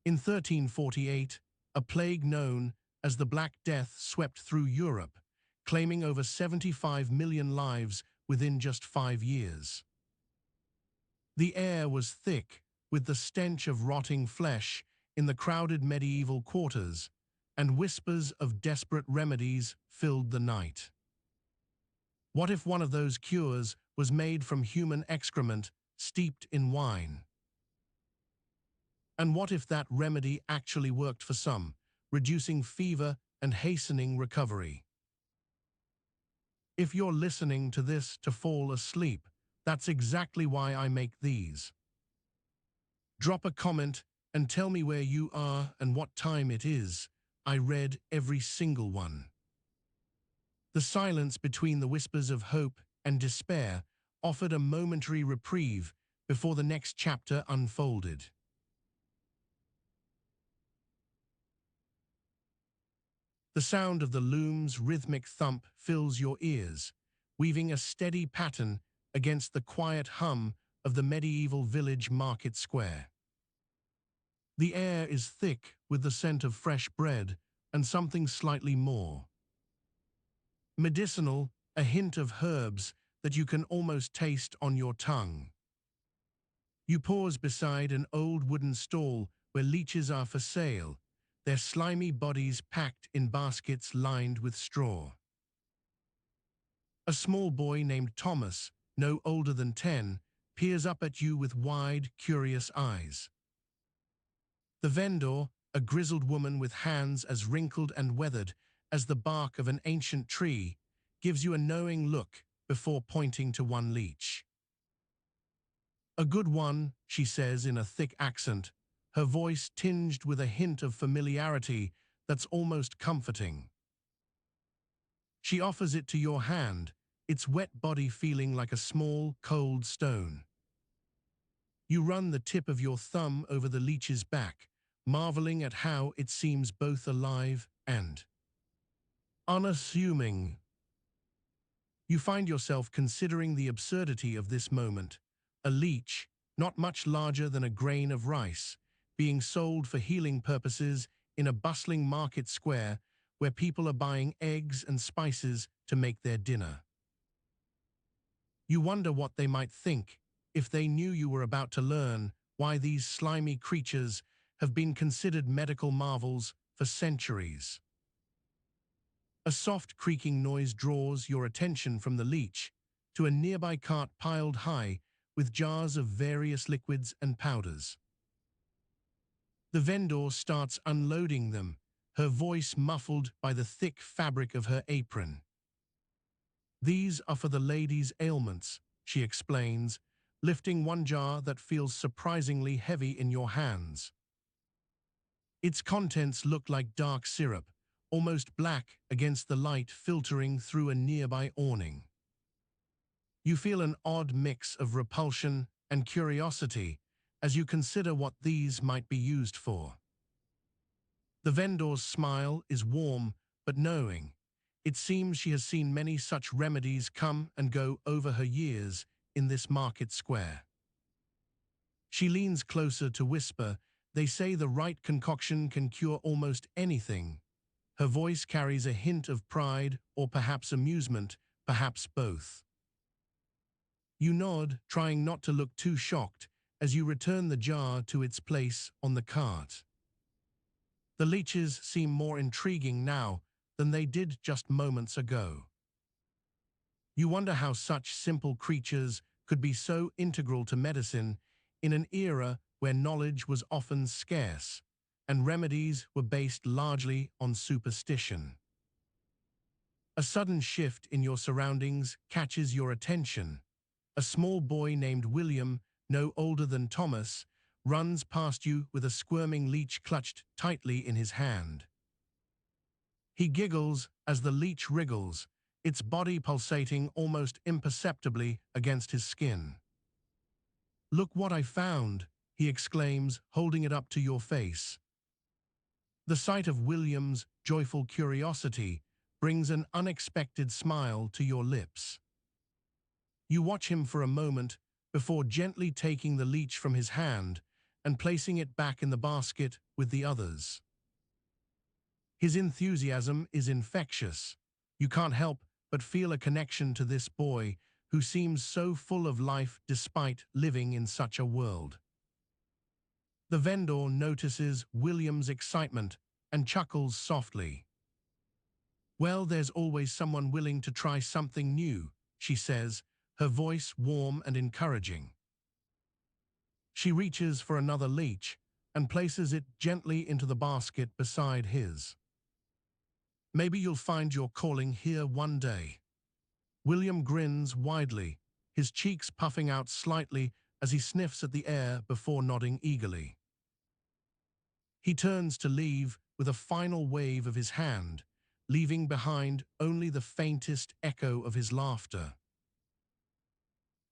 In 1348, a plague known as the Black Death swept through Europe, claiming over 75 million lives within just 5 years. The air was thick with the stench of rotting flesh in the crowded medieval quarters, and whispers of desperate remedies filled the night. What if one of those cures was made from human excrement steeped in wine? And what if that remedy actually worked for some, reducing fever and hastening recovery? If you're listening to this to fall asleep, that's exactly why I make these. Drop a comment and tell me where you are and what time it is. I read every single one. The silence between the whispers of hope and despair offered a momentary reprieve before the next chapter unfolded. The sound of the loom's rhythmic thump fills your ears, weaving a steady pattern against the quiet hum of the medieval village market square. The air is thick with the scent of fresh bread and something slightly more. Medicinal, a hint of herbs that you can almost taste on your tongue. You pause beside an old wooden stall where leeches are for sale, their slimy bodies packed in baskets lined with straw. A small boy named Thomas, no older than 10, peers up at you with wide, curious eyes. The vendor, a grizzled woman with hands as wrinkled and weathered as the bark of an ancient tree, gives you a knowing look before pointing to one leech. "A good one," she says in a thick accent, her voice tinged with a hint of familiarity that's almost comforting. She offers it to your hand, its wet body feeling like a small, cold stone. You run the tip of your thumb over the leech's back, marveling at how it seems both alive and unassuming. You find yourself considering the absurdity of this moment, a leech, not much larger than a grain of rice, being sold for healing purposes in a bustling market square where people are buying eggs and spices to make their dinner. You wonder what they might think if they knew you were about to learn why these slimy creatures have been considered medical marvels for centuries. A soft creaking noise draws your attention from the leech to a nearby cart piled high with jars of various liquids and powders. The vendor starts unloading them, her voice muffled by the thick fabric of her apron. "These are for the lady's ailments," she explains, lifting one jar that feels surprisingly heavy in your hands. Its contents look like dark syrup, almost black against the light filtering through a nearby awning. You feel an odd mix of repulsion and curiosity as you consider what these might be used for. The vendor's smile is warm but knowing. It seems she has seen many such remedies come and go over her years in this market square. She leans closer to whisper, "They say the right concoction can cure almost anything." Her voice carries a hint of pride or perhaps amusement, perhaps both. You nod, trying not to look too shocked, as you return the jar to its place on the cart. The leeches seem more intriguing now than they did just moments ago. You wonder how such simple creatures could be so integral to medicine in an era where knowledge was often scarce and remedies were based largely on superstition. A sudden shift in your surroundings catches your attention. A small boy named William, no older than Thomas, runs past you with a squirming leech clutched tightly in his hand. He giggles as the leech wriggles, its body pulsating almost imperceptibly against his skin. "Look what I found," he exclaims, holding it up to your face. The sight of William's joyful curiosity brings an unexpected smile to your lips. You watch him for a moment before gently taking the leech from his hand and placing it back in the basket with the others. His enthusiasm is infectious. You can't help but feel a connection to this boy who seems so full of life despite living in such a world. The vendor notices William's excitement and chuckles softly. "Well, there's always someone willing to try something new," she says, her voice warm and encouraging. She reaches for another leech and places it gently into the basket beside his. "Maybe you'll find your calling here one day." William grins widely, his cheeks puffing out slightly as he sniffs at the air before nodding eagerly. He turns to leave with a final wave of his hand, leaving behind only the faintest echo of his laughter.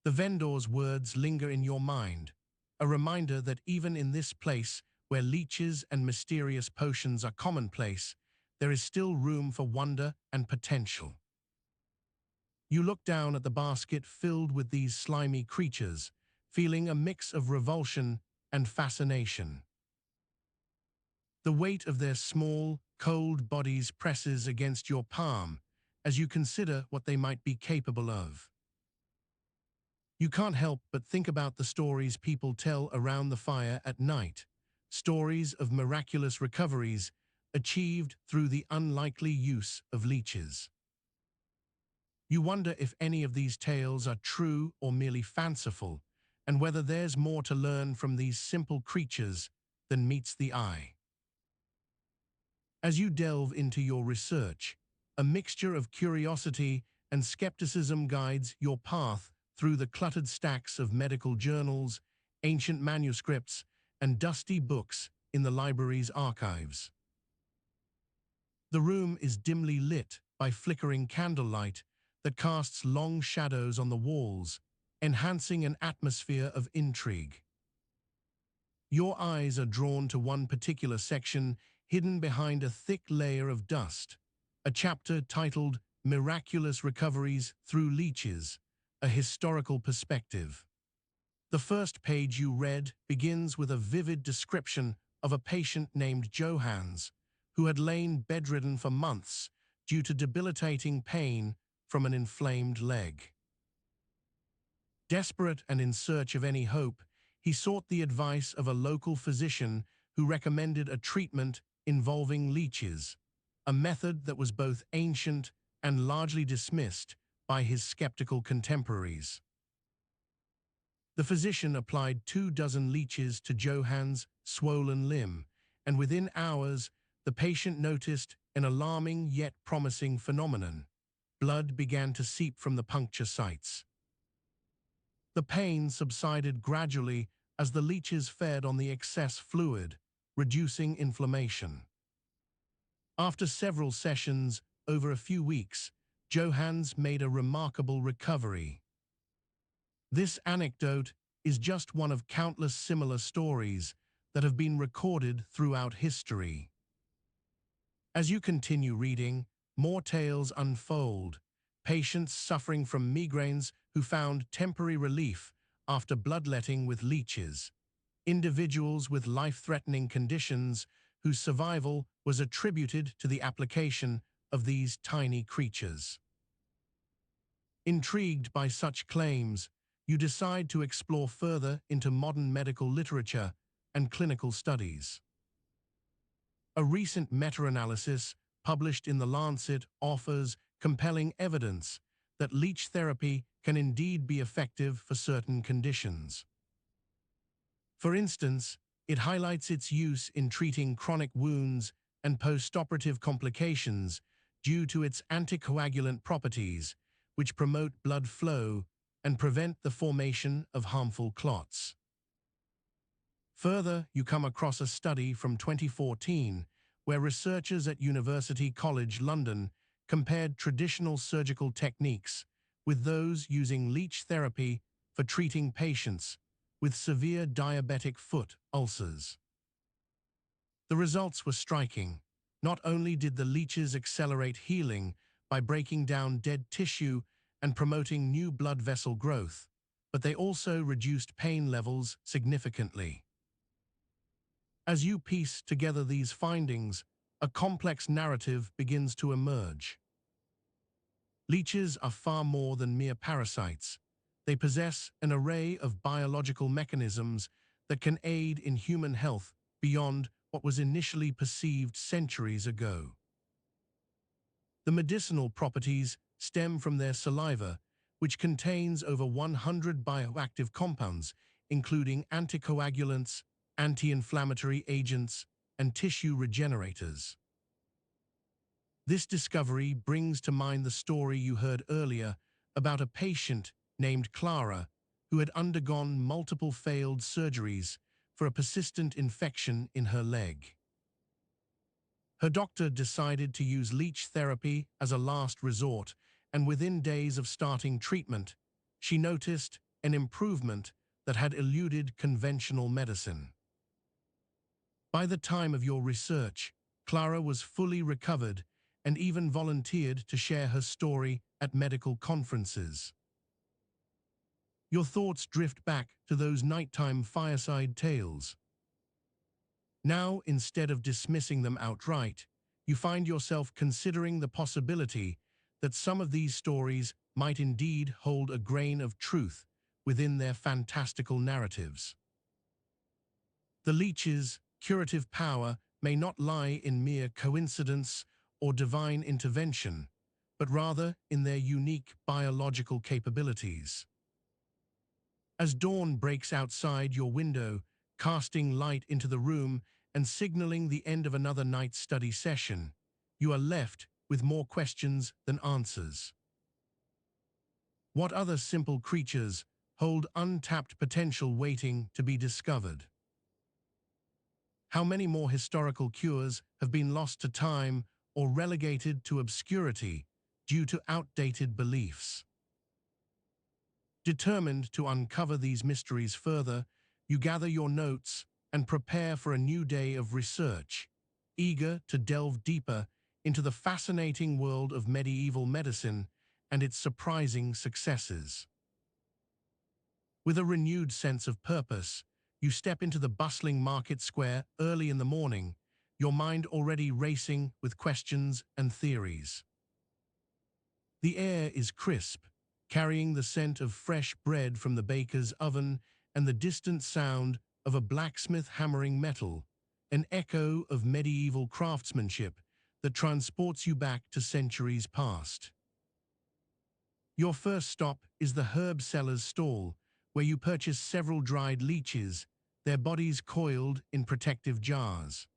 The vendor's words linger in your mind, a reminder that even in this place where leeches and mysterious potions are commonplace, there is still room for wonder and potential. You look down at the basket filled with these slimy creatures, feeling a mix of revulsion and fascination. The weight of their small, cold bodies presses against your palm as you consider what they might be capable of. You can't help but think about the stories people tell around the fire at night, stories of miraculous recoveries achieved through the unlikely use of leeches. You wonder if any of these tales are true or merely fanciful, and whether there's more to learn from these simple creatures than meets the eye. As you delve into your research, a mixture of curiosity and skepticism guides your path through the cluttered stacks of medical journals, ancient manuscripts, and dusty books in the library's archives. The room is dimly lit by flickering candlelight that casts long shadows on the walls, enhancing an atmosphere of intrigue. Your eyes are drawn to one particular section hidden behind a thick layer of dust, a chapter titled "Miraculous Recoveries Through Leeches, a Historical Perspective." The first page you read begins with a vivid description of a patient named Johannes, who had lain bedridden for months due to debilitating pain from an inflamed leg. Desperate and in search of any hope, he sought the advice of a local physician who recommended a treatment involving leeches, a method that was both ancient and largely dismissed by his skeptical contemporaries. The physician applied 24 leeches to Johannes' swollen limb, and within hours, the patient noticed an alarming yet promising phenomenon. Blood began to seep from the puncture sites. The pain subsided gradually as the leeches fed on the excess fluid, reducing inflammation. After several sessions over a few weeks, Johannes made a remarkable recovery. This anecdote is just one of countless similar stories that have been recorded throughout history. As you continue reading, more tales unfold, patients suffering from migraines who found temporary relief after bloodletting with leeches, individuals with life-threatening conditions whose survival was attributed to the application of these tiny creatures. Intrigued by such claims, you decide to explore further into modern medical literature and clinical studies. A recent meta-analysis published in The Lancet offers compelling evidence that leech therapy can indeed be effective for certain conditions. For instance, it highlights its use in treating chronic wounds and postoperative complications due to its anticoagulant properties, which promote blood flow and prevent the formation of harmful clots. Further, you come across a study from 2014 where researchers at University College London compared traditional surgical techniques with those using leech therapy for treating patients with severe diabetic foot ulcers. The results were striking. Not only did the leeches accelerate healing by breaking down dead tissue and promoting new blood vessel growth, but they also reduced pain levels significantly. As you piece together these findings, a complex narrative begins to emerge. Leeches are far more than mere parasites. They possess an array of biological mechanisms that can aid in human health beyond what was initially perceived centuries ago. The medicinal properties stem from their saliva, which contains over 100 bioactive compounds, including anticoagulants, anti-inflammatory agents, and tissue regenerators. This discovery brings to mind the story you heard earlier about a patient named Clara who had undergone multiple failed surgeries for a persistent infection in her leg. Her doctor decided to use leech therapy as a last resort, and within days of starting treatment, she noticed an improvement that had eluded conventional medicine. By the time of your research, Clara was fully recovered and even volunteered to share her story at medical conferences. Your thoughts drift back to those nighttime fireside tales. Now, instead of dismissing them outright, you find yourself considering the possibility that some of these stories might indeed hold a grain of truth within their fantastical narratives. The leech's curative power may not lie in mere coincidence or divine intervention, but rather in their unique biological capabilities. As dawn breaks outside your window, casting light into the room and signaling the end of another night study session, you are left with more questions than answers. What other simple creatures hold untapped potential waiting to be discovered? How many more historical cures have been lost to time or relegated to obscurity due to outdated beliefs? Determined to uncover these mysteries further, you gather your notes and prepare for a new day of research, eager to delve deeper into the fascinating world of medieval medicine and its surprising successes. With a renewed sense of purpose, you step into the bustling market square early in the morning, your mind already racing with questions and theories. The air is crisp, carrying the scent of fresh bread from the baker's oven and the distant sound of a blacksmith hammering metal, an echo of medieval craftsmanship that transports you back to centuries past. Your first stop is the herb seller's stall, where you purchase several dried leeches, their bodies coiled in protective jars.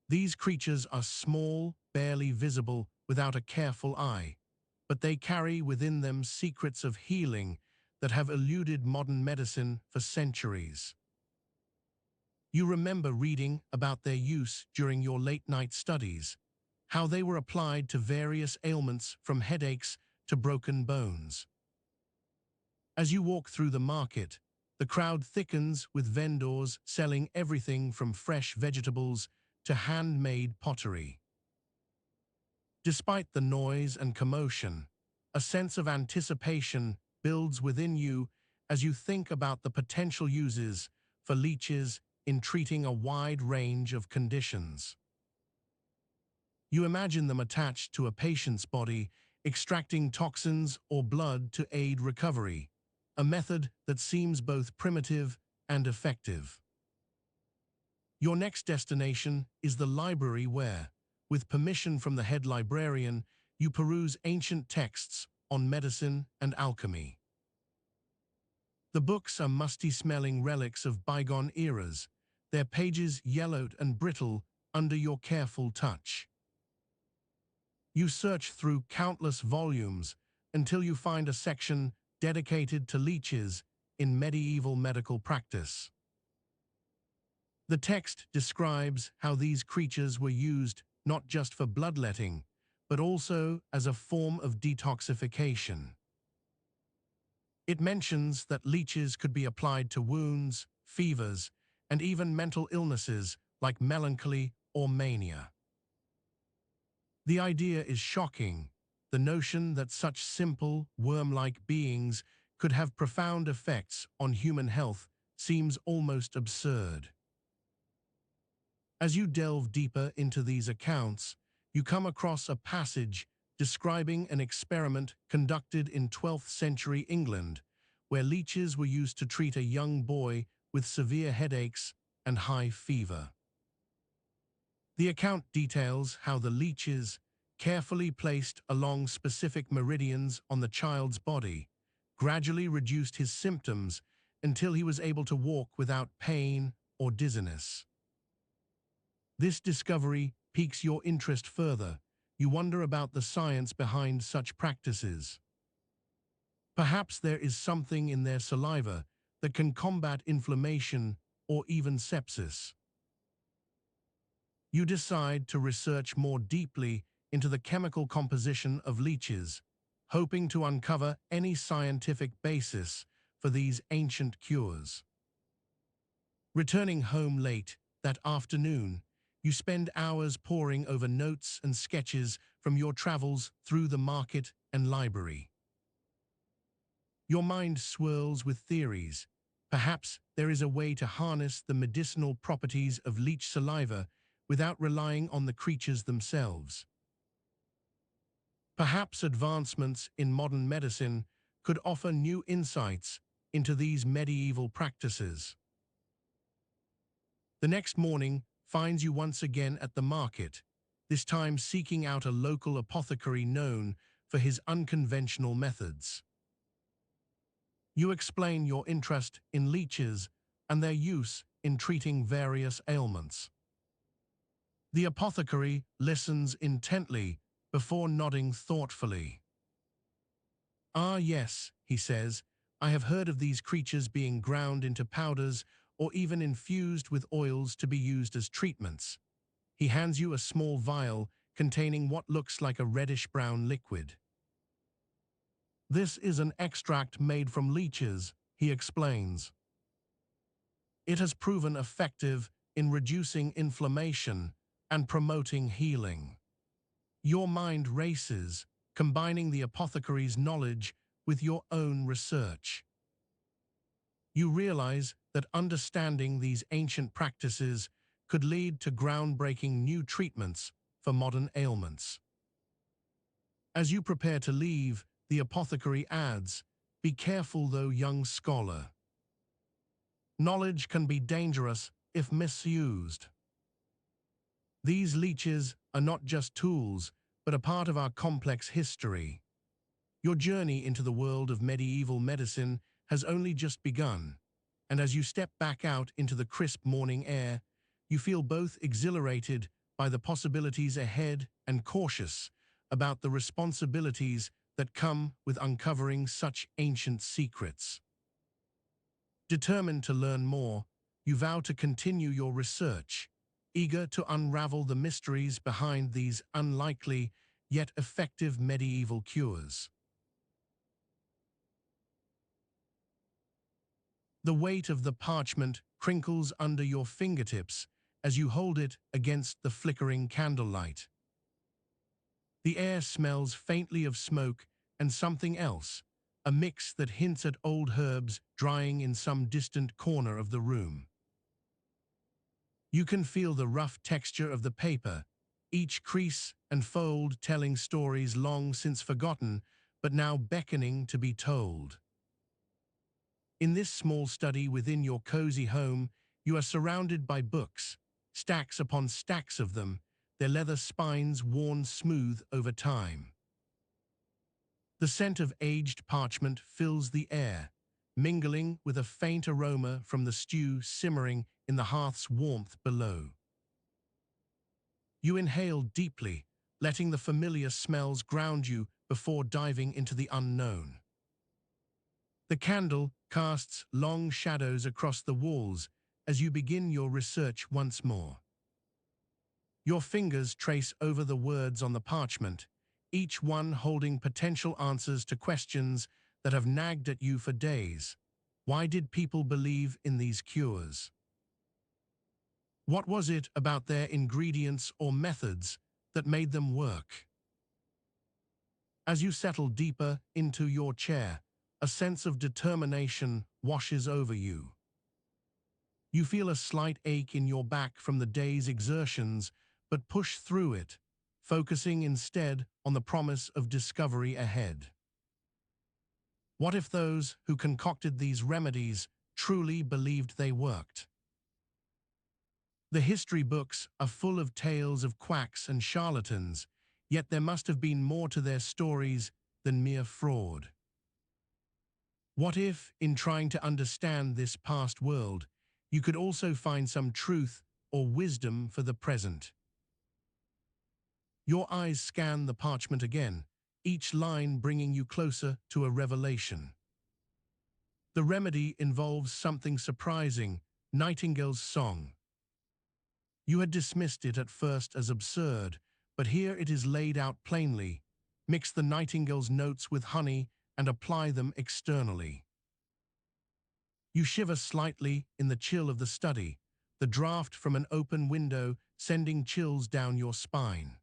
These creatures are small, barely visible without a careful eye, but they carry within them secrets of healing that have eluded modern medicine for centuries. You remember reading about their use during your late-night studies, how they were applied to various ailments from headaches to broken bones. As you walk through the market, the crowd thickens with vendors selling everything from fresh vegetables to handmade pottery. Despite the noise and commotion, a sense of anticipation builds within you as you think about the potential uses for leeches in treating a wide range of conditions. You imagine them attached to a patient's body, extracting toxins or blood to aid recovery, a method that seems both primitive and effective. Your next destination is the library where, with permission from the head librarian, you peruse ancient texts on medicine and alchemy. The books are musty-smelling relics of bygone eras, their pages yellowed and brittle under your careful touch. You search through countless volumes until you find a section dedicated to leeches in medieval medical practice. The text describes how these creatures were used not just for bloodletting, but also as a form of detoxification. It mentions that leeches could be applied to wounds, fevers, and even mental illnesses like melancholy or mania. The idea is shocking, the notion that such simple, worm-like beings could have profound effects on human health seems almost absurd. As you delve deeper into these accounts, you come across a passage describing an experiment conducted in 12th century England, where leeches were used to treat a young boy with severe headaches and high fever. The account details how the leeches, carefully placed along specific meridians on the child's body, gradually reduced his symptoms until he was able to walk without pain or dizziness. This discovery piques your interest further. You wonder about the science behind such practices. Perhaps there is something in their saliva that can combat inflammation or even sepsis. You decide to research more deeply into the chemical composition of leeches, hoping to uncover any scientific basis for these ancient cures. Returning home late that afternoon, you spend hours poring over notes and sketches from your travels through the market and library. Your mind swirls with theories. Perhaps there is a way to harness the medicinal properties of leech saliva without relying on the creatures themselves. Perhaps advancements in modern medicine could offer new insights into these medieval practices. The next morning finds you once again at the market, this time seeking out a local apothecary known for his unconventional methods. You explain your interest in leeches and their use in treating various ailments. The apothecary listens intently before nodding thoughtfully. "Ah, yes," he says, "I have heard of these creatures being ground into powders or even infused with oils to be used as treatments." He hands you a small vial containing what looks like a reddish-brown liquid. "This is an extract made from leeches," he explains. "It has proven effective in reducing inflammation and promoting healing." Your mind races, combining the apothecary's knowledge with your own research. You realize that understanding these ancient practices could lead to groundbreaking new treatments for modern ailments. As you prepare to leave, the apothecary adds, "Be careful though, young scholar. Knowledge can be dangerous if misused." These leeches are not just tools, but a part of our complex history. Your journey into the world of medieval medicine has only just begun, and as you step back out into the crisp morning air, you feel both exhilarated by the possibilities ahead and cautious about the responsibilities that come with uncovering such ancient secrets. Determined to learn more, you vow to continue your research, eager to unravel the mysteries behind these unlikely yet effective medieval cures. The weight of the parchment crinkles under your fingertips as you hold it against the flickering candlelight. The air smells faintly of smoke and something else, a mix that hints at old herbs drying in some distant corner of the room. You can feel the rough texture of the paper, each crease and fold telling stories long since forgotten, but now beckoning to be told. In this small study within your cozy home, you are surrounded by books, stacks upon stacks of them, their leather spines worn smooth over time. The scent of aged parchment fills the air, mingling with a faint aroma from the stew simmering in the hearth's warmth below. You inhale deeply, letting the familiar smells ground you before diving into the unknown. The candle casts long shadows across the walls as you begin your research once more. Your fingers trace over the words on the parchment, each one holding potential answers to questions that have nagged at you for days. Why did people believe in these cures? What was it about their ingredients or methods that made them work? As you settle deeper into your chair, a sense of determination washes over you. You feel a slight ache in your back from the day's exertions, but push through it, focusing instead on the promise of discovery ahead. What if those who concocted these remedies truly believed they worked? The history books are full of tales of quacks and charlatans, yet there must have been more to their stories than mere fraud. What if, in trying to understand this past world, you could also find some truth or wisdom for the present? Your eyes scan the parchment again, each line bringing you closer to a revelation. The remedy involves something surprising, Nightingale's song. You had dismissed it at first as absurd, but here it is laid out plainly. Mix the nightingale's notes with honey and apply them externally. You shiver slightly in the chill of the study, the draft from an open window sending chills down your spine.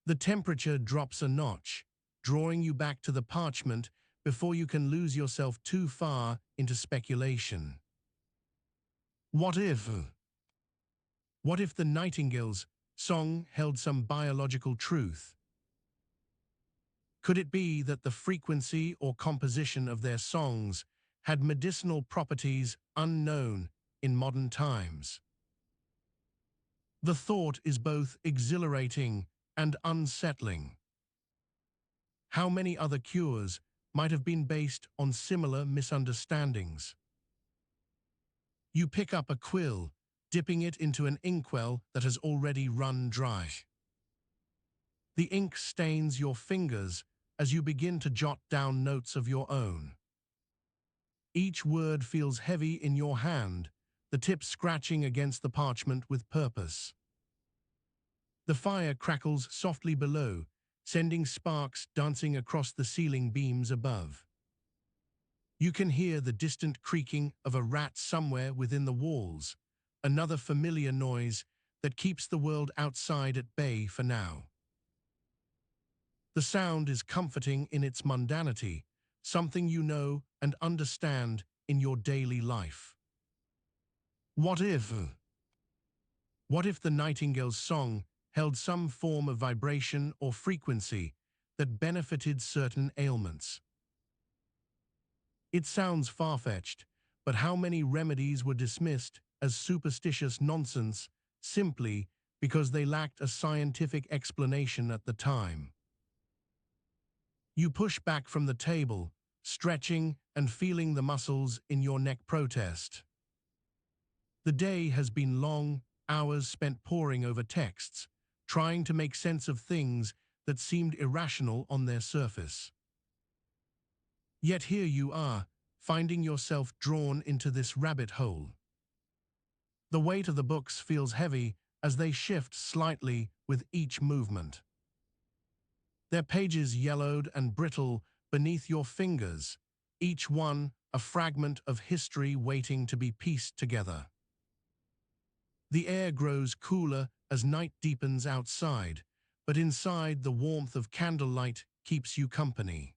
The temperature drops a notch, drawing you back to the parchment before you can lose yourself too far into speculation. What if? What if the nightingale's song held some biological truth? Could it be that the frequency or composition of their songs had medicinal properties unknown in modern times? The thought is both exhilarating and unsettling. How many other cures might have been based on similar misunderstandings? You pick up a quill, dipping it into an inkwell that has already run dry. The ink stains your fingers as you begin to jot down notes of your own. Each word feels heavy in your hand, the tip scratching against the parchment with purpose. The fire crackles softly below, sending sparks dancing across the ceiling beams above. You can hear the distant creaking of a rat somewhere within the walls, another familiar noise that keeps the world outside at bay for now. The sound is comforting in its mundanity, something you know and understand in your daily life. What if? What if the nightingale's song held some form of vibration or frequency that benefited certain ailments? It sounds far-fetched, but how many remedies were dismissed as superstitious nonsense simply because they lacked a scientific explanation at the time? You push back from the table, stretching and feeling the muscles in your neck protest. The day has been long, hours spent poring over texts, trying to make sense of things that seemed irrational on their surface. Yet here you are, finding yourself drawn into this rabbit hole. The weight of the books feels heavy as they shift slightly with each movement. Their pages yellowed and brittle beneath your fingers, each one a fragment of history waiting to be pieced together. The air grows cooler as night deepens outside, but inside the warmth of candlelight keeps you company.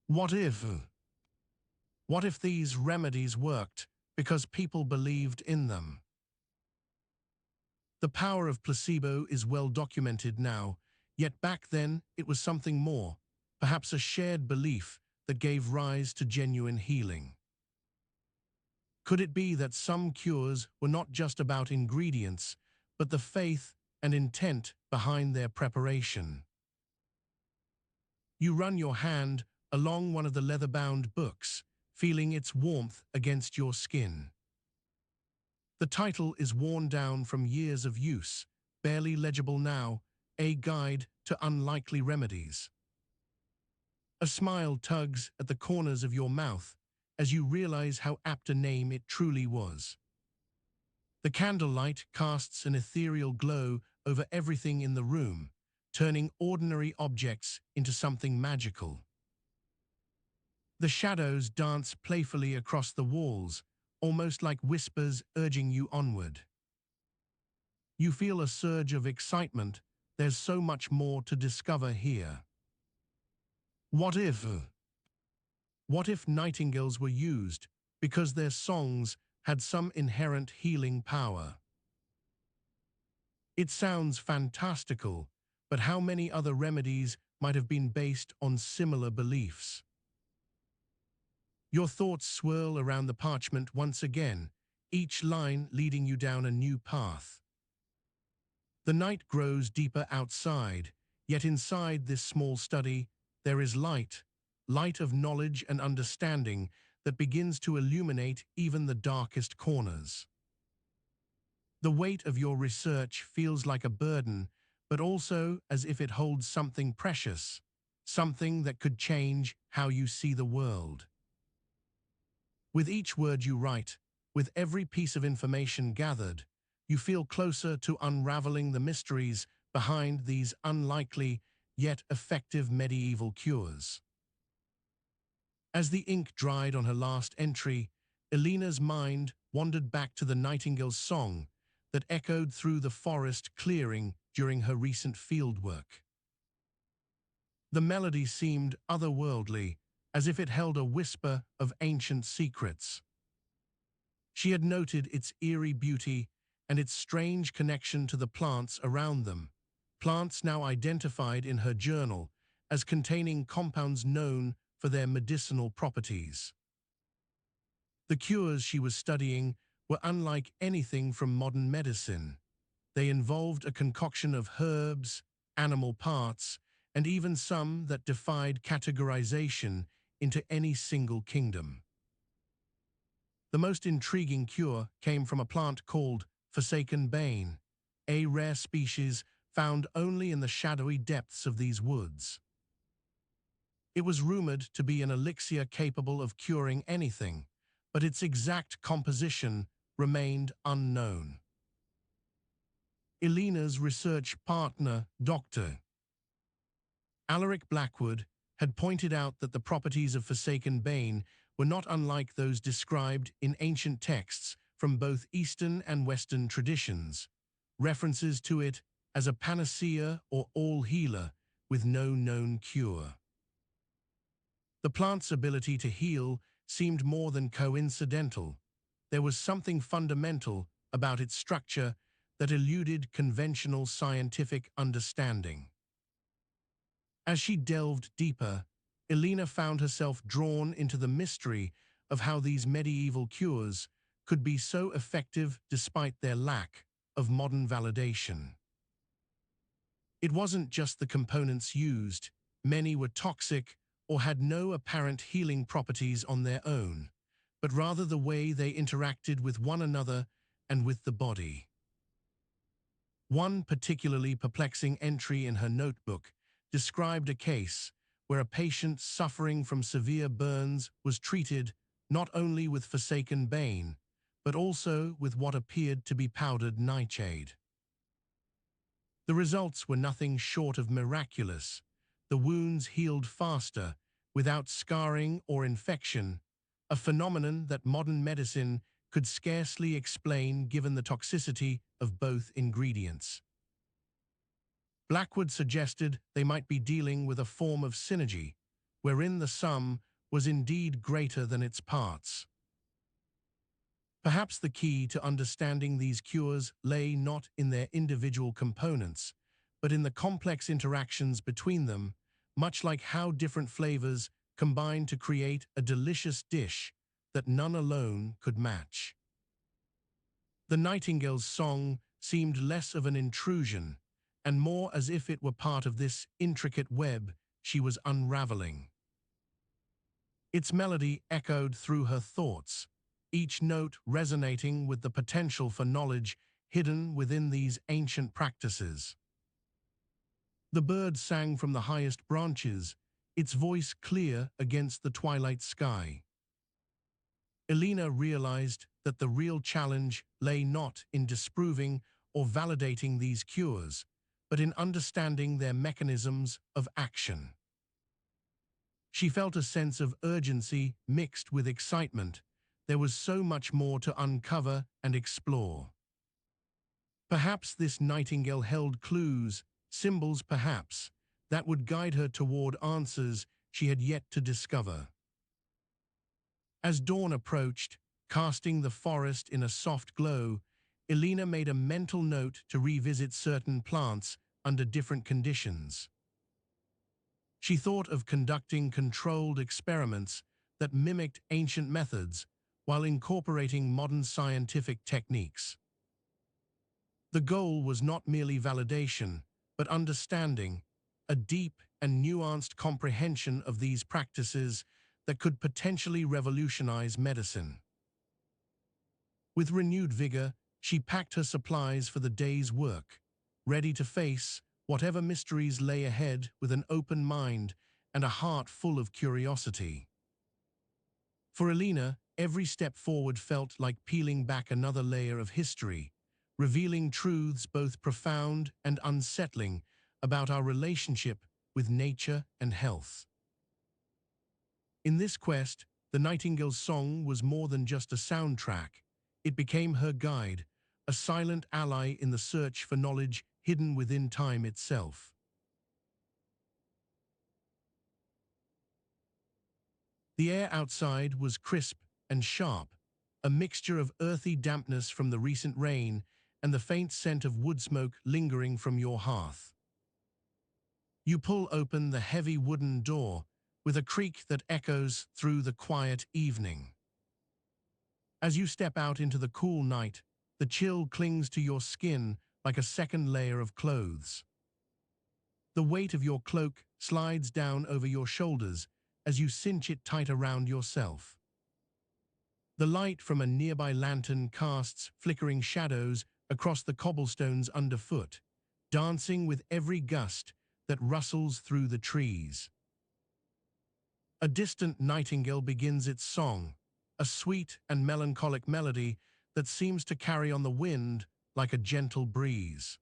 What if? What if these remedies worked because people believed in them? The power of placebo is well documented now, yet back then it was something more, perhaps a shared belief that gave rise to genuine healing. Could it be that some cures were not just about ingredients, but the faith and intent behind their preparation? You run your hand along one of the leather-bound books, feeling its warmth against your skin. The title is worn down from years of use, barely legible now, A Guide to Unlikely Remedies. A smile tugs at the corners of your mouth as you realize how apt a name it truly was. The candlelight casts an ethereal glow over everything in the room, turning ordinary objects into something magical. The shadows dance playfully across the walls, almost like whispers urging you onward. You feel a surge of excitement. There's so much more to discover here. What if? What if nightingales were used, because their songs had some inherent healing power. It sounds fantastical, but how many other remedies might have been based on similar beliefs? Your thoughts swirl around the parchment once again, each line leading you down a new path. The night grows deeper outside, yet inside this small study there is light, light of knowledge and understanding that begins to illuminate even the darkest corners. The weight of your research feels like a burden, but also as if it holds something precious, something that could change how you see the world. With each word you write, with every piece of information gathered, you feel closer to unraveling the mysteries behind these unlikely yet effective medieval cures. As the ink dried on her last entry, Elena's mind wandered back to the Nightingale's song that echoed through the forest clearing during her recent fieldwork. The melody seemed otherworldly, as if it held a whisper of ancient secrets. She had noted its eerie beauty and its strange connection to the plants around them, plants now identified in her journal as containing compounds known for their medicinal properties. The cures she was studying were unlike anything from modern medicine. They involved a concoction of herbs, animal parts, and even some that defied categorization into any single kingdom. The most intriguing cure came from a plant called Forsaken Bane, a rare species found only in the shadowy depths of these woods. It was rumored to be an elixir capable of curing anything, but its exact composition remained unknown. Elena's research partner, Dr. Alaric Blackwood, had pointed out that the properties of Forsaken Bane were not unlike those described in ancient texts from both Eastern and Western traditions, references to it as a panacea or all-healer with no known cure. The plant's ability to heal seemed more than coincidental. There was something fundamental about its structure that eluded conventional scientific understanding. As she delved deeper, Elena found herself drawn into the mystery of how these medieval cures could be so effective despite their lack of modern validation. It wasn't just the components used. Many were toxic or had no apparent healing properties on their own, but rather the way they interacted with one another and with the body. One particularly perplexing entry in her notebook described a case where a patient suffering from severe burns was treated not only with Forsaken Bane, but also with what appeared to be powdered nightshade. The results were nothing short of miraculous. The wounds healed faster, without scarring or infection, a phenomenon that modern medicine could scarcely explain given the toxicity of both ingredients. Blackwood suggested they might be dealing with a form of synergy, wherein the sum was indeed greater than its parts. Perhaps the key to understanding these cures lay not in their individual components, but in the complex interactions between them, much like how different flavors combine to create a delicious dish that none alone could match. The Nightingale's song seemed less of an intrusion, and more as if it were part of this intricate web she was unraveling. Its melody echoed through her thoughts, each note resonating with the potential for knowledge hidden within these ancient practices. The bird sang from the highest branches, its voice clear against the twilight sky. Elena realized that the real challenge lay not in disproving or validating these cures, but in understanding their mechanisms of action. She felt a sense of urgency mixed with excitement. There was so much more to uncover and explore. Perhaps this Nightingale held clues, symbols perhaps, that would guide her toward answers she had yet to discover. As dawn approached, casting the forest in a soft glow, Elena made a mental note to revisit certain plants under different conditions. She thought of conducting controlled experiments that mimicked ancient methods while incorporating modern scientific techniques. The goal was not merely validation, but understanding, a deep and nuanced comprehension of these practices that could potentially revolutionize medicine. With renewed vigor, she packed her supplies for the day's work, ready to face whatever mysteries lay ahead with an open mind and a heart full of curiosity. For Elena, every step forward felt like peeling back another layer of history, revealing truths both profound and unsettling about our relationship with nature and health. In this quest, the Nightingale's song was more than just a soundtrack. It became her guide, a silent ally in the search for knowledge hidden within time itself. The air outside was crisp and sharp, a mixture of earthy dampness from the recent rain and the faint scent of wood smoke lingering from your hearth. You pull open the heavy wooden door with a creak that echoes through the quiet evening. As you step out into the cool night, the chill clings to your skin like a second layer of clothes. The weight of your cloak slides down over your shoulders as you cinch it tight around yourself. The light from a nearby lantern casts flickering shadows across the cobblestones underfoot, dancing with every gust that rustles through the trees. A distant nightingale begins its song, a sweet and melancholic melody that seems to carry on the wind like a gentle breeze.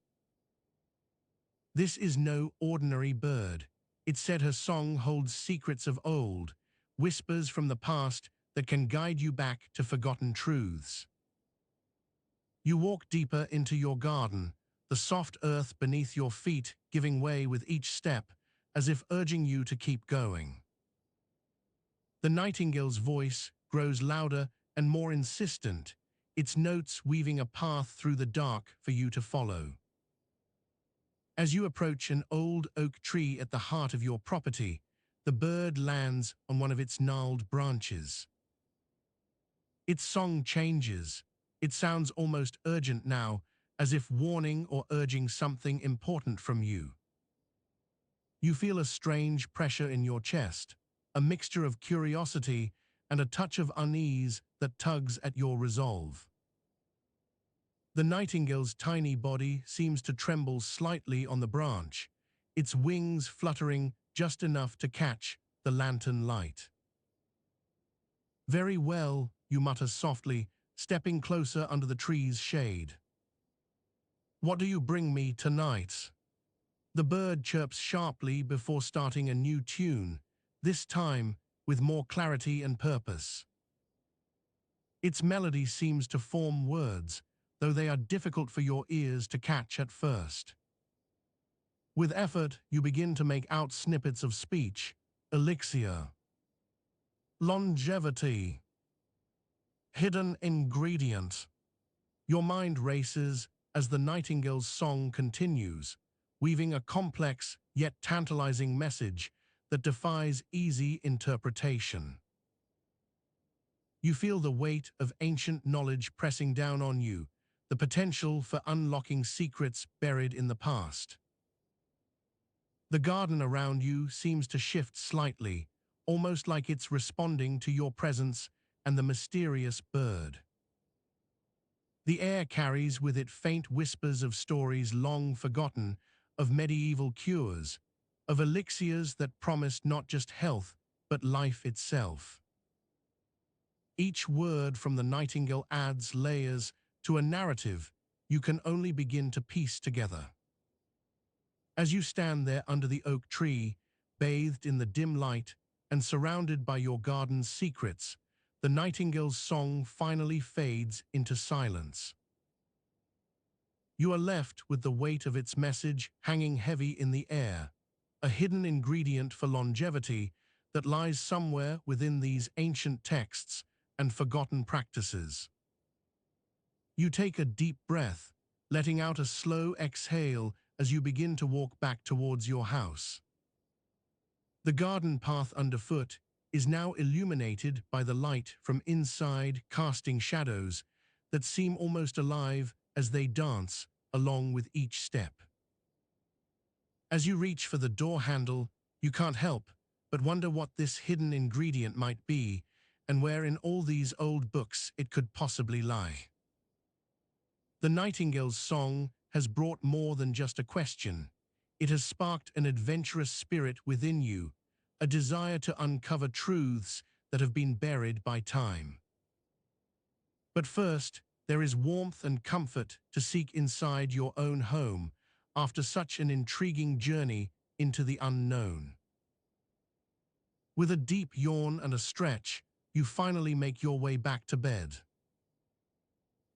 This is no ordinary bird. It said her song holds secrets of old, whispers from the past that can guide you back to forgotten truths. You walk deeper into your garden, the soft earth beneath your feet giving way with each step, as if urging you to keep going. The nightingale's voice grows louder and more insistent, its notes weaving a path through the dark for you to follow. As you approach an old oak tree at the heart of your property, the bird lands on one of its gnarled branches. Its song changes. It sounds almost urgent now, as if warning or urging something important from you. You feel a strange pressure in your chest, a mixture of curiosity and a touch of unease that tugs at your resolve. The nightingale's tiny body seems to tremble slightly on the branch, its wings fluttering just enough to catch the lantern light. "Very well," you mutter softly, stepping closer under the tree's shade. "What do you bring me tonight?" The bird chirps sharply before starting a new tune, this time with more clarity and purpose. Its melody seems to form words, though they are difficult for your ears to catch at first. With effort, you begin to make out snippets of speech: elixir, longevity, hidden ingredient. Your mind races as the nightingale's song continues, weaving a complex yet tantalizing message that defies easy interpretation. You feel the weight of ancient knowledge pressing down on you, the potential for unlocking secrets buried in the past. The garden around you seems to shift slightly, almost like it's responding to your presence and the mysterious bird. The air carries with it faint whispers of stories long forgotten, of medieval cures, of elixirs that promised not just health, but life itself. Each word from the nightingale adds layers to a narrative you can only begin to piece together. As you stand there under the oak tree, bathed in the dim light and surrounded by your garden's secrets, the nightingale's song finally fades into silence. You are left with the weight of its message hanging heavy in the air, a hidden ingredient for longevity that lies somewhere within these ancient texts and forgotten practices. You take a deep breath, letting out a slow exhale as you begin to walk back towards your house. The garden path underfoot is now illuminated by the light from inside, casting shadows that seem almost alive as they dance along with each step. As you reach for the door handle, you can't help but wonder what this hidden ingredient might be and where in all these old books it could possibly lie. The Nightingale's song has brought more than just a question. It has sparked an adventurous spirit within you, a desire to uncover truths that have been buried by time. But first, there is warmth and comfort to seek inside your own home after such an intriguing journey into the unknown. With a deep yawn and a stretch, you finally make your way back to bed.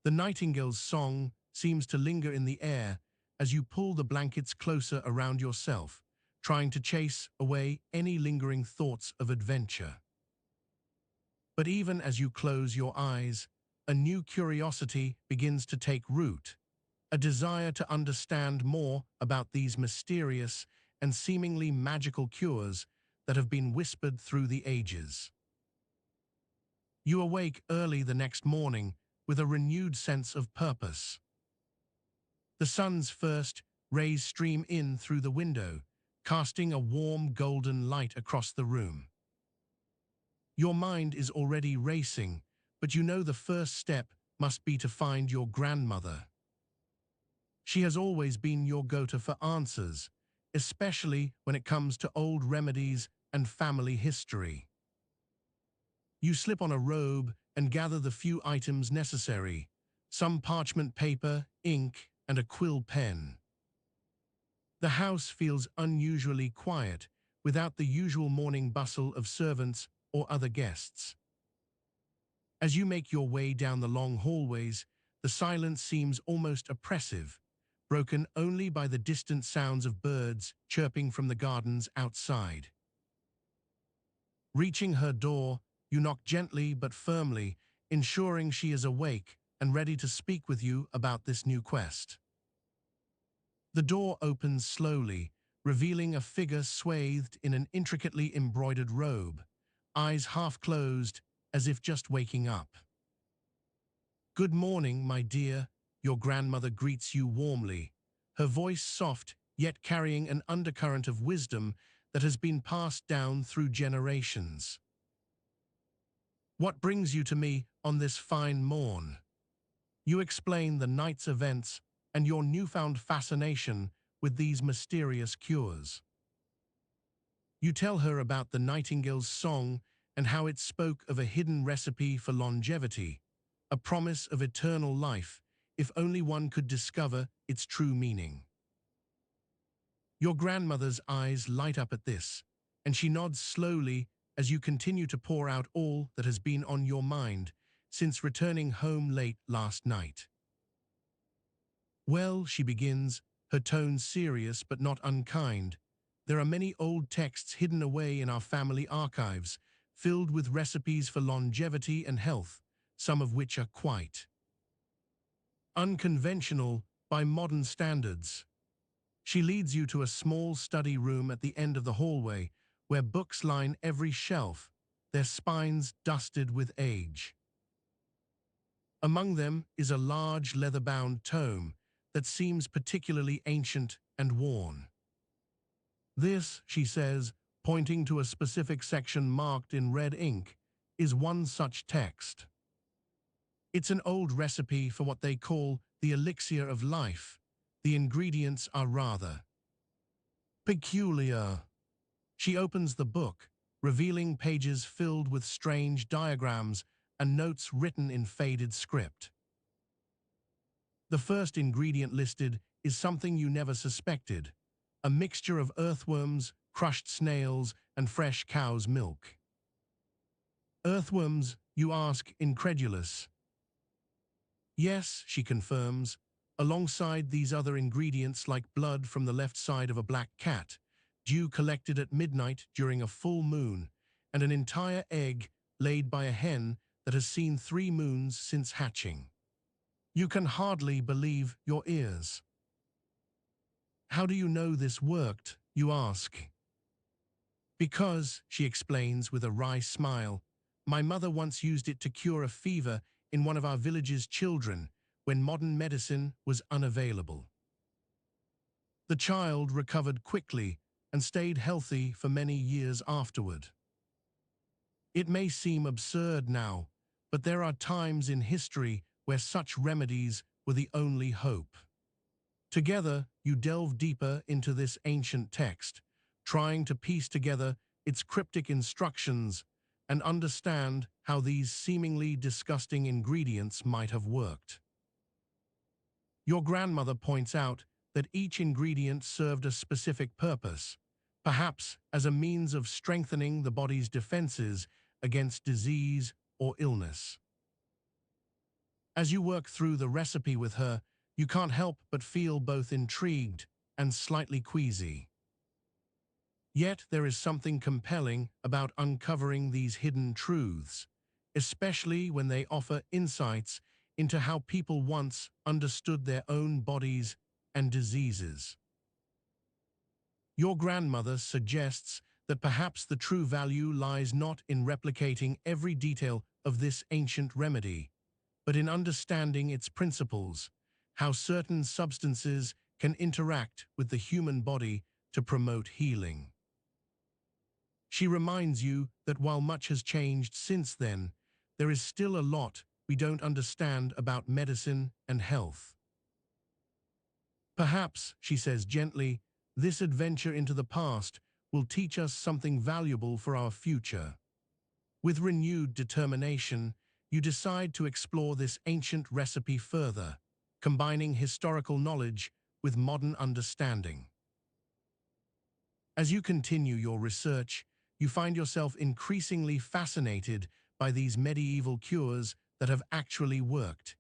The Nightingale's song seems to linger in the air as you pull the blankets closer around yourself, trying to chase away any lingering thoughts of adventure. But even as you close your eyes, a new curiosity begins to take root, a desire to understand more about these mysterious and seemingly magical cures that have been whispered through the ages. You awake early the next morning with a renewed sense of purpose. The sun's first rays stream in through the window, casting a warm golden light across the room. Your mind is already racing, but you know the first step must be to find your grandmother. She has always been your go-to for answers, especially when it comes to old remedies and family history. You slip on a robe and gather the few items necessary, some parchment paper, ink, and a quill pen. The house feels unusually quiet, without the usual morning bustle of servants or other guests. As you make your way down the long hallways, the silence seems almost oppressive, broken only by the distant sounds of birds chirping from the gardens outside. Reaching her door, you knock gently but firmly, ensuring she is awake and ready to speak with you about this new quest. The door opens slowly, revealing a figure swathed in an intricately embroidered robe, eyes half closed as if just waking up. "Good morning, my dear," your grandmother greets you warmly, her voice soft yet carrying an undercurrent of wisdom that has been passed down through generations. "What brings you to me on this fine morn?" You explain the night's events and your newfound fascination with these mysterious cures. You tell her about the Nightingale's song and how it spoke of a hidden recipe for longevity, a promise of eternal life, if only one could discover its true meaning. Your grandmother's eyes light up at this, and she nods slowly as you continue to pour out all that has been on your mind since returning home late last night. "Well," she begins, her tone serious but not unkind, "there are many old texts hidden away in our family archives, filled with recipes for longevity and health, some of which are quite unconventional by modern standards." She leads you to a small study room at the end of the hallway, where books line every shelf, their spines dusted with age. Among them is a large leather-bound tome that seems particularly ancient and worn. "This," she says, pointing to a specific section marked in red ink, "is one such text. It's an old recipe for what they call the elixir of life. The ingredients are rather peculiar." She opens the book, revealing pages filled with strange diagrams and notes written in faded script. The first ingredient listed is something you never suspected, a mixture of earthworms, crushed snails, and fresh cow's milk. "Earthworms?" you ask, incredulous. "Yes," she confirms, "alongside these other ingredients like blood from the left side of a black cat, dew collected at midnight during a full moon, and an entire egg laid by a hen that has seen 3 moons since hatching. You can hardly believe your ears. How do you know this worked, you ask? Because, she explains with a wry smile, my mother once used it to cure a fever in one of our village's children when modern medicine was unavailable. The child recovered quickly and stayed healthy for many years afterward. It may seem absurd now, but there are times in history where such remedies were the only hope. Together, you delve deeper into this ancient text, trying to piece together its cryptic instructions and understand how these seemingly disgusting ingredients might have worked. Your grandmother points out that each ingredient served a specific purpose, perhaps as a means of strengthening the body's defenses against disease or illness. As you work through the recipe with her, you can't help but feel both intrigued and slightly queasy. Yet there is something compelling about uncovering these hidden truths, especially when they offer insights into how people once understood their own bodies and diseases. Your grandmother suggests that perhaps the true value lies not in replicating every detail of this ancient remedy, but in understanding its principles, how certain substances can interact with the human body to promote healing. She reminds you that while much has changed since then, there is still a lot we don't understand about medicine and health. Perhaps, she says gently, this adventure into the past will teach us something valuable for our future. With renewed determination, you decide to explore this ancient recipe further, combining historical knowledge with modern understanding. As you continue your research, you find yourself increasingly fascinated by these medieval cures that have actually worked,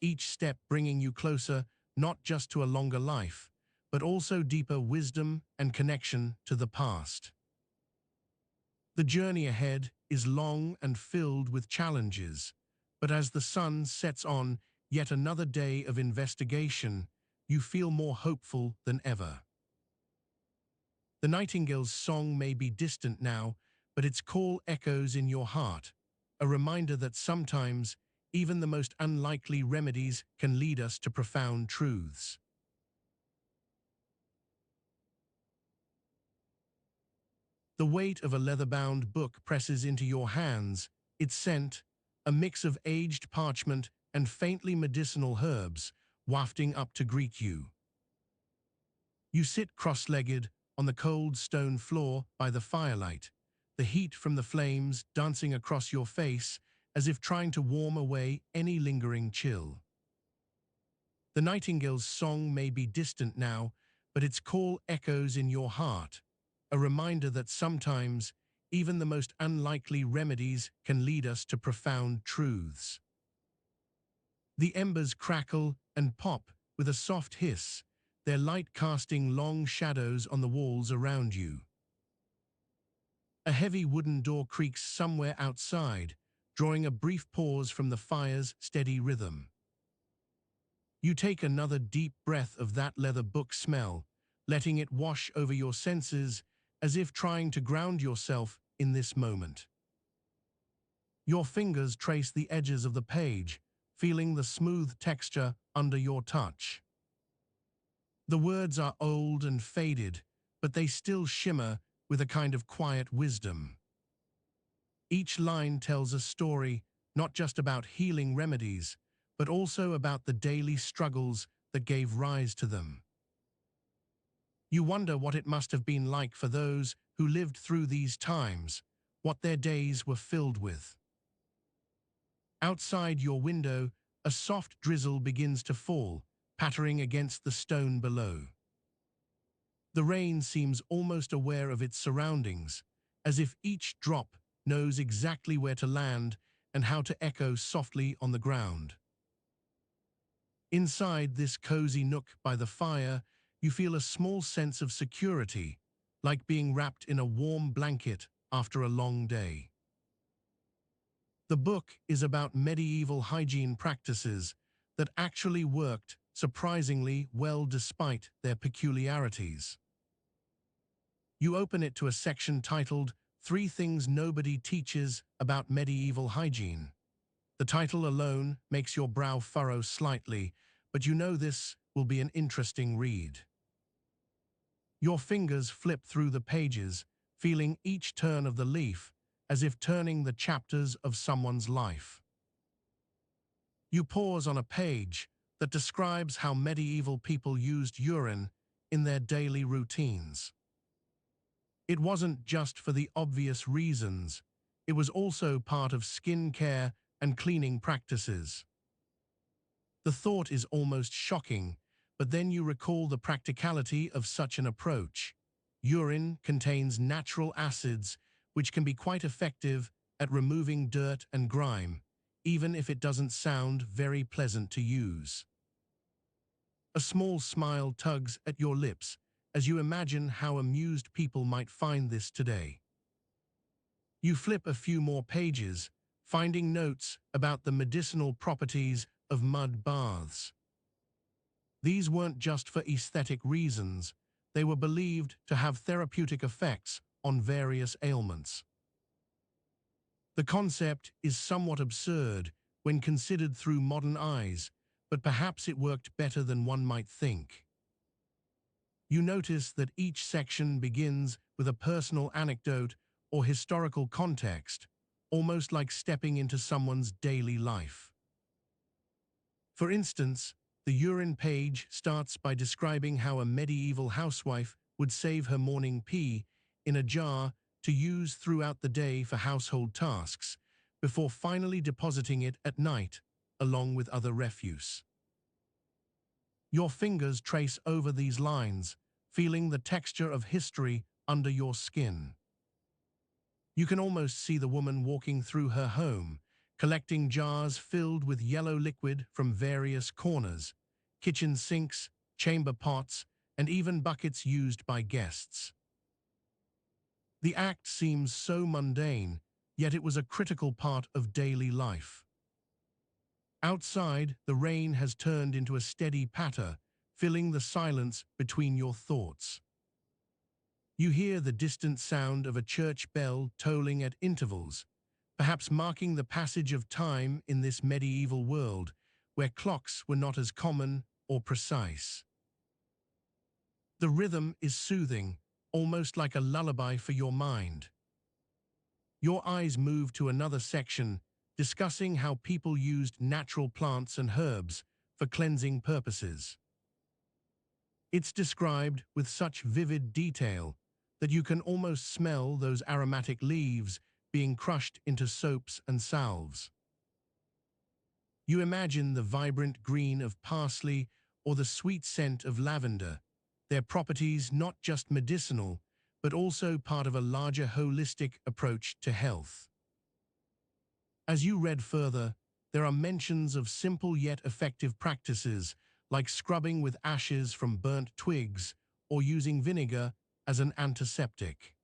each step bringing you closer not just to a longer life, but also deeper wisdom and connection to the past. The journey ahead is long and filled with challenges, but as the sun sets on yet another day of investigation, you feel more hopeful than ever. The nightingale's song may be distant now, but its call echoes in your heart, a reminder that sometimes even the most unlikely remedies can lead us to profound truths. The weight of a leather-bound book presses into your hands, its scent, a mix of aged parchment and faintly medicinal herbs, wafting up to greet you. You sit cross-legged on the cold stone floor by the firelight, the heat from the flames dancing across your face as if trying to warm away any lingering chill. The nightingale's song may be distant now, but its call echoes in your heart, a reminder that sometimes even the most unlikely remedies can lead us to profound truths. The embers crackle and pop with a soft hiss, their light casting long shadows on the walls around you. A heavy wooden door creaks somewhere outside, drawing a brief pause from the fire's steady rhythm. You take another deep breath of that leather book smell, letting it wash over your senses as if trying to ground yourself in this moment. Your fingers trace the edges of the page, feeling the smooth texture under your touch. The words are old and faded, but they still shimmer with a kind of quiet wisdom. Each line tells a story, not just about healing remedies, but also about the daily struggles that gave rise to them. You wonder what it must have been like for those who lived through these times, what their days were filled with. Outside your window, a soft drizzle begins to fall, pattering against the stone below. The rain seems almost aware of its surroundings, as if each drop knows exactly where to land and how to echo softly on the ground. Inside this cozy nook by the fire, you feel a small sense of security, like being wrapped in a warm blanket after a long day. The book is about medieval hygiene practices that actually worked surprisingly well despite their peculiarities. You open it to a section titled "Three Things Nobody Teaches About Medieval Hygiene." The title alone makes your brow furrow slightly, but you know this will be an interesting read. Your fingers flip through the pages, feeling each turn of the leaf as if turning the chapters of someone's life. You pause on a page that describes how medieval people used urine in their daily routines. It wasn't just for the obvious reasons, it was also part of skin care and cleaning practices. The thought is almost shocking, but then you recall the practicality of such an approach. Urine contains natural acids which can be quite effective at removing dirt and grime, even if it doesn't sound very pleasant to use. A small smile tugs at your lips as you imagine how amused people might find this today. You flip a few more pages, finding notes about the medicinal properties of mud baths. These weren't just for aesthetic reasons, they were believed to have therapeutic effects on various ailments. The concept is somewhat absurd when considered through modern eyes, but perhaps it worked better than one might think. You notice that each section begins with a personal anecdote or historical context, almost like stepping into someone's daily life. For instance, the urine page starts by describing how a medieval housewife would save her morning pee in a jar to use throughout the day for household tasks, before finally depositing it at night, along with other refuse. Your fingers trace over these lines, feeling the texture of history under your skin. You can almost see the woman walking through her home, collecting jars filled with yellow liquid from various corners, kitchen sinks, chamber pots, and even buckets used by guests. The act seems so mundane, yet it was a critical part of daily life. Outside, the rain has turned into a steady patter, filling the silence between your thoughts. You hear the distant sound of a church bell tolling at intervals, perhaps marking the passage of time in this medieval world where clocks were not as common or precise. The rhythm is soothing, almost like a lullaby for your mind. Your eyes move to another section, discussing how people used natural plants and herbs for cleansing purposes. It's described with such vivid detail that you can almost smell those aromatic leaves being crushed into soaps and salves. You imagine the vibrant green of parsley or the sweet scent of lavender, their properties not just medicinal, but also part of a larger holistic approach to health. As you read further, there are mentions of simple yet effective practices like scrubbing with ashes from burnt twigs or using vinegar as an antiseptic.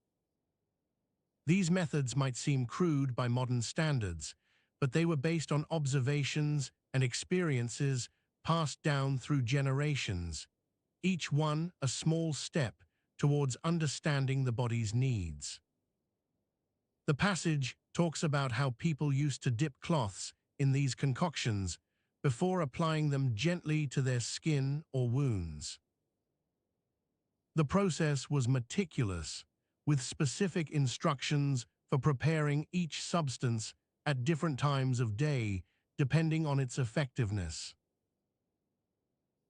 These methods might seem crude by modern standards, but they were based on observations and experiences passed down through generations, each one a small step towards understanding the body's needs. The passage talks about how people used to dip cloths in these concoctions before applying them gently to their skin or wounds. The process was meticulous, with specific instructions for preparing each substance at different times of day, depending on its effectiveness.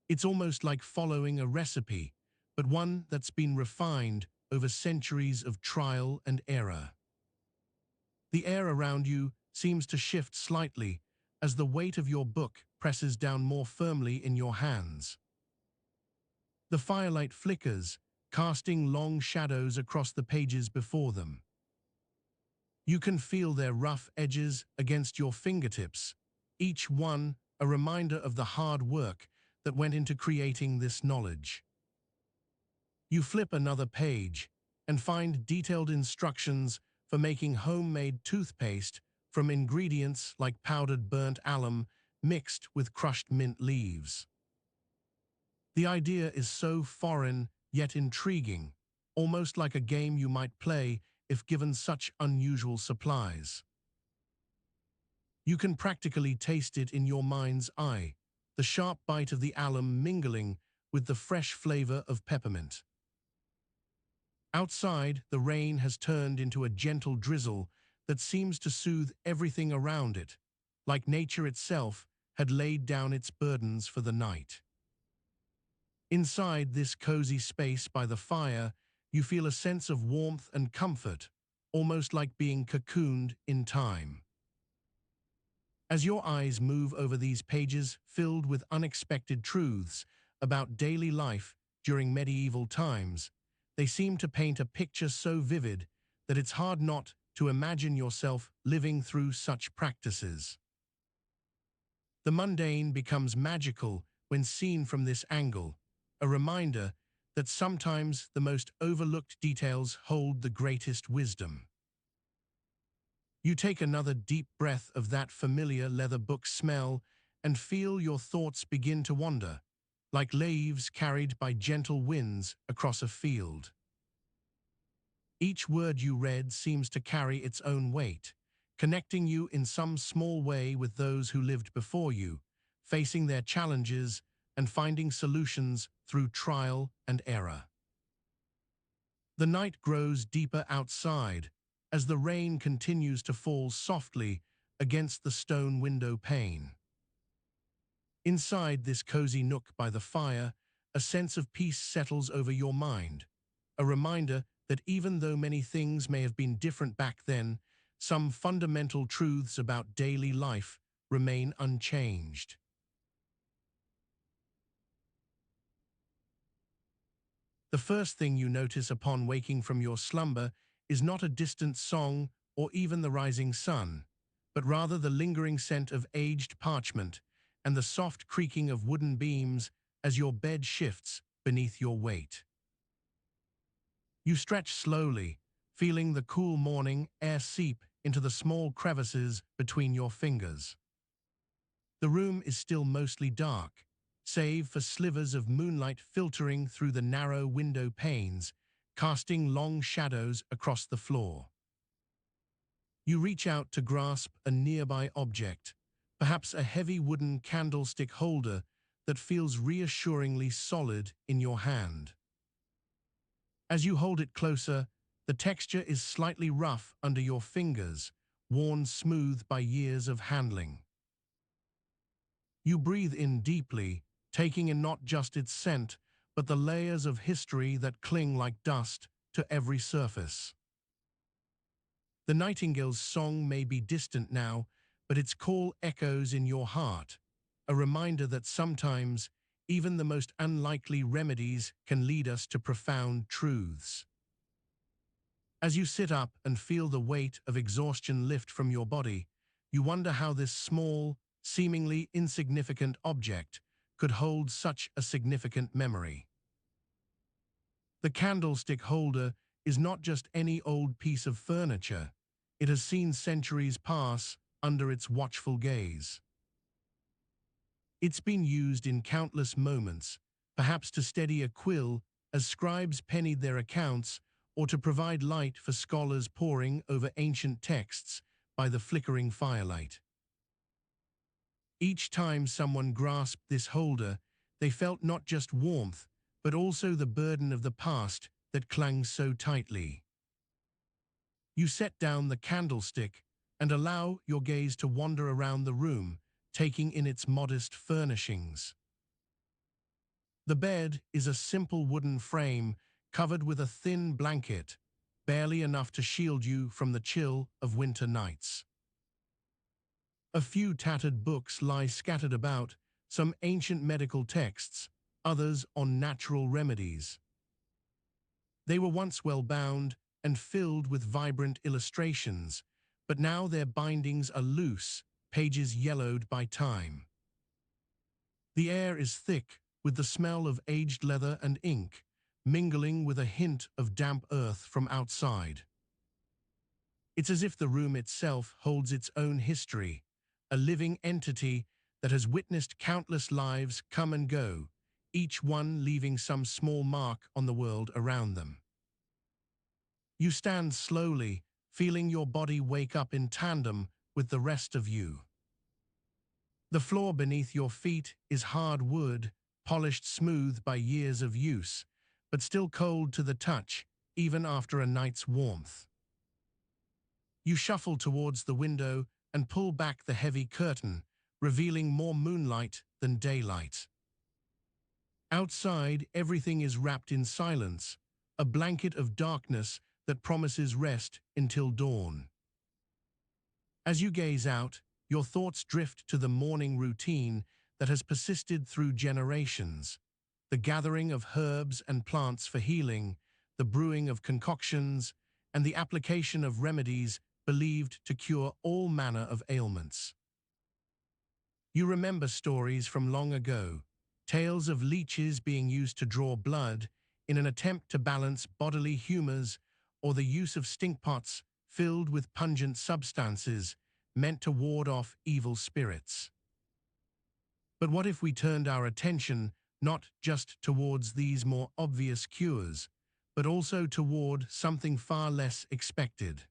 It's almost like following a recipe, but one that's been refined over centuries of trial and error. The air around you seems to shift slightly as the weight of your book presses down more firmly in your hands. The firelight flickers, casting long shadows across the pages before them. You can feel their rough edges against your fingertips, each one a reminder of the hard work that went into creating this knowledge. You flip another page and find detailed instructions for making homemade toothpaste from ingredients like powdered burnt alum mixed with crushed mint leaves. The idea is so foreign yet intriguing, almost like a game you might play if given such unusual supplies. You can practically taste it in your mind's eye, the sharp bite of the alum mingling with the fresh flavor of peppermint. Outside, the rain has turned into a gentle drizzle that seems to soothe everything around it, like nature itself had laid down its burdens for the night. Inside this cozy space by the fire, you feel a sense of warmth and comfort, almost like being cocooned in time. As your eyes move over these pages filled with unexpected truths about daily life during medieval times, they seem to paint a picture so vivid that it's hard not to imagine yourself living through such practices. The mundane becomes magical when seen from this angle, a reminder that sometimes the most overlooked details hold the greatest wisdom. You take another deep breath of that familiar leather book smell and feel your thoughts begin to wander, like leaves carried by gentle winds across a field. Each word you read seems to carry its own weight, connecting you in some small way with those who lived before you, facing their challenges and finding solutions through trial and error. The night grows deeper outside as the rain continues to fall softly against the stone window pane. Inside this cozy nook by the fire, a sense of peace settles over your mind, a reminder that even though many things may have been different back then, some fundamental truths about daily life remain unchanged. The first thing you notice upon waking from your slumber is not a distant song or even the rising sun, but rather the lingering scent of aged parchment and the soft creaking of wooden beams as your bed shifts beneath your weight. You stretch slowly, feeling the cool morning air seep into the small crevices between your fingers. The room is still mostly dark, save for slivers of moonlight filtering through the narrow window panes, casting long shadows across the floor. You reach out to grasp a nearby object, perhaps a heavy wooden candlestick holder that feels reassuringly solid in your hand. As you hold it closer, the texture is slightly rough under your fingers, worn smooth by years of handling. You breathe in deeply, taking in not just its scent, but the layers of history that cling like dust to every surface. The nightingale's song may be distant now, but its call echoes in your heart, a reminder that sometimes even the most unlikely remedies can lead us to profound truths. As you sit up and feel the weight of exhaustion lift from your body, you wonder how this small, seemingly insignificant object could hold such a significant memory. The candlestick holder is not just any old piece of furniture. It has seen centuries pass under its watchful gaze. It's been used in countless moments, perhaps to steady a quill as scribes pennied their accounts or to provide light for scholars poring over ancient texts by the flickering firelight. Each time someone grasped this holder, they felt not just warmth, but also the burden of the past that clung so tightly. You set down the candlestick and allow your gaze to wander around the room, taking in its modest furnishings. The bed is a simple wooden frame covered with a thin blanket, barely enough to shield you from the chill of winter nights. A few tattered books lie scattered about, some ancient medical texts, others on natural remedies. They were once well bound and filled with vibrant illustrations, but now their bindings are loose, pages yellowed by time. The air is thick with the smell of aged leather and ink, mingling with a hint of damp earth from outside. It's as if the room itself holds its own history, a living entity that has witnessed countless lives come and go, each one leaving some small mark on the world around them. You stand slowly, feeling your body wake up in tandem with the rest of you. The floor beneath your feet is hard wood, polished smooth by years of use, but still cold to the touch, even after a night's warmth. You shuffle towards the window and pull back the heavy curtain, revealing more moonlight than daylight. Outside, everything is wrapped in silence, a blanket of darkness that promises rest until dawn. As you gaze out, your thoughts drift to the morning routine that has persisted through generations. The gathering of herbs and plants for healing, the brewing of concoctions, and the application of remedies believed to cure all manner of ailments. You remember stories from long ago, tales of leeches being used to draw blood in an attempt to balance bodily humors, or the use of stink pots filled with pungent substances meant to ward off evil spirits. But what if we turned our attention not just towards these more obvious cures, but also toward something far less expected?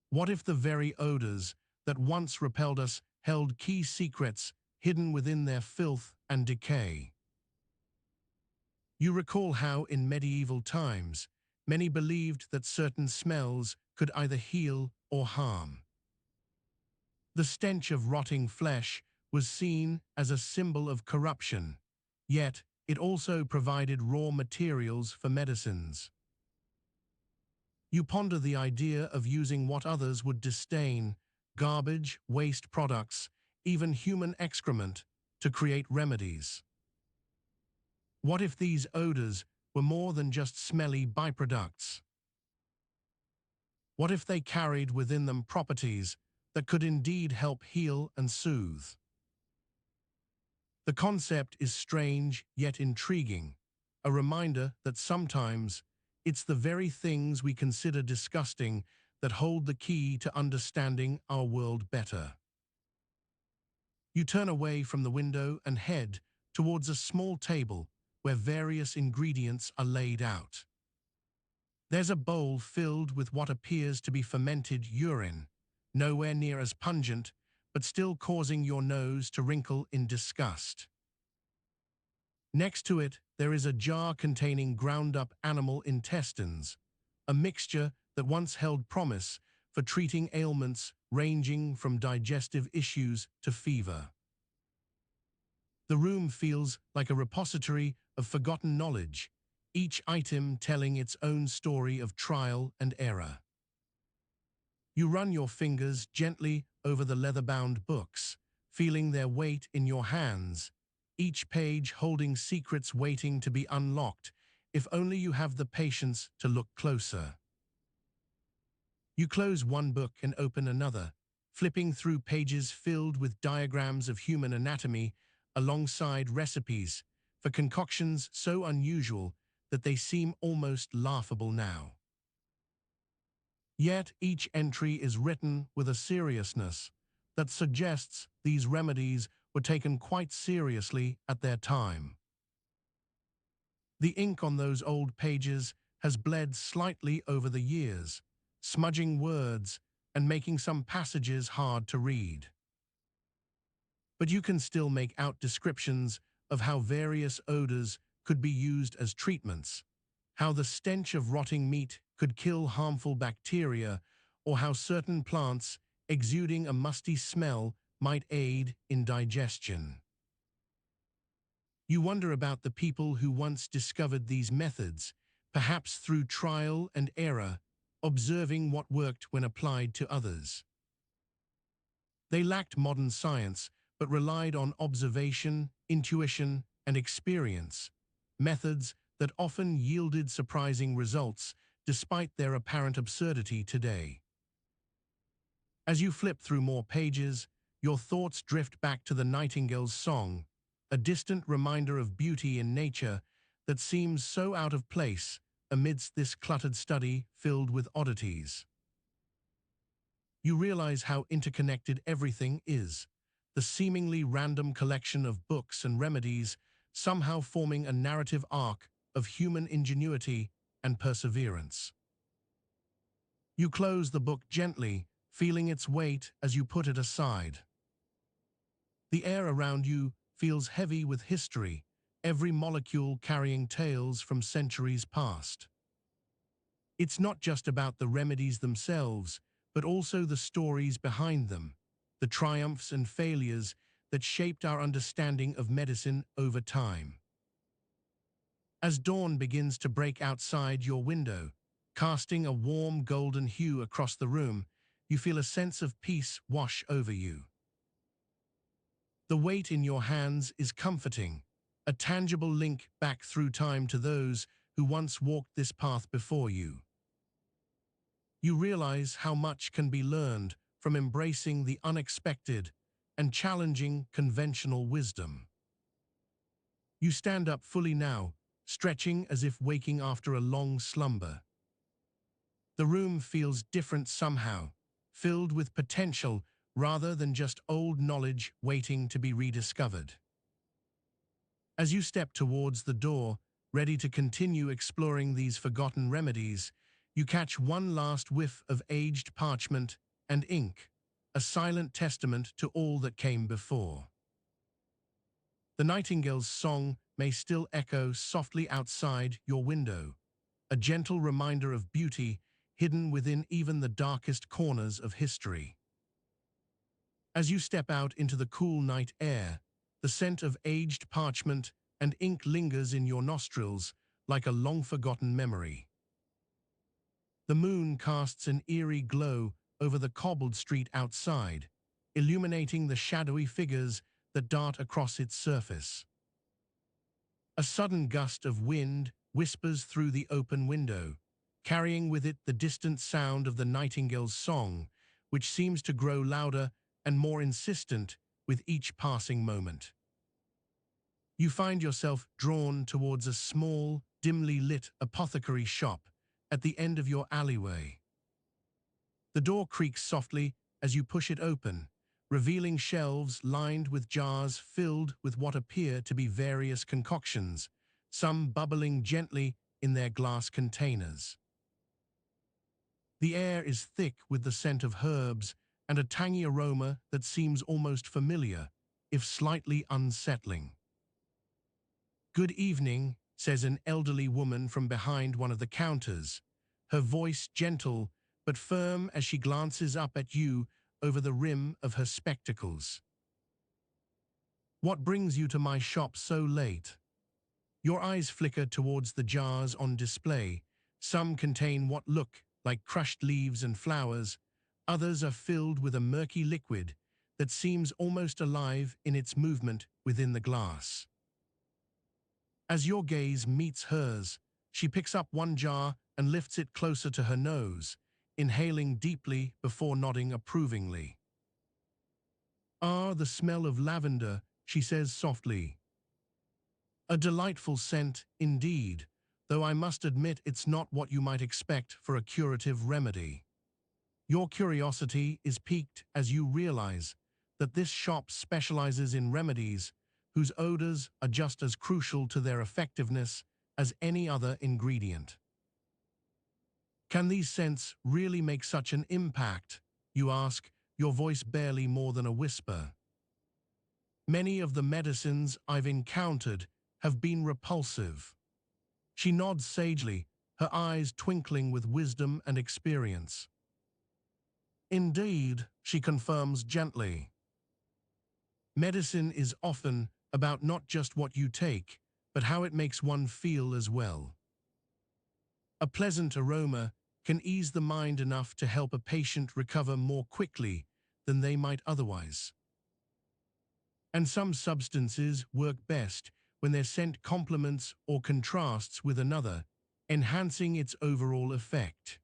What if the very odors that once repelled us held key secrets hidden within their filth and decay? You recall how, in medieval times, many believed that certain smells could either heal or harm. The stench of rotting flesh was seen as a symbol of corruption, yet it also provided raw materials for medicines. You ponder the idea of using what others would disdain, garbage, waste products, even human excrement, to create remedies. What if these odors were more than just smelly byproducts? What if they carried within them properties that could indeed help heal and soothe? The concept is strange yet intriguing, a reminder that sometimes it's the very things we consider disgusting that hold the key to understanding our world better. You turn away from the window and head towards a small table where various ingredients are laid out. There's a bowl filled with what appears to be fermented urine, nowhere near as pungent, but still causing your nose to wrinkle in disgust. Next to it, there is a jar containing ground-up animal intestines, a mixture that once held promise for treating ailments ranging from digestive issues to fever. The room feels like a repository of forgotten knowledge, each item telling its own story of trial and error. You run your fingers gently over the leather-bound books, feeling their weight in your hands, each page holding secrets waiting to be unlocked, if only you have the patience to look closer. You close one book and open another, flipping through pages filled with diagrams of human anatomy alongside recipes for concoctions so unusual that they seem almost laughable now. Yet each entry is written with a seriousness that suggests these remedies were taken quite seriously at their time. The ink on those old pages has bled slightly over the years, smudging words and making some passages hard to read. But you can still make out descriptions of how various odors could be used as treatments, how the stench of rotting meat could kill harmful bacteria, or how certain plants exuding a musty smell might aid in digestion. You wonder about the people who once discovered these methods, perhaps through trial and error, observing what worked when applied to others. They lacked modern science, but relied on observation, intuition, and experience, methods that often yielded surprising results despite their apparent absurdity today. As you flip through more pages, your thoughts drift back to the Nightingale's song, a distant reminder of beauty in nature that seems so out of place amidst this cluttered study filled with oddities. You realize how interconnected everything is. The seemingly random collection of books and remedies somehow forming a narrative arc of human ingenuity and perseverance. You close the book gently, feeling its weight as you put it aside. The air around you feels heavy with history, every molecule carrying tales from centuries past. It's not just about the remedies themselves, but also the stories behind them, the triumphs and failures that shaped our understanding of medicine over time. As dawn begins to break outside your window, casting a warm golden hue across the room, you feel a sense of peace wash over you. The weight in your hands is comforting, a tangible link back through time to those who once walked this path before you. You realize how much can be learned from embracing the unexpected and challenging conventional wisdom. You stand up fully now, stretching as if waking after a long slumber. The room feels different somehow, filled with potential rather than just old knowledge waiting to be rediscovered. As you step towards the door, ready to continue exploring these forgotten remedies, you catch one last whiff of aged parchment and ink, a silent testament to all that came before. The nightingale's song may still echo softly outside your window, a gentle reminder of beauty hidden within even the darkest corners of history. As you step out into the cool night air, the scent of aged parchment and ink lingers in your nostrils like a long-forgotten memory. The moon casts an eerie glow over the cobbled street outside, illuminating the shadowy figures that dart across its surface. A sudden gust of wind whispers through the open window, carrying with it the distant sound of the nightingale's song, which seems to grow louder and more insistent with each passing moment. You find yourself drawn towards a small, dimly lit apothecary shop at the end of your alleyway. The door creaks softly as you push it open, revealing shelves lined with jars filled with what appear to be various concoctions, some bubbling gently in their glass containers. The air is thick with the scent of herbs and a tangy aroma that seems almost familiar, if slightly unsettling. "Good evening," says an elderly woman from behind one of the counters, her voice gentle but firm as she glances up at you over the rim of her spectacles. "What brings you to my shop so late?" Your eyes flicker towards the jars on display. Some contain what look like crushed leaves and flowers. Others are filled with a murky liquid that seems almost alive in its movement within the glass. As your gaze meets hers, she picks up one jar and lifts it closer to her nose, inhaling deeply before nodding approvingly. "Ah, the smell of lavender," she says softly. "A delightful scent, indeed, though I must admit it's not what you might expect for a curative remedy." Your curiosity is piqued as you realize that this shop specializes in remedies whose odors are just as crucial to their effectiveness as any other ingredient. "Can these scents really make such an impact?" you ask, your voice barely more than a whisper. "Many of the medicines I've encountered have been repulsive." She nods sagely, her eyes twinkling with wisdom and experience. "Indeed," she confirms gently. "Medicine is often about not just what you take, but how it makes one feel as well. A pleasant aroma can ease the mind enough to help a patient recover more quickly than they might otherwise. And some substances work best when their scent complements or contrasts with another, enhancing its overall effect."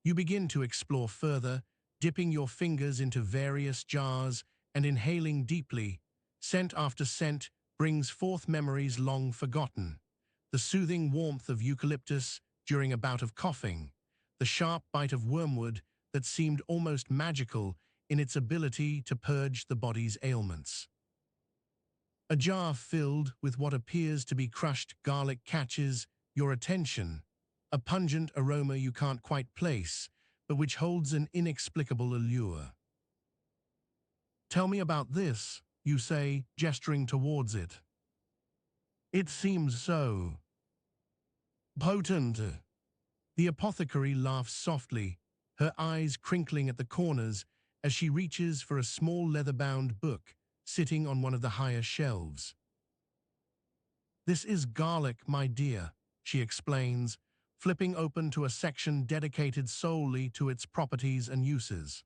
You begin to explore further, dipping your fingers into various jars and inhaling deeply. Scent after scent brings forth memories long forgotten. The soothing warmth of eucalyptus during a bout of coughing, the sharp bite of wormwood that seemed almost magical in its ability to purge the body's ailments. A jar filled with what appears to be crushed garlic catches your attention, a pungent aroma you can't quite place, but which holds an inexplicable allure. "Tell me about this," you say, gesturing towards it. "It seems so potent." The apothecary laughs softly, her eyes crinkling at the corners as she reaches for a small leather-bound book sitting on one of the higher shelves. "This is garlic, my dear," she explains, flipping open to a section dedicated solely to its properties and uses.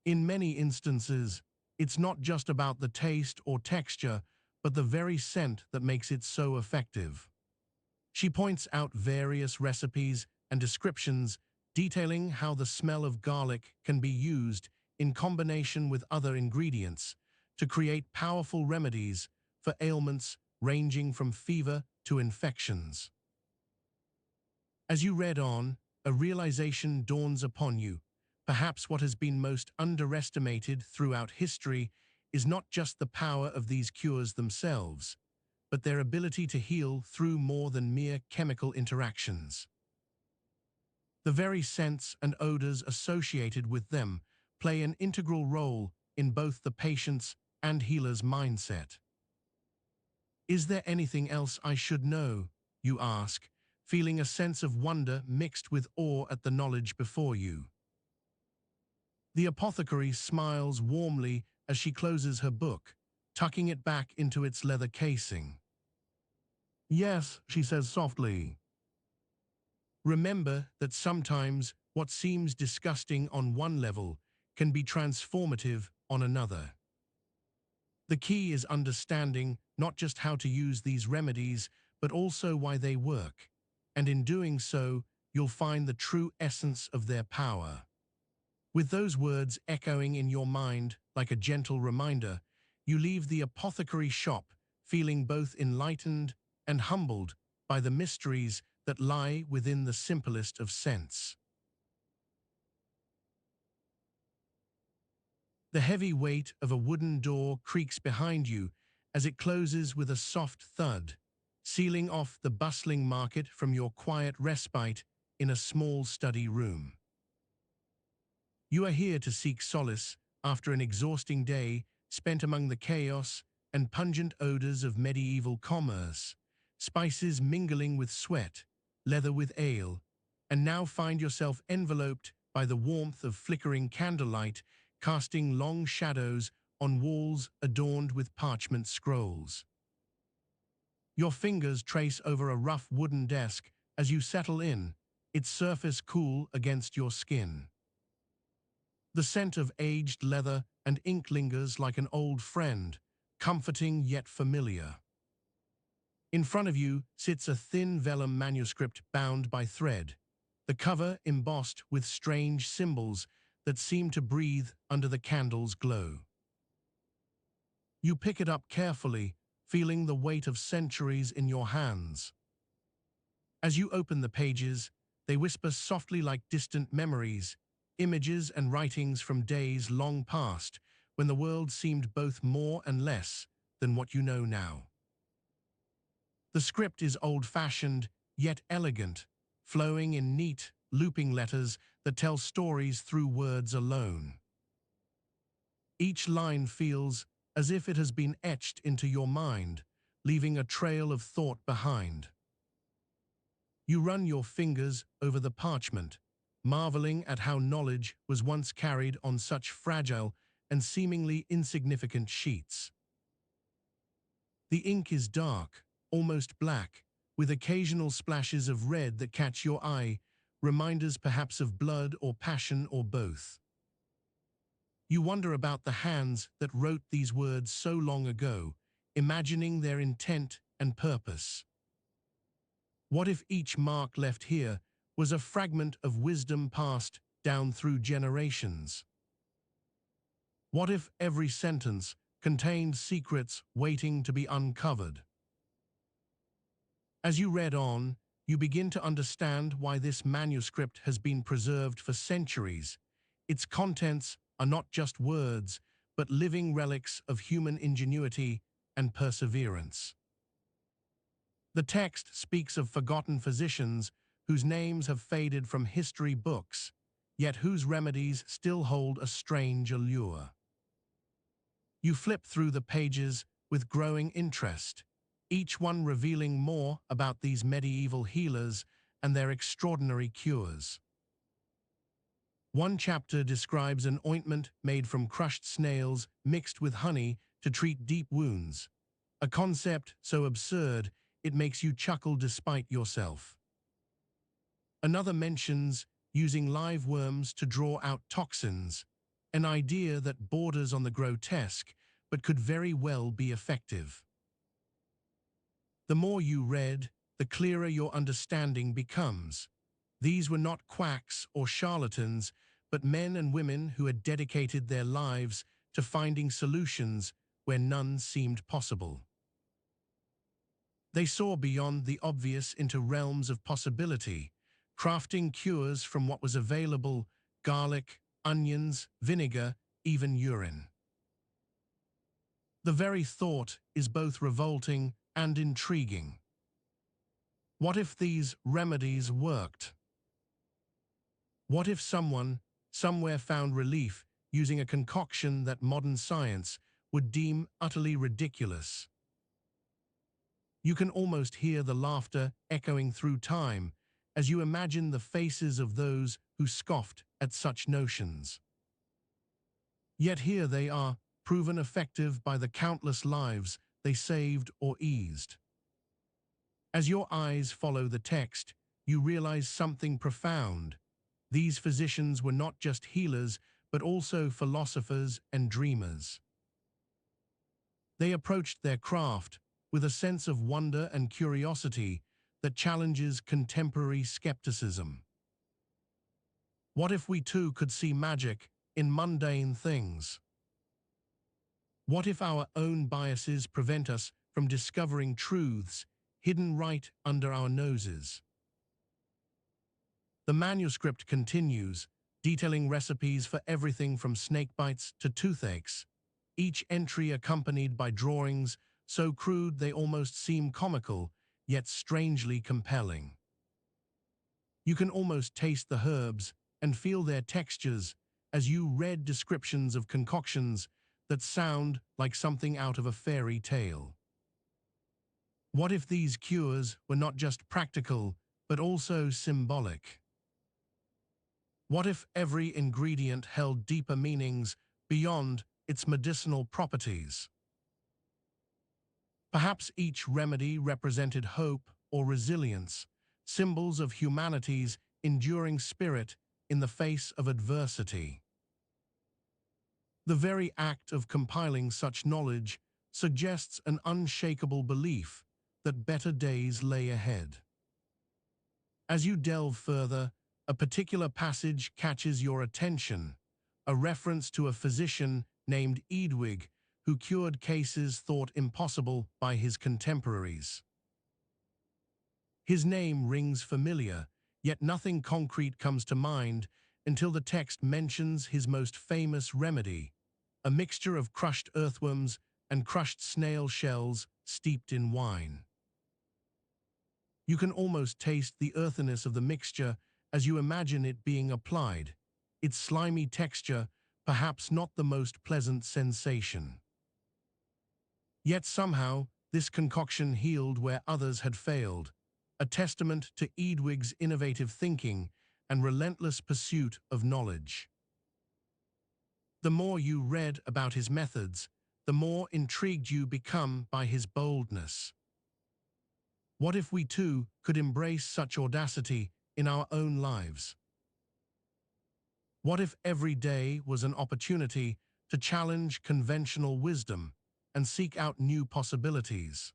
"In many instances, it's not just about the taste or texture, but the very scent that makes it so effective." She points out various recipes and descriptions detailing how the smell of garlic can be used in combination with other ingredients to create powerful remedies for ailments ranging from fever to infections. As you read on, a realization dawns upon you. Perhaps what has been most underestimated throughout history is not just the power of these cures themselves, but their ability to heal through more than mere chemical interactions. The very scents and odors associated with them play an integral role in both the patient's and healer's mindset. "Is there anything else I should know?" you ask, feeling a sense of wonder mixed with awe at the knowledge before you. The apothecary smiles warmly as she closes her book, tucking it back into its leather casing. "Yes," she says softly. "Remember that sometimes what seems disgusting on one level can be transformative on another. The key is understanding not just how to use these remedies, but also why they work, and in doing so, you'll find the true essence of their power." With those words echoing in your mind like a gentle reminder, you leave the apothecary shop feeling both enlightened and humbled by the mysteries that lie within the simplest of scents. The heavy weight of a wooden door creaks behind you as it closes with a soft thud, sealing off the bustling market from your quiet respite in a small study room. You are here to seek solace after an exhausting day spent among the chaos and pungent odors of medieval commerce, spices mingling with sweat, leather with ale, and now find yourself enveloped by the warmth of flickering candlelight, casting long shadows on walls adorned with parchment scrolls. Your fingers trace over a rough wooden desk as you settle in, its surface cool against your skin. The scent of aged leather and ink lingers like an old friend, comforting yet familiar. In front of you sits a thin vellum manuscript bound by thread, the cover embossed with strange symbols that seem to breathe under the candle's glow. You pick it up carefully, feeling the weight of centuries in your hands. As you open the pages, they whisper softly like distant memories, images and writings from days long past when the world seemed both more and less than what you know now. The script is old-fashioned, yet elegant, flowing in neat, looping letters that tell stories through words alone. Each line feels as if it has been etched into your mind, leaving a trail of thought behind. You run your fingers over the parchment, marveling at how knowledge was once carried on such fragile and seemingly insignificant sheets. The ink is dark, almost black, with occasional splashes of red that catch your eye, reminders perhaps of blood or passion or both. You wonder about the hands that wrote these words so long ago, imagining their intent and purpose. What if each mark left here was a fragment of wisdom passed down through generations? What if every sentence contained secrets waiting to be uncovered? As you read on, you begin to understand why this manuscript has been preserved for centuries. Its contents are not just words, but living relics of human ingenuity and perseverance. The text speaks of forgotten physicians whose names have faded from history books, yet whose remedies still hold a strange allure. You flip through the pages with growing interest, each one revealing more about these medieval healers and their extraordinary cures. One chapter describes an ointment made from crushed snails mixed with honey to treat deep wounds, a concept so absurd it makes you chuckle despite yourself. Another mentions using live worms to draw out toxins, an idea that borders on the grotesque but could very well be effective. The more you read, the clearer your understanding becomes. These were not quacks or charlatans, but men and women who had dedicated their lives to finding solutions where none seemed possible. They saw beyond the obvious into realms of possibility, crafting cures from what was available: garlic, onions, vinegar, even urine. The very thought is both revolting and intriguing. What if these remedies worked? What if someone, somewhere found relief using a concoction that modern science would deem utterly ridiculous? You can almost hear the laughter echoing through time as you imagine the faces of those who scoffed at such notions. Yet here they are, proven effective by the countless lives they saved or eased. As your eyes follow the text, you realize something profound. These physicians were not just healers, but also philosophers and dreamers. They approached their craft with a sense of wonder and curiosity that challenges contemporary skepticism. What if we too could see magic in mundane things? What if our own biases prevent us from discovering truths hidden right under our noses? The manuscript continues, detailing recipes for everything from snake bites to toothaches, each entry accompanied by drawings so crude they almost seem comical, yet strangely compelling. You can almost taste the herbs and feel their textures as you read descriptions of concoctions that sound like something out of a fairy tale. What if these cures were not just practical, but also symbolic? What if every ingredient held deeper meanings beyond its medicinal properties? Perhaps each remedy represented hope or resilience, symbols of humanity's enduring spirit in the face of adversity. The very act of compiling such knowledge suggests an unshakable belief that better days lay ahead. As you delve further, a particular passage catches your attention, a reference to a physician named Edwig who cured cases thought impossible by his contemporaries. His name rings familiar, yet nothing concrete comes to mind until the text mentions his most famous remedy, a mixture of crushed earthworms and crushed snail shells steeped in wine. You can almost taste the earthiness of the mixture as you imagine it being applied, its slimy texture perhaps not the most pleasant sensation. Yet somehow, this concoction healed where others had failed, a testament to Edwig's innovative thinking and relentless pursuit of knowledge. The more you read about his methods, the more intrigued you become by his boldness. What if we too could embrace such audacity in our own lives? What if every day was an opportunity to challenge conventional wisdom and seek out new possibilities?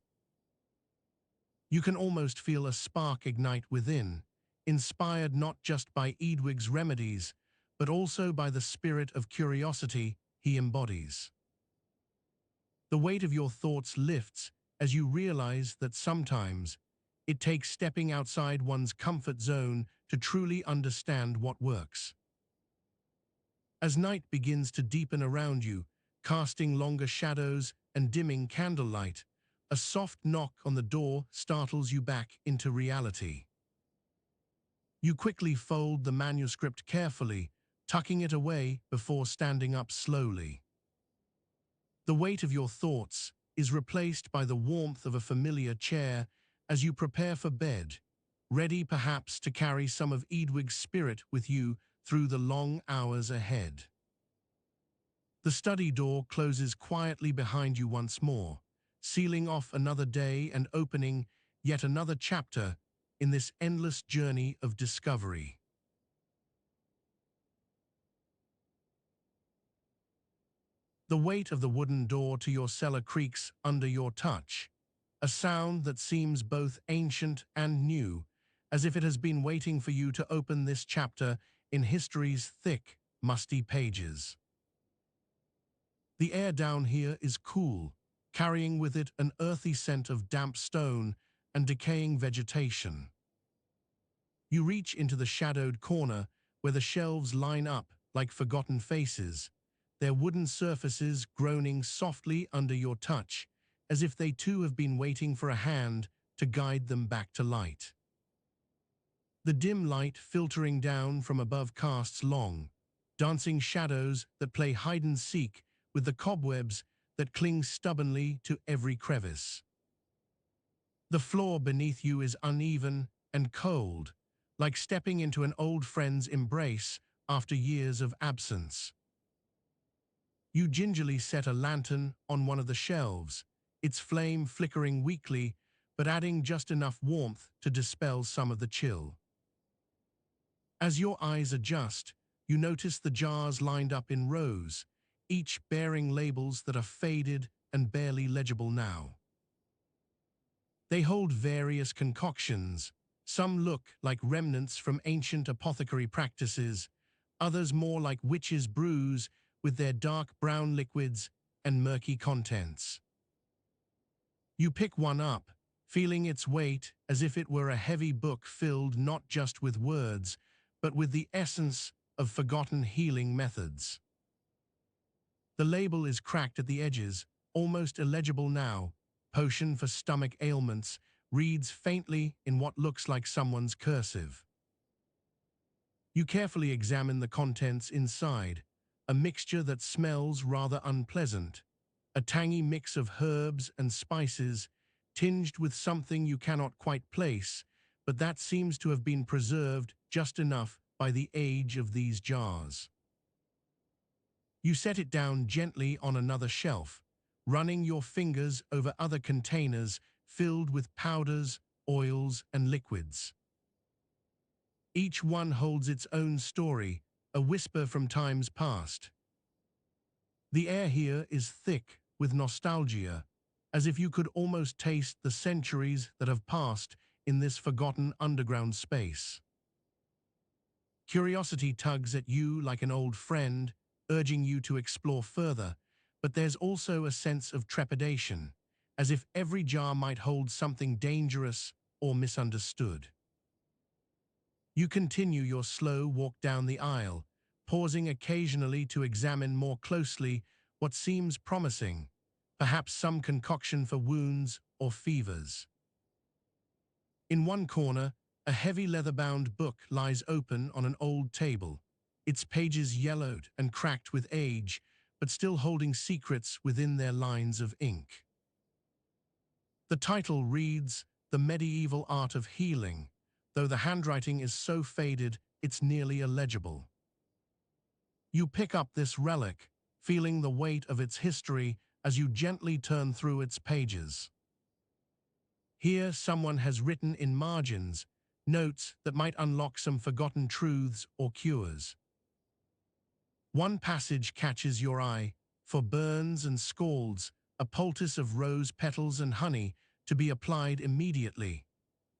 You can almost feel a spark ignite within, inspired not just by Edwig's remedies, but also by the spirit of curiosity he embodies. The weight of your thoughts lifts as you realize that sometimes, It takes stepping outside one's comfort zone to truly understand what works. As night begins to deepen around you, casting longer shadows and dimming candlelight, a soft knock on the door startles you back into reality. You quickly fold the manuscript carefully, tucking it away before standing up slowly. The weight of your thoughts is replaced by the warmth of a familiar chair as you prepare for bed, ready perhaps to carry some of Edwig's spirit with you through the long hours ahead. The study door closes quietly behind you once more, sealing off another day and opening yet another chapter in this endless journey of discovery. The weight of the wooden door to your cellar creaks under your touch, a sound that seems both ancient and new, as if it has been waiting for you to open this chapter in history's thick, musty pages. The air down here is cool, carrying with it an earthy scent of damp stone and decaying vegetation. You reach into the shadowed corner where the shelves line up like forgotten faces, their wooden surfaces groaning softly under your touch, as if they too have been waiting for a hand to guide them back to light. The dim light filtering down from above casts long, dancing shadows that play hide-and-seek with the cobwebs that cling stubbornly to every crevice. The floor beneath you is uneven and cold, like stepping into an old friend's embrace after years of absence. You gingerly set a lantern on one of the shelves, its flame flickering weakly, but adding just enough warmth to dispel some of the chill. As your eyes adjust, you notice the jars lined up in rows, each bearing labels that are faded and barely legible now. They hold various concoctions. Some look like remnants from ancient apothecary practices, others more like witches' brews with their dark brown liquids and murky contents. You pick one up, feeling its weight as if it were a heavy book filled not just with words, but with the essence of forgotten healing methods. The label is cracked at the edges, almost illegible now. Potion for stomach ailments reads faintly in what looks like someone's cursive. You carefully examine the contents inside, a mixture that smells rather unpleasant, a tangy mix of herbs and spices, tinged with something you cannot quite place, but that seems to have been preserved just enough by the age of these jars. You set it down gently on another shelf, running your fingers over other containers filled with powders, oils, and liquids. Each one holds its own story, a whisper from times past. The air here is thick with nostalgia, as if you could almost taste the centuries that have passed in this forgotten underground space. Curiosity tugs at you like an old friend, urging you to explore further, but there's also a sense of trepidation, as if every jar might hold something dangerous or misunderstood. You continue your slow walk down the aisle, pausing occasionally to examine more closely what seems promising, perhaps some concoction for wounds or fevers. In one corner, a heavy leather-bound book lies open on an old table, its pages yellowed and cracked with age, but still holding secrets within their lines of ink. The title reads, "The Medieval Art of Healing," though the handwriting is so faded it's nearly illegible. You pick up this relic, feeling the weight of its history as you gently turn through its pages. Here someone has written in margins, notes that might unlock some forgotten truths or cures. One passage catches your eye: for burns and scalds, a poultice of rose petals and honey to be applied immediately.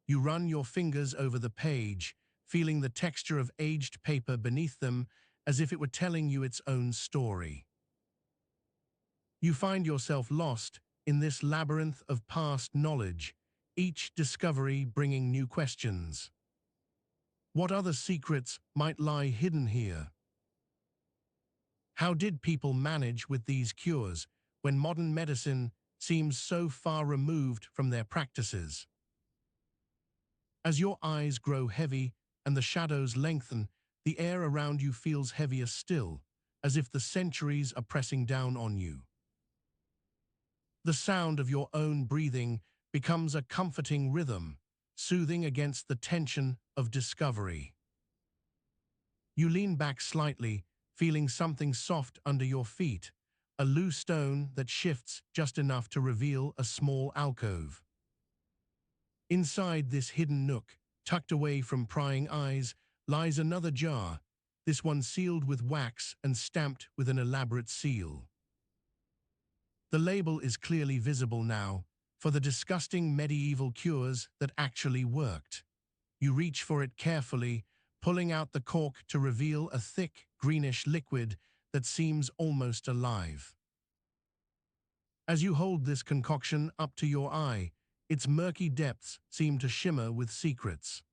You run your fingers over the page, feeling the texture of aged paper beneath them as if it were telling you its own story. You find yourself lost in this labyrinth of past knowledge, each discovery bringing new questions. What other secrets might lie hidden here? How did people manage with these cures when modern medicine seems so far removed from their practices? As your eyes grow heavy and the shadows lengthen, the air around you feels heavier still, as if the centuries are pressing down on you. The sound of your own breathing becomes a comforting rhythm, soothing against the tension of discovery. You lean back slightly, feeling something soft under your feet, a loose stone that shifts just enough to reveal a small alcove. Inside this hidden nook, tucked away from prying eyes, lies another jar, this one sealed with wax and stamped with an elaborate seal. The label is clearly visible now, for the disgusting medieval cures that actually worked. You reach for it carefully, pulling out the cork to reveal a thick, greenish liquid that seems almost alive. As you hold this concoction up to your eye, its murky depths seem to shimmer with secrets.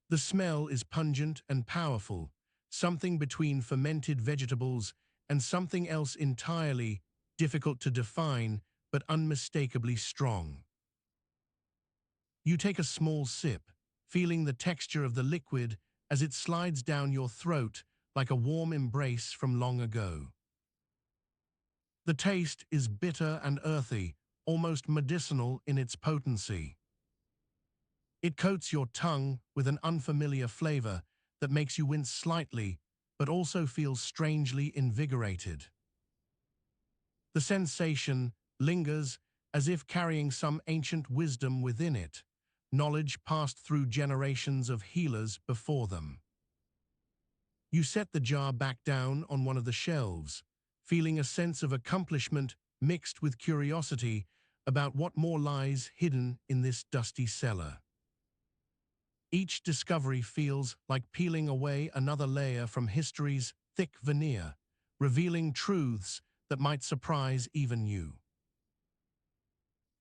The smell is pungent and powerful, something between fermented vegetables and something else entirely, difficult to define but unmistakably strong. You take a small sip, feeling the texture of the liquid as it slides down your throat like a warm embrace from long ago. The taste is bitter and earthy, almost medicinal in its potency. It coats your tongue with an unfamiliar flavor that makes you wince slightly, but also feels strangely invigorated. The sensation lingers as if carrying some ancient wisdom within it, knowledge passed through generations of healers before them. You set the jar back down on one of the shelves, feeling a sense of accomplishment mixed with curiosity about what more lies hidden in this dusty cellar. Each discovery feels like peeling away another layer from history's thick veneer, revealing truths that might surprise even you.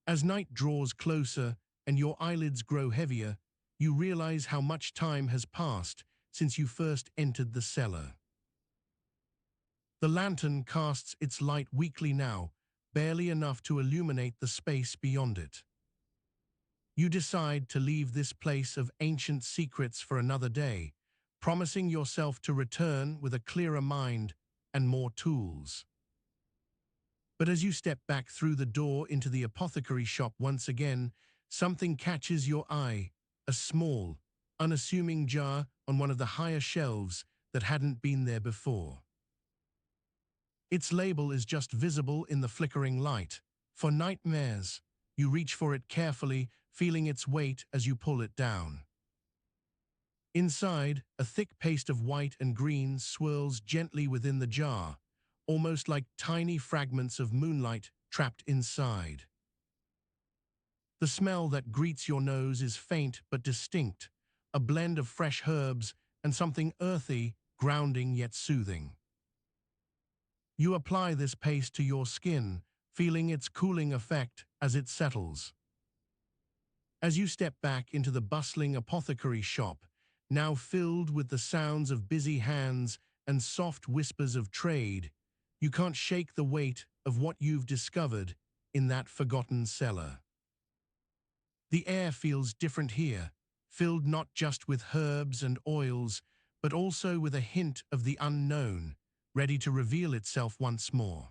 As night draws closer and your eyelids grow heavier, you realize how much time has passed since you first entered the cellar. The lantern casts its light weakly now, barely enough to illuminate the space beyond it. You decide to leave this place of ancient secrets for another day, promising yourself to return with a clearer mind and more tools. But as you step back through the door into the apothecary shop once again, something catches your eye, a small, unassuming jar on one of the higher shelves that hadn't been there before. Its label is just visible in the flickering light. For nightmares, you reach for it carefully, feeling its weight as you pull it down. Inside, a thick paste of white and green swirls gently within the jar, almost like tiny fragments of moonlight trapped inside. The smell that greets your nose is faint but distinct, a blend of fresh herbs and something earthy, grounding yet soothing. You apply this paste to your skin, feeling its cooling effect as it settles. As you step back into the bustling apothecary shop, now filled with the sounds of busy hands and soft whispers of trade, you can't shake the weight of what you've discovered in that forgotten cellar. The air feels different here, filled not just with herbs and oils, but also with a hint of the unknown, ready to reveal itself once more.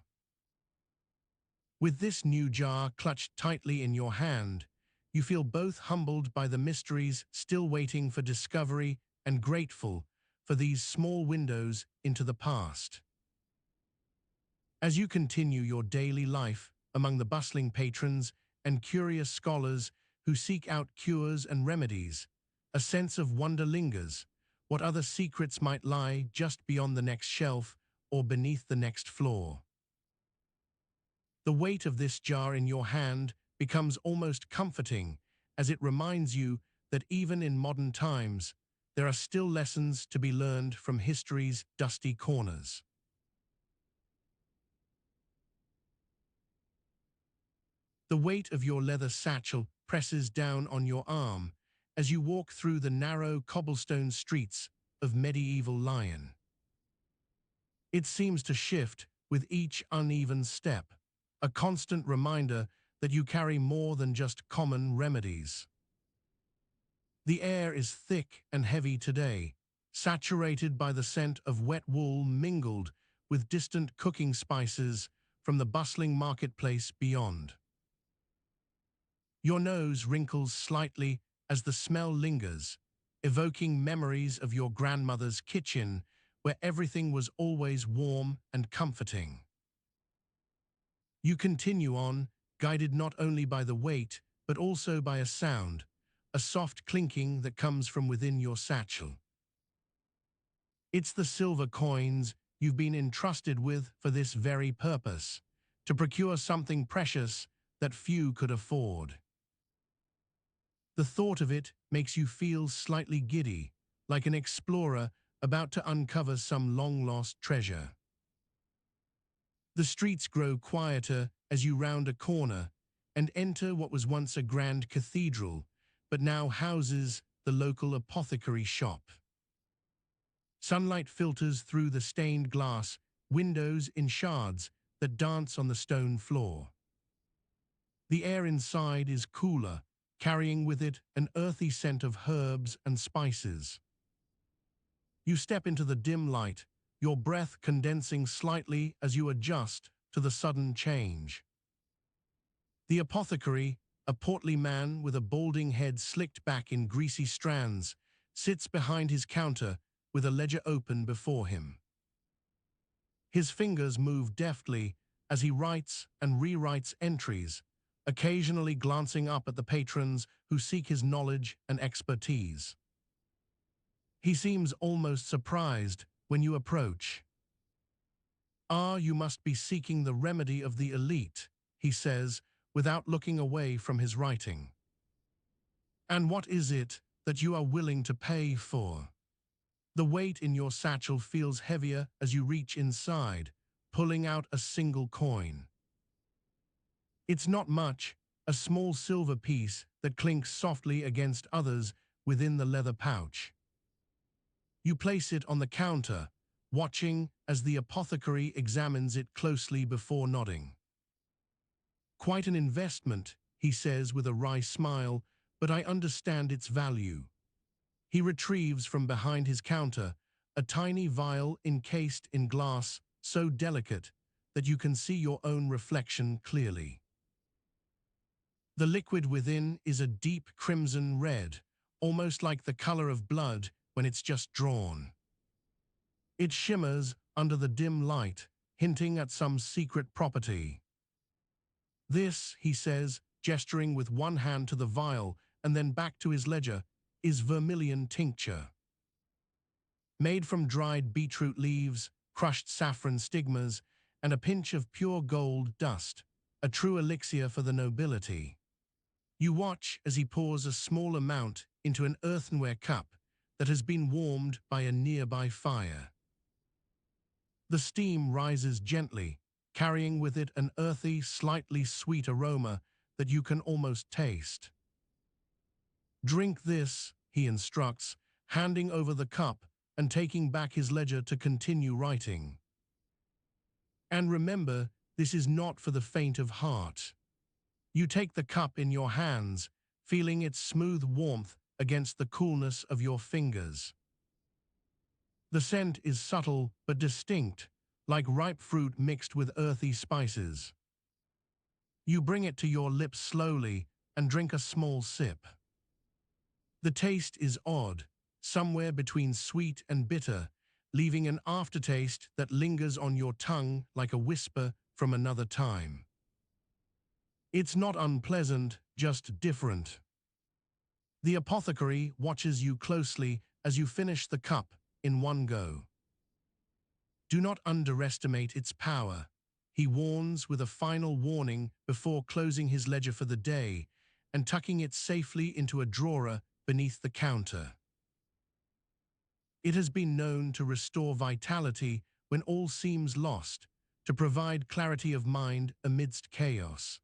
With this new jar clutched tightly in your hand, you feel both humbled by the mysteries still waiting for discovery and grateful for these small windows into the past. As you continue your daily life among the bustling patrons and curious scholars who seek out cures and remedies, a sense of wonder lingers. What other secrets might lie just beyond the next shelf or beneath the next floor? The weight of this jar in your hand becomes almost comforting as it reminds you that even in modern times, there are still lessons to be learned from history's dusty corners. The weight of your leather satchel presses down on your arm as you walk through the narrow cobblestone streets of medieval Lyon. It seems to shift with each uneven step, a constant reminder that you carry more than just common remedies. The air is thick and heavy today, saturated by the scent of wet wool mingled with distant cooking spices from the bustling marketplace beyond. Your nose wrinkles slightly as the smell lingers, evoking memories of your grandmother's kitchen where everything was always warm and comforting. You continue on, guided not only by the weight, but also by a sound, a soft clinking that comes from within your satchel. It's the silver coins you've been entrusted with for this very purpose, to procure something precious that few could afford. The thought of it makes you feel slightly giddy, like an explorer about to uncover some long-lost treasure. The streets grow quieter as you round a corner and enter what was once a grand cathedral, but now houses the local apothecary shop. Sunlight filters through the stained glass windows in shards that dance on the stone floor. The air inside is cooler, carrying with it an earthy scent of herbs and spices. You step into the dim light, your breath condensing slightly as you adjust to the sudden change. The apothecary, a portly man with a balding head slicked back in greasy strands, sits behind his counter with a ledger open before him. His fingers move deftly as he writes and rewrites entries, occasionally glancing up at the patrons who seek his knowledge and expertise. He seems almost surprised when you approach. You must be seeking the remedy of the elite," he says, without looking away from his writing. "And what is it that you are willing to pay for?" The weight in your satchel feels heavier as you reach inside, pulling out a single coin. It's not much, a small silver piece that clinks softly against others within the leather pouch. You place it on the counter, watching as the apothecary examines it closely before nodding. "Quite an investment," he says with a wry smile, "but I understand its value." He retrieves from behind his counter a tiny vial encased in glass so delicate that you can see your own reflection clearly. The liquid within is a deep crimson red, almost like the color of blood when it's just drawn. It shimmers under the dim light, hinting at some secret property. "This," he says, gesturing with one hand to the vial and then back to his ledger, "is vermilion tincture. Made from dried beetroot leaves, crushed saffron stigmas, and a pinch of pure gold dust, a true elixir for the nobility." You watch as he pours a small amount into an earthenware cup that has been warmed by a nearby fire. The steam rises gently, carrying with it an earthy, slightly sweet aroma that you can almost taste. "Drink this," he instructs, handing over the cup and taking back his ledger to continue writing. "And remember, this is not for the faint of heart." You take the cup in your hands, feeling its smooth warmth against the coolness of your fingers. The scent is subtle but distinct, like ripe fruit mixed with earthy spices. You bring it to your lips slowly and drink a small sip. The taste is odd, somewhere between sweet and bitter, leaving an aftertaste that lingers on your tongue like a whisper from another time. It's not unpleasant, just different. The apothecary watches you closely as you finish the cup in one go. "Do not underestimate its power," he warns with a final warning before closing his ledger for the day and tucking it safely into a drawer beneath the counter. It has been known to restore vitality when all seems lost, to provide clarity of mind amidst chaos.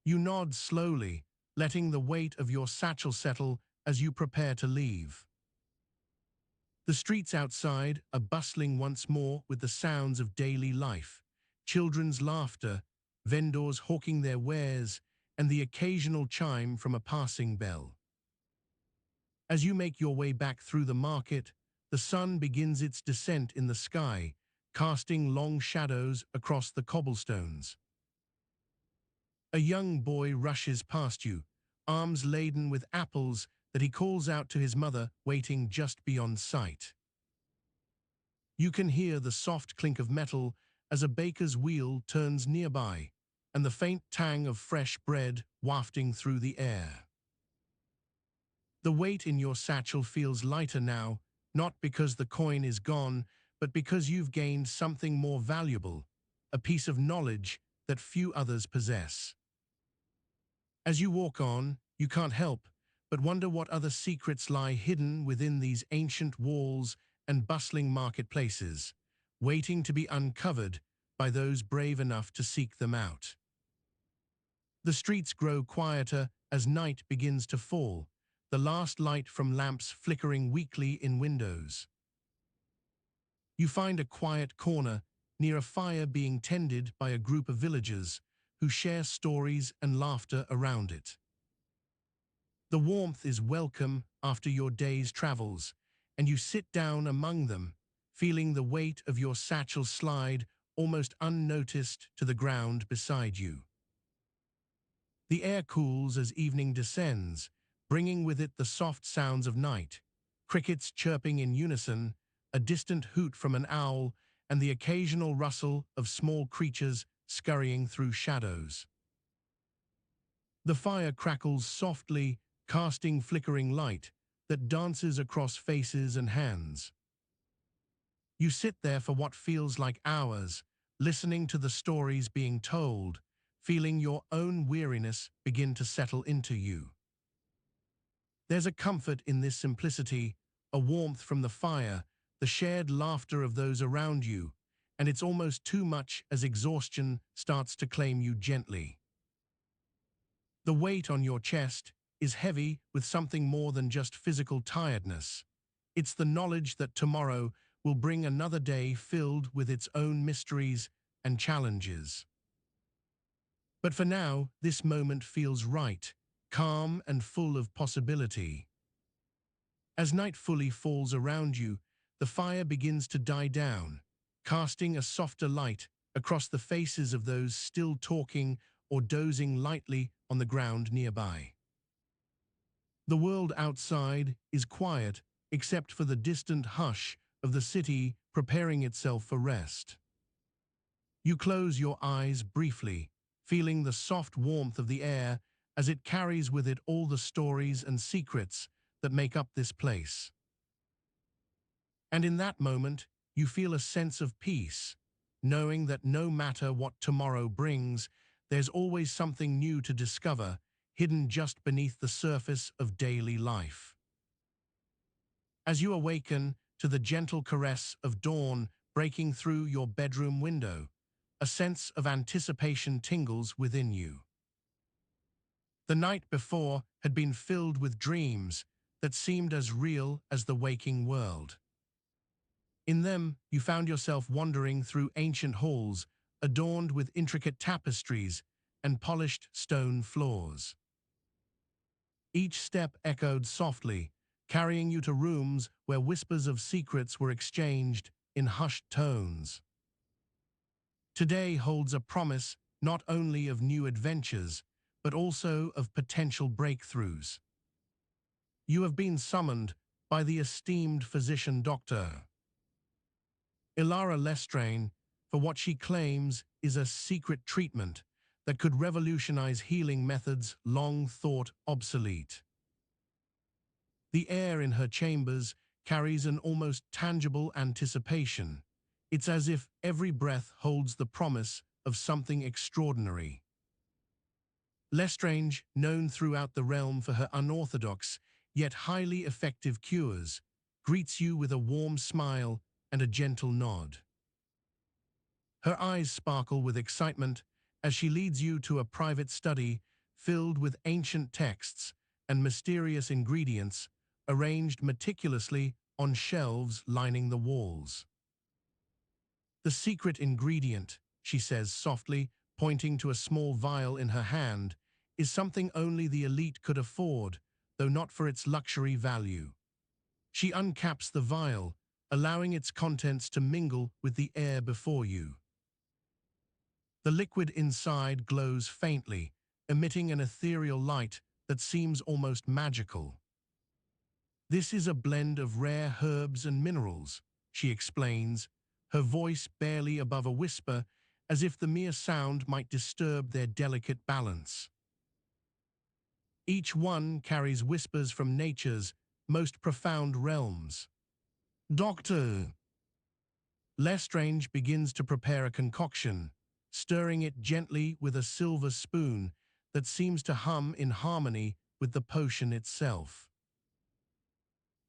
You nod slowly, letting the weight of your satchel settle as you prepare to leave. The streets outside are bustling once more with the sounds of daily life, children's laughter, vendors hawking their wares, and the occasional chime from a passing bell. As you make your way back through the market, the sun begins its descent in the sky, casting long shadows across the cobblestones. A young boy rushes past you, arms laden with apples that he calls out to his mother waiting just beyond sight. You can hear the soft clink of metal as a baker's wheel turns nearby, and the faint tang of fresh bread wafting through the air. The weight in your satchel feels lighter now, not because the coin is gone, but because you've gained something more valuable, a piece of knowledge that few others possess. As you walk on, you can't help but wonder what other secrets lie hidden within these ancient walls and bustling marketplaces, waiting to be uncovered by those brave enough to seek them out. The streets grow quieter as night begins to fall, the last light from lamps flickering weakly in windows. You find a quiet corner near a fire being tended by a group of villagers who share stories and laughter around it. The warmth is welcome after your day's travels, and you sit down among them, feeling the weight of your satchel slide almost unnoticed to the ground beside you. The air cools as evening descends, bringing with it the soft sounds of night, crickets chirping in unison, a distant hoot from an owl, and the occasional rustle of small creatures scurrying through shadows. The fire crackles softly, casting flickering light that dances across faces and hands. You sit there for what feels like hours, listening to the stories being told, feeling your own weariness begin to settle into you. There's a comfort in this simplicity, a warmth from the fire, the shared laughter of those around you, and it's almost too much as exhaustion starts to claim you gently. The weight on your chest is heavy with something more than just physical tiredness. It's the knowledge that tomorrow will bring another day filled with its own mysteries and challenges. But for now, this moment feels right, calm and full of possibility. As night fully falls around you, the fire begins to die down, casting a softer light across the faces of those still talking or dozing lightly on the ground nearby. The world outside is quiet except for the distant hush of the city preparing itself for rest. You close your eyes briefly, feeling the soft warmth of the air as it carries with it all the stories and secrets that make up this place. And in that moment, you feel a sense of peace, knowing that no matter what tomorrow brings, there's always something new to discover, hidden just beneath the surface of daily life. As you awaken to the gentle caress of dawn breaking through your bedroom window, a sense of anticipation tingles within you. The night before had been filled with dreams that seemed as real as the waking world. In them, you found yourself wandering through ancient halls adorned with intricate tapestries and polished stone floors. Each step echoed softly, carrying you to rooms where whispers of secrets were exchanged in hushed tones. Today holds a promise not only of new adventures, but also of potential breakthroughs. You have been summoned by the esteemed physician Dr. Ilara Lestrain for what she claims is a secret treatment that could revolutionize healing methods long thought obsolete. The air in her chambers carries an almost tangible anticipation. It's as if every breath holds the promise of something extraordinary. Lestrange, known throughout the realm for her unorthodox yet highly effective cures, greets you with a warm smile and a gentle nod. Her eyes sparkle with excitement as she leads you to a private study filled with ancient texts and mysterious ingredients arranged meticulously on shelves lining the walls. "The secret ingredient," she says softly, pointing to a small vial in her hand, "is something only the elite could afford, though not for its luxury value." She uncaps the vial, allowing its contents to mingle with the air before you. The liquid inside glows faintly, emitting an ethereal light that seems almost magical. "This is a blend of rare herbs and minerals," she explains, her voice barely above a whisper, as if the mere sound might disturb their delicate balance. Each one carries whispers from nature's most profound realms. "Doctor." Lestrange begins to prepare a concoction, stirring it gently with a silver spoon that seems to hum in harmony with the potion itself.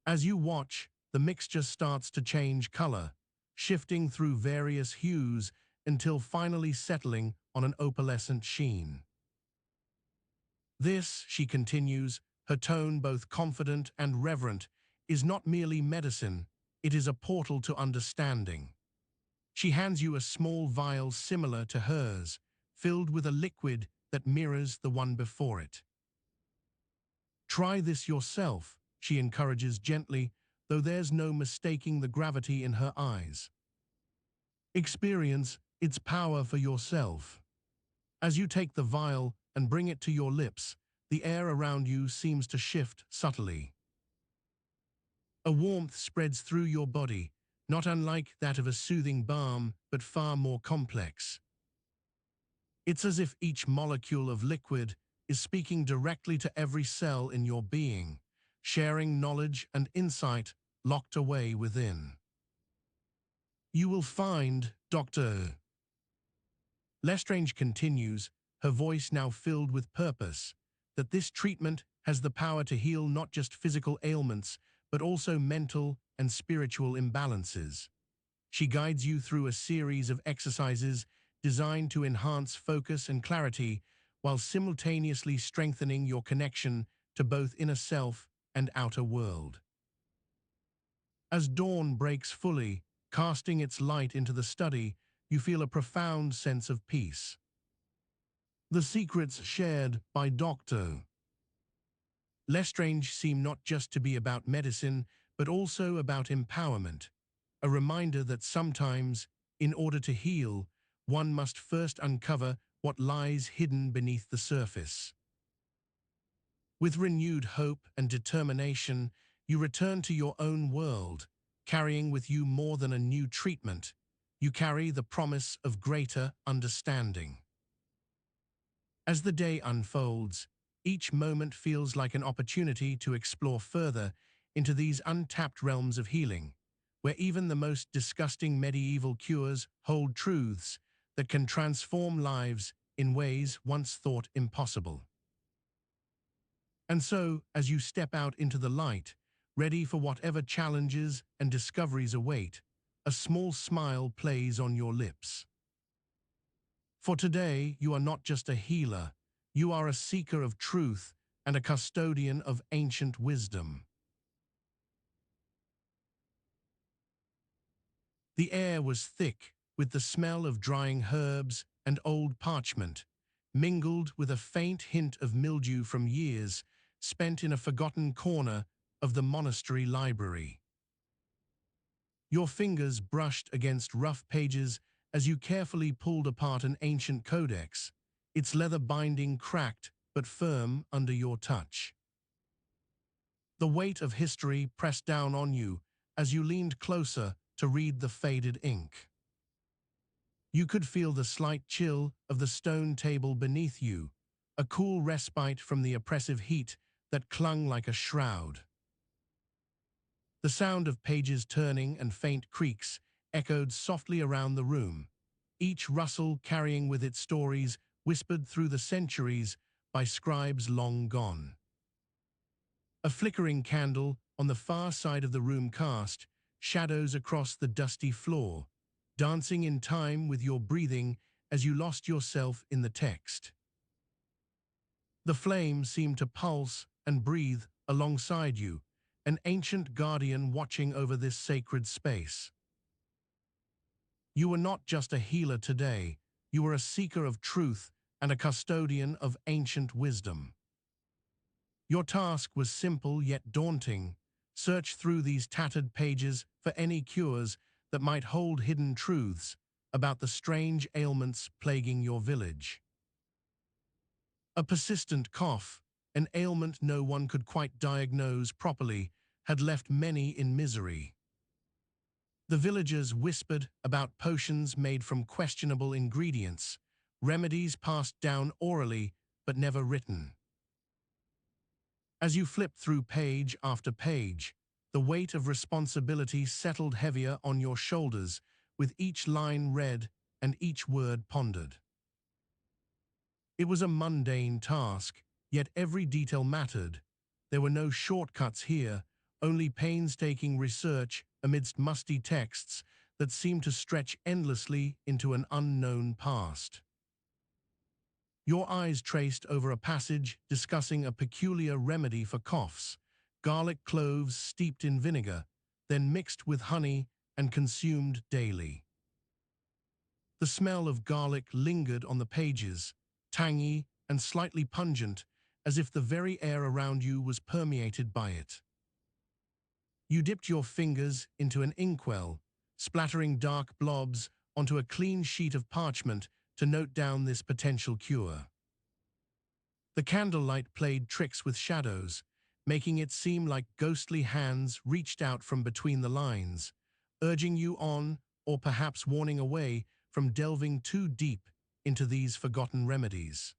As you watch, the mixture starts to change color, shifting through various hues until finally settling on an opalescent sheen. "This," she continues, her tone both confident and reverent, "is not merely medicine, it is a portal to understanding." She hands you a small vial similar to hers, filled with a liquid that mirrors the one before it. "Try this yourself," she encourages gently, though there's no mistaking the gravity in her eyes. "Experience its power for yourself." As you take the vial and bring it to your lips, the air around you seems to shift subtly. A warmth spreads through your body, not unlike that of a soothing balm, but far more complex. It's as if each molecule of liquid is speaking directly to every cell in your being, sharing knowledge and insight locked away within. "You will find, Dr." Lestrange continues, her voice now filled with purpose, "that this treatment has the power to heal not just physical ailments, but also mental and spiritual imbalances." She guides you through a series of exercises designed to enhance focus and clarity while simultaneously strengthening your connection to both inner self and outer world. As dawn breaks fully, casting its light into the study, you feel a profound sense of peace. The secrets shared by Dr. Lestrange seem not just to be about medicine, but also about empowerment, a reminder that sometimes, in order to heal, one must first uncover what lies hidden beneath the surface. With renewed hope and determination, you return to your own world, carrying with you more than a new treatment. You carry the promise of greater understanding. As the day unfolds, each moment feels like an opportunity to explore further into these untapped realms of healing, where even the most disgusting medieval cures hold truths that can transform lives in ways once thought impossible. And so, as you step out into the light, ready for whatever challenges and discoveries await, a small smile plays on your lips. For today, you are not just a healer, you are a seeker of truth and a custodian of ancient wisdom. The air was thick with the smell of drying herbs and old parchment, mingled with a faint hint of mildew from years spent in a forgotten corner of the monastery library. Your fingers brushed against rough pages as you carefully pulled apart an ancient codex, its leather binding cracked but firm under your touch. The weight of history pressed down on you as you leaned closer to read the faded ink. You could feel the slight chill of the stone table beneath you, a cool respite from the oppressive heat that clung like a shroud. The sound of pages turning and faint creaks echoed softly around the room, each rustle carrying with it stories whispered through the centuries by scribes long gone. A flickering candle on the far side of the room cast shadows across the dusty floor, dancing in time with your breathing as you lost yourself in the text. The flame seemed to pulse and breathe alongside you, an ancient guardian watching over this sacred space. You were not just a healer today, you were a seeker of truth and a custodian of ancient wisdom. Your task was simple yet daunting. Search through these tattered pages for any cures that might hold hidden truths about the strange ailments plaguing your village. A persistent cough, an ailment no one could quite diagnose properly, had left many in misery. The villagers whispered about potions made from questionable ingredients, remedies passed down orally but never written. As you flipped through page after page, the weight of responsibility settled heavier on your shoulders, with each line read and each word pondered. It was a mundane task, yet every detail mattered. There were no shortcuts here, only painstaking research amidst musty texts that seemed to stretch endlessly into an unknown past. Your eyes traced over a passage discussing a peculiar remedy for coughs, garlic cloves steeped in vinegar, then mixed with honey and consumed daily. The smell of garlic lingered on the pages, tangy and slightly pungent, as if the very air around you was permeated by it. You dipped your fingers into an inkwell, splattering dark blobs onto a clean sheet of parchment to note down this potential cure. The candlelight played tricks with shadows, making it seem like ghostly hands reached out from between the lines, urging you on or perhaps warning away from delving too deep into these forgotten remedies.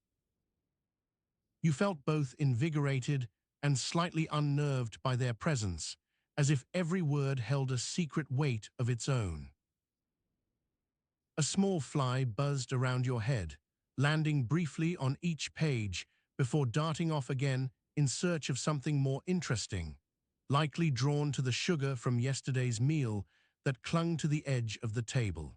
You felt both invigorated and slightly unnerved by their presence, as if every word held a secret weight of its own. A small fly buzzed around your head, landing briefly on each page before darting off again in search of something more interesting, likely drawn to the sugar from yesterday's meal that clung to the edge of the table.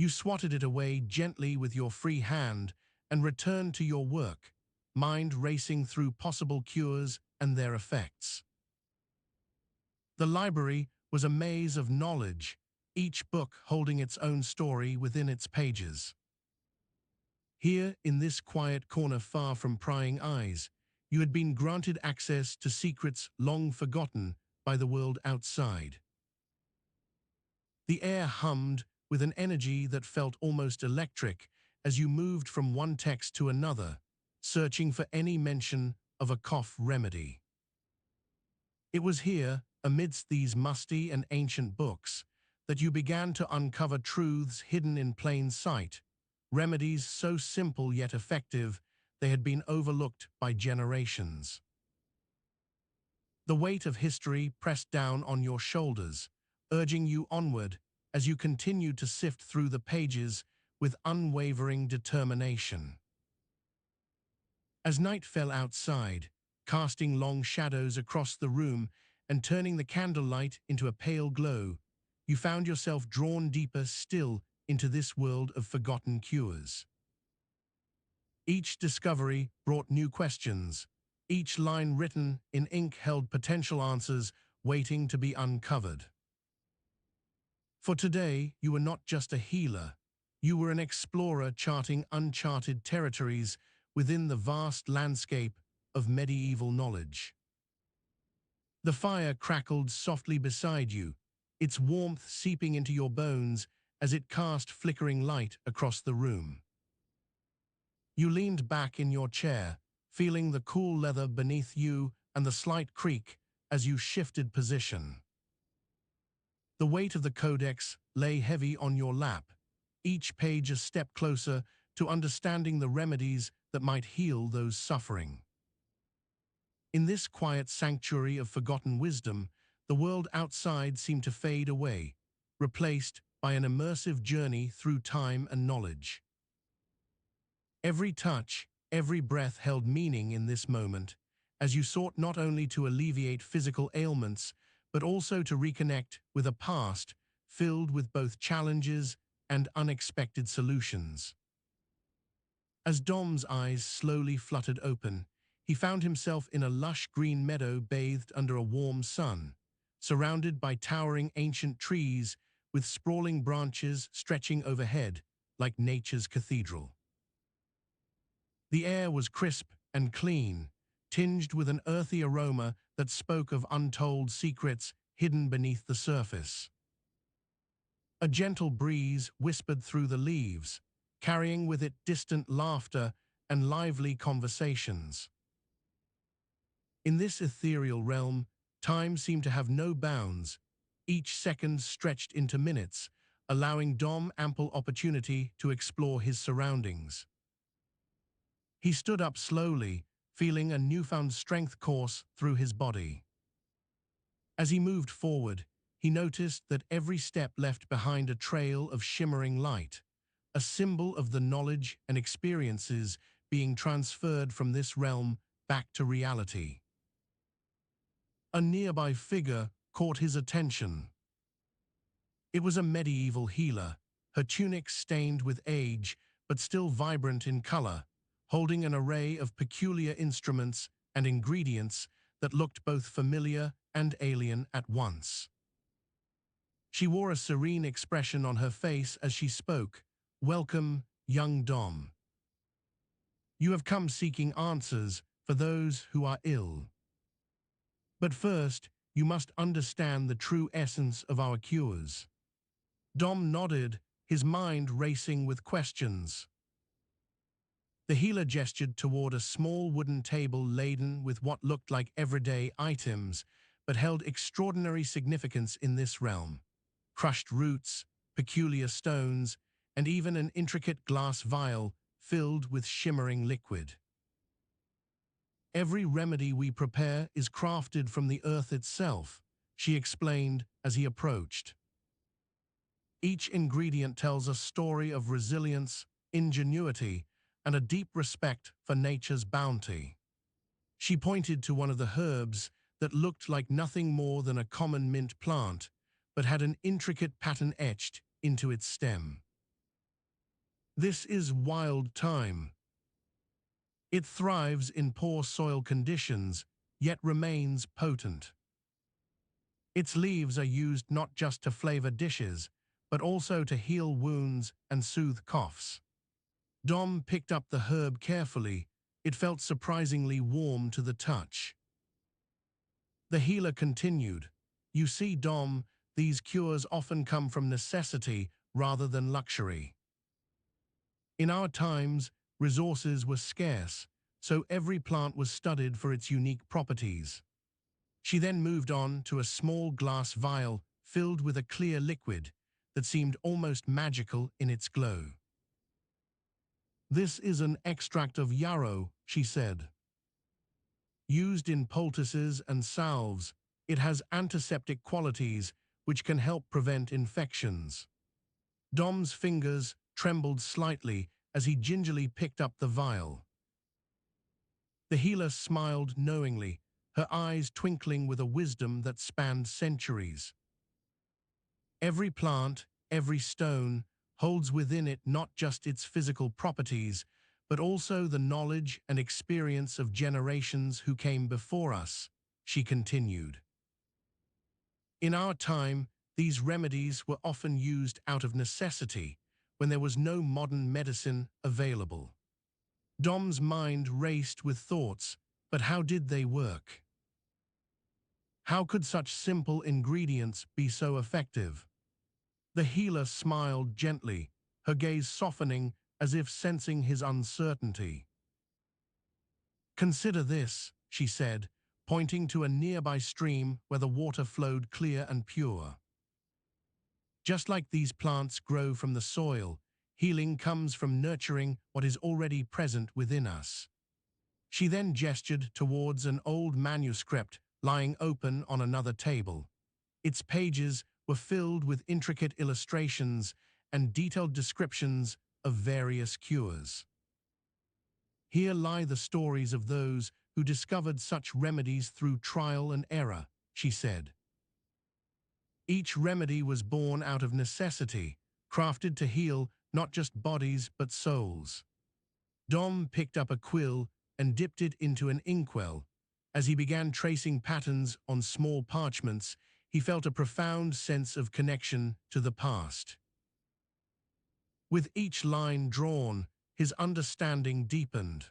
You swatted it away gently with your free hand and returned to your work, mind racing through possible cures and their effects. The library was a maze of knowledge, each book holding its own story within its pages. Here, in this quiet corner far from prying eyes, you had been granted access to secrets long forgotten by the world outside. The air hummed with an energy that felt almost electric as you moved from one text to another, searching for any mention of a cough remedy. It was here, amidst these musty and ancient books, that you began to uncover truths hidden in plain sight, remedies so simple yet effective they had been overlooked by generations. The weight of history pressed down on your shoulders, urging you onward as you continued to sift through the pages with unwavering determination. As night fell outside, casting long shadows across the room and turning the candlelight into a pale glow, you found yourself drawn deeper still into this world of forgotten cures. Each discovery brought new questions. Each line written in ink held potential answers waiting to be uncovered. For today, you were not just a healer. You were an explorer charting uncharted territories within the vast landscape of medieval knowledge. The fire crackled softly beside you, its warmth seeping into your bones as it cast flickering light across the room. You leaned back in your chair, feeling the cool leather beneath you and the slight creak as you shifted position. The weight of the codex lay heavy on your lap, each page a step closer to understanding the remedies that might heal those suffering. In this quiet sanctuary of forgotten wisdom, the world outside seemed to fade away, replaced by an immersive journey through time and knowledge. Every touch, every breath held meaning in this moment, as you sought not only to alleviate physical ailments, but also to reconnect with a past filled with both challenges and unexpected solutions. As Dom's eyes slowly fluttered open, he found himself in a lush green meadow bathed under a warm sun, surrounded by towering ancient trees with sprawling branches stretching overhead like nature's cathedral. The air was crisp and clean, tinged with an earthy aroma that spoke of untold secrets hidden beneath the surface. A gentle breeze whispered through the leaves, carrying with it distant laughter and lively conversations. In this ethereal realm, time seemed to have no bounds, each second stretched into minutes, allowing Dom ample opportunity to explore his surroundings. He stood up slowly, feeling a newfound strength course through his body. As he moved forward, he noticed that every step left behind a trail of shimmering light, a symbol of the knowledge and experiences being transferred from this realm back to reality. A nearby figure caught his attention. It was a medieval healer, her tunic stained with age but still vibrant in color, holding an array of peculiar instruments and ingredients that looked both familiar and alien at once. She wore a serene expression on her face as she spoke. "Welcome, young Dom. You have come seeking answers for those who are ill. But first, you must understand the true essence of our cures." Dom nodded, his mind racing with questions. The healer gestured toward a small wooden table laden with what looked like everyday items, but held extraordinary significance in this realm. Crushed roots, peculiar stones, and even an intricate glass vial filled with shimmering liquid. "Every remedy we prepare is crafted from the earth itself," she explained as he approached. "Each ingredient tells a story of resilience, ingenuity, and a deep respect for nature's bounty." She pointed to one of the herbs that looked like nothing more than a common mint plant, but had an intricate pattern etched into its stem. "This is wild thyme. It thrives in poor soil conditions, yet remains potent. Its leaves are used not just to flavor dishes, but also to heal wounds and soothe coughs." Dom picked up the herb carefully. It felt surprisingly warm to the touch. The healer continued, "You see, Dom, these cures often come from necessity rather than luxury. In our times, resources were scarce, so every plant was studied for its unique properties." She then moved on to a small glass vial filled with a clear liquid that seemed almost magical in its glow. "This is an extract of yarrow," she said. "Used in poultices and salves, it has antiseptic qualities which can help prevent infections." Dom's fingers trembled slightly as he gingerly picked up the vial. The healer smiled knowingly, her eyes twinkling with a wisdom that spanned centuries. "Every plant, every stone, holds within it not just its physical properties, but also the knowledge and experience of generations who came before us," she continued. "In our time, these remedies were often used out of necessity, when there was no modern medicine available." Dom's mind raced with thoughts, but how did they work? How could such simple ingredients be so effective? The healer smiled gently, her gaze softening as if sensing his uncertainty. "Consider this," she said, pointing to a nearby stream where the water flowed clear and pure. "Just like these plants grow from the soil, healing comes from nurturing what is already present within us." She then gestured towards an old manuscript lying open on another table. Its pages were filled with intricate illustrations and detailed descriptions of various cures. "Here lie the stories of those who discovered such remedies through trial and error," she said. "Each remedy was born out of necessity, crafted to heal not just bodies but souls." Dom picked up a quill and dipped it into an inkwell. As he began tracing patterns on small parchments, he felt a profound sense of connection to the past. With each line drawn, his understanding deepened.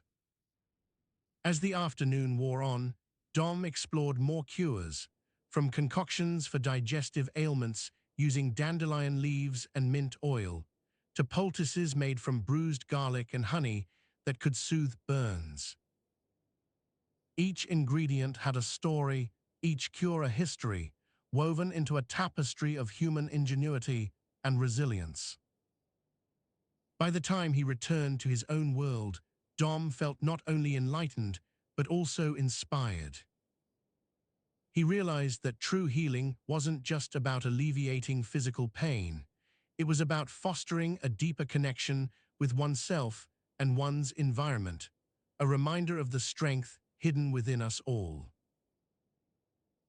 As the afternoon wore on, Dom explored more cures, from concoctions for digestive ailments using dandelion leaves and mint oil, to poultices made from bruised garlic and honey that could soothe burns. Each ingredient had a story, each cure a history, woven into a tapestry of human ingenuity and resilience. By the time he returned to his own world, Dom felt not only enlightened, but also inspired. He realized that true healing wasn't just about alleviating physical pain. It was about fostering a deeper connection with oneself and one's environment, a reminder of the strength hidden within us all.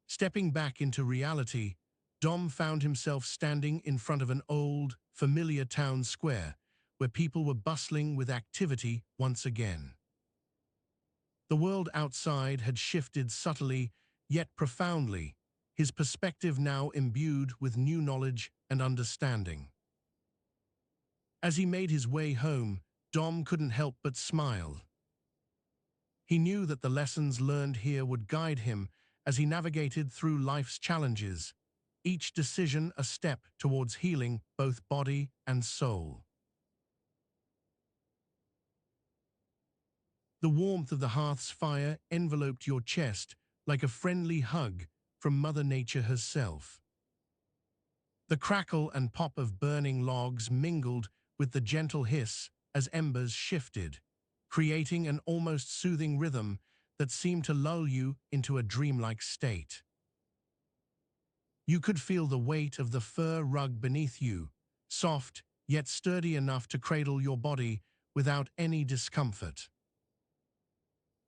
Stepping back into reality, Dom found himself standing in front of an old, familiar town square, where people were bustling with activity once again. The world outside had shifted subtly, yet profoundly, his perspective now imbued with new knowledge and understanding. As he made his way home, Dom couldn't help but smile. He knew that the lessons learned here would guide him as he navigated through life's challenges, each decision a step towards healing both body and soul. The warmth of the hearth's fire enveloped your chest like a friendly hug from Mother Nature herself. The crackle and pop of burning logs mingled with the gentle hiss as embers shifted, creating an almost soothing rhythm that seemed to lull you into a dreamlike state. You could feel the weight of the fur rug beneath you, soft yet sturdy enough to cradle your body without any discomfort.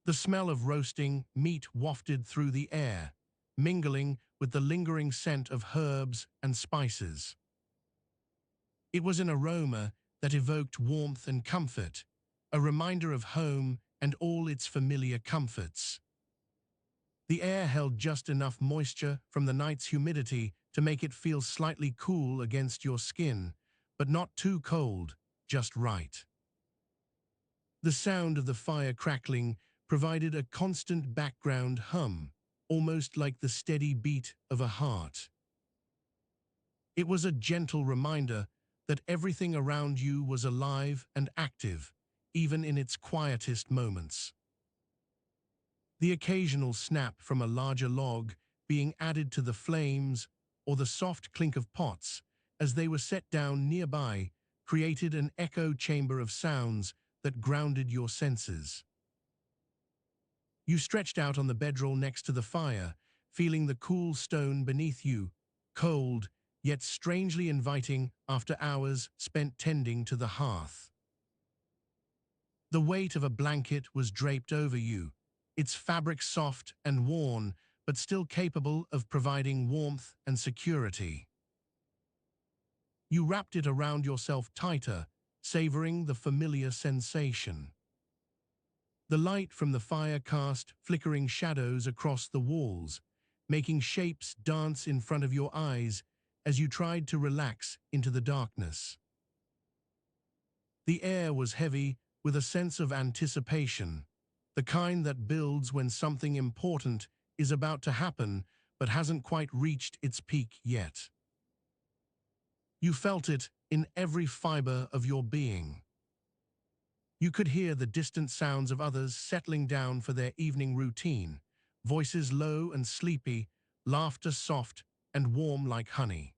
The smell of roasting meat wafted through the air, mingling with the lingering scent of herbs and spices. It was an aroma that evoked warmth and comfort, a reminder of home and all its familiar comforts. The air held just enough moisture from the night's humidity to make it feel slightly cool against your skin, but not too cold, just right. The sound of the fire crackling provided a constant background hum, almost like the steady beat of a heart. It was a gentle reminder that everything around you was alive and active, even in its quietest moments. The occasional snap from a larger log being added to the flames or the soft clink of pots as they were set down nearby created an echo chamber of sounds that grounded your senses. You stretched out on the bedroll next to the fire, feeling the cool stone beneath you, cold yet strangely inviting after hours spent tending to the hearth. The weight of a blanket was draped over you, its fabric soft and worn, but still capable of providing warmth and security. You wrapped it around yourself tighter, savoring the familiar sensation. The light from the fire cast flickering shadows across the walls, making shapes dance in front of your eyes as you tried to relax into the darkness. The air was heavy with a sense of anticipation, the kind that builds when something important is about to happen but hasn't quite reached its peak yet. You felt it in every fiber of your being. You could hear the distant sounds of others settling down for their evening routine, voices low and sleepy, laughter soft and warm like honey.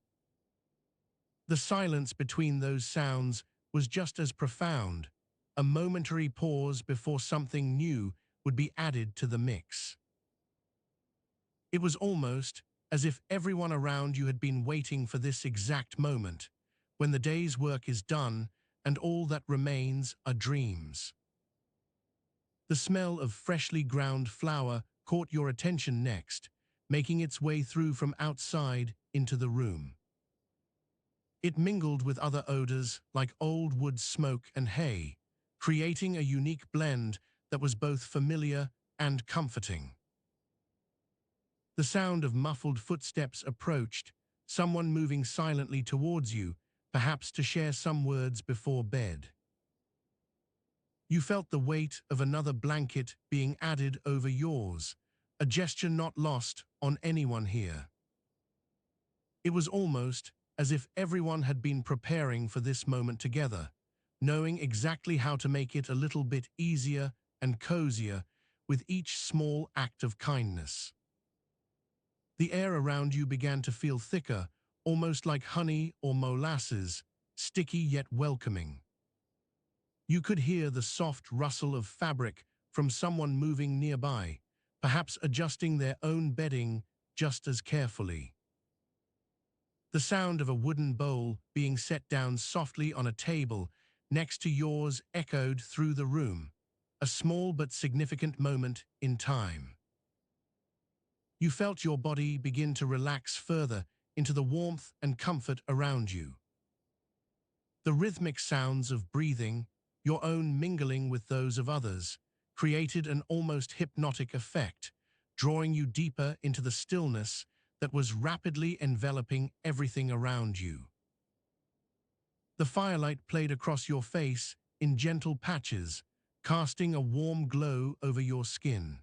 The silence between those sounds was just as profound, a momentary pause before something new would be added to the mix. It was almost as if everyone around you had been waiting for this exact moment, when the day's work is done and all that remains are dreams. The smell of freshly ground flour caught your attention next, making its way through from outside into the room. It mingled with other odors like old wood smoke and hay, creating a unique blend that was both familiar and comforting. The sound of muffled footsteps approached, someone moving silently towards you, perhaps to share some words before bed. You felt the weight of another blanket being added over yours, a gesture not lost on anyone here. It was almost as if everyone had been preparing for this moment together, knowing exactly how to make it a little bit easier and cozier with each small act of kindness. The air around you began to feel thicker, almost like honey or molasses, sticky yet welcoming. You could hear the soft rustle of fabric from someone moving nearby, perhaps adjusting their own bedding just as carefully. The sound of a wooden bowl being set down softly on a table next to yours echoed through the room, a small but significant moment in time. You felt your body begin to relax further into the warmth and comfort around you. The rhythmic sounds of breathing, your own mingling with those of others, created an almost hypnotic effect, drawing you deeper into the stillness that was rapidly enveloping everything around you. The firelight played across your face in gentle patches, casting a warm glow over your skin.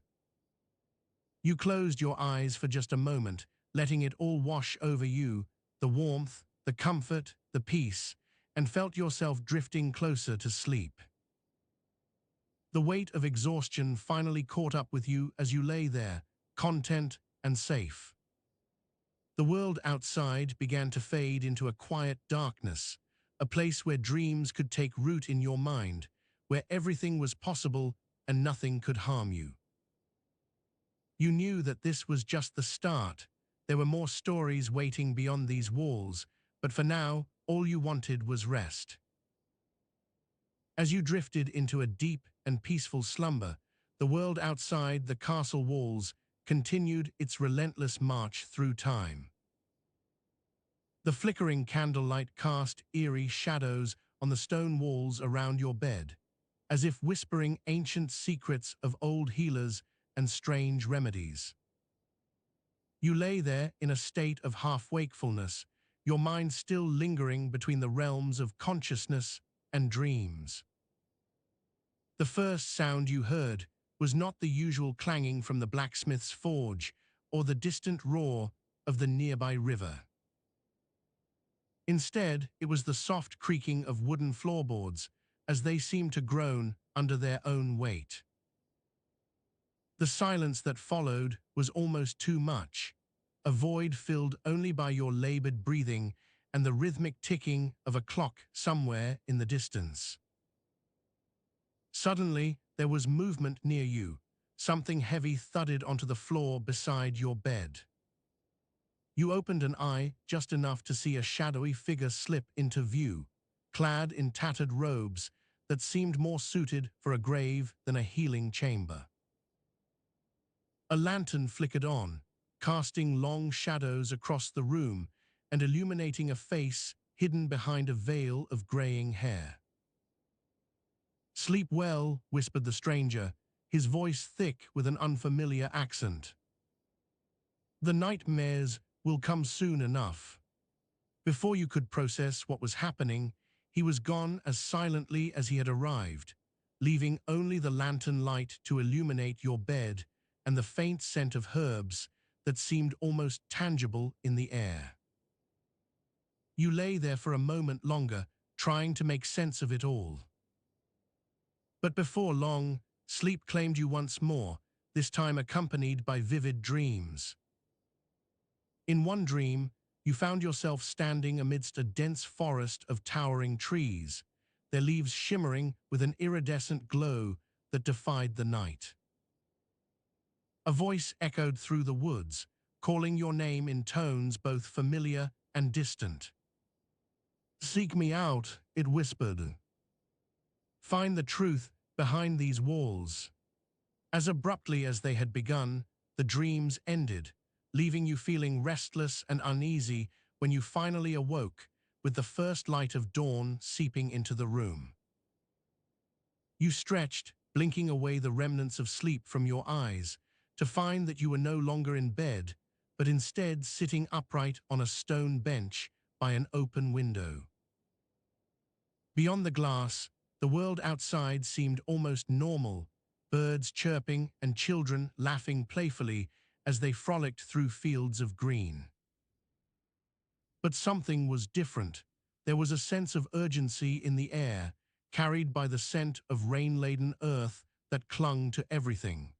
You closed your eyes for just a moment, letting it all wash over you, the warmth, the comfort, the peace, and felt yourself drifting closer to sleep. The weight of exhaustion finally caught up with you as you lay there, content and safe. The world outside began to fade into a quiet darkness, a place where dreams could take root in your mind, where everything was possible and nothing could harm you. You knew that this was just the start. There were more stories waiting beyond these walls, but for now, all you wanted was rest. As you drifted into a deep and peaceful slumber, the world outside the castle walls continued its relentless march through time. The flickering candlelight cast eerie shadows on the stone walls around your bed, as if whispering ancient secrets of old healers and strange remedies. You lay there in a state of half-wakefulness, your mind still lingering between the realms of consciousness and dreams. The first sound you heard was not the usual clanging from the blacksmith's forge or the distant roar of the nearby river. Instead, it was the soft creaking of wooden floorboards as they seemed to groan under their own weight. The silence that followed was almost too much, a void filled only by your labored breathing and the rhythmic ticking of a clock somewhere in the distance. Suddenly, there was movement near you. Something heavy thudded onto the floor beside your bed. You opened an eye just enough to see a shadowy figure slip into view, clad in tattered robes that seemed more suited for a grave than a healing chamber. A lantern flickered on, casting long shadows across the room and illuminating a face hidden behind a veil of graying hair. "Sleep well," whispered the stranger, his voice thick with an unfamiliar accent. "The nightmares will come soon enough." Before you could process what was happening, he was gone as silently as he had arrived, leaving only the lantern light to illuminate your bed and the faint scent of herbs that seemed almost tangible in the air. You lay there for a moment longer, trying to make sense of it all. But before long, sleep claimed you once more, this time accompanied by vivid dreams. In one dream, you found yourself standing amidst a dense forest of towering trees, their leaves shimmering with an iridescent glow that defied the night. A voice echoed through the woods, calling your name in tones both familiar and distant. "Seek me out," it whispered. "Find the truth behind these walls." As abruptly as they had begun, the dreams ended, leaving you feeling restless and uneasy when you finally awoke, with the first light of dawn seeping into the room. You stretched, blinking away the remnants of sleep from your eyes, to find that you were no longer in bed, but instead sitting upright on a stone bench by an open window. Beyond the glass, the world outside seemed almost normal, birds chirping and children laughing playfully as they frolicked through fields of green. But something was different. There was a sense of urgency in the air, carried by the scent of rain-laden earth that clung to everything.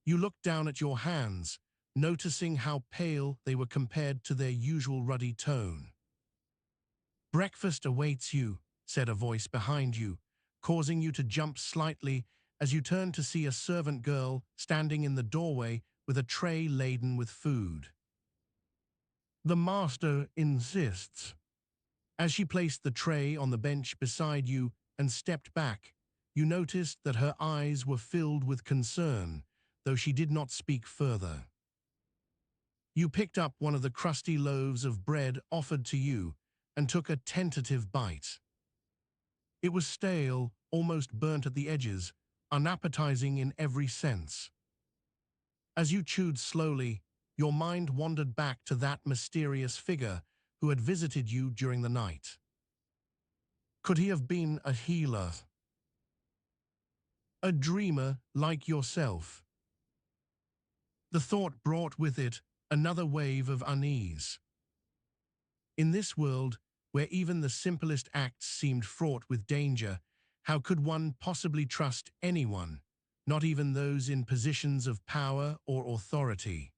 You looked down at your hands, noticing how pale they were compared to their usual ruddy tone. "Breakfast awaits you," said a voice behind you, causing you to jump slightly as you turned to see a servant girl standing in the doorway with a tray laden with food. "The master insists." As she placed the tray on the bench beside you and stepped back, you noticed that her eyes were filled with concern, though she did not speak further. You picked up one of the crusty loaves of bread offered to you and took a tentative bite. It was stale, almost burnt at the edges, unappetizing in every sense. As you chewed slowly, your mind wandered back to that mysterious figure who had visited you during the night. Could he have been a healer? A dreamer like yourself? The thought brought with it another wave of unease. In this world, where even the simplest acts seemed fraught with danger, how could one possibly trust anyone, not even those in positions of power or authority?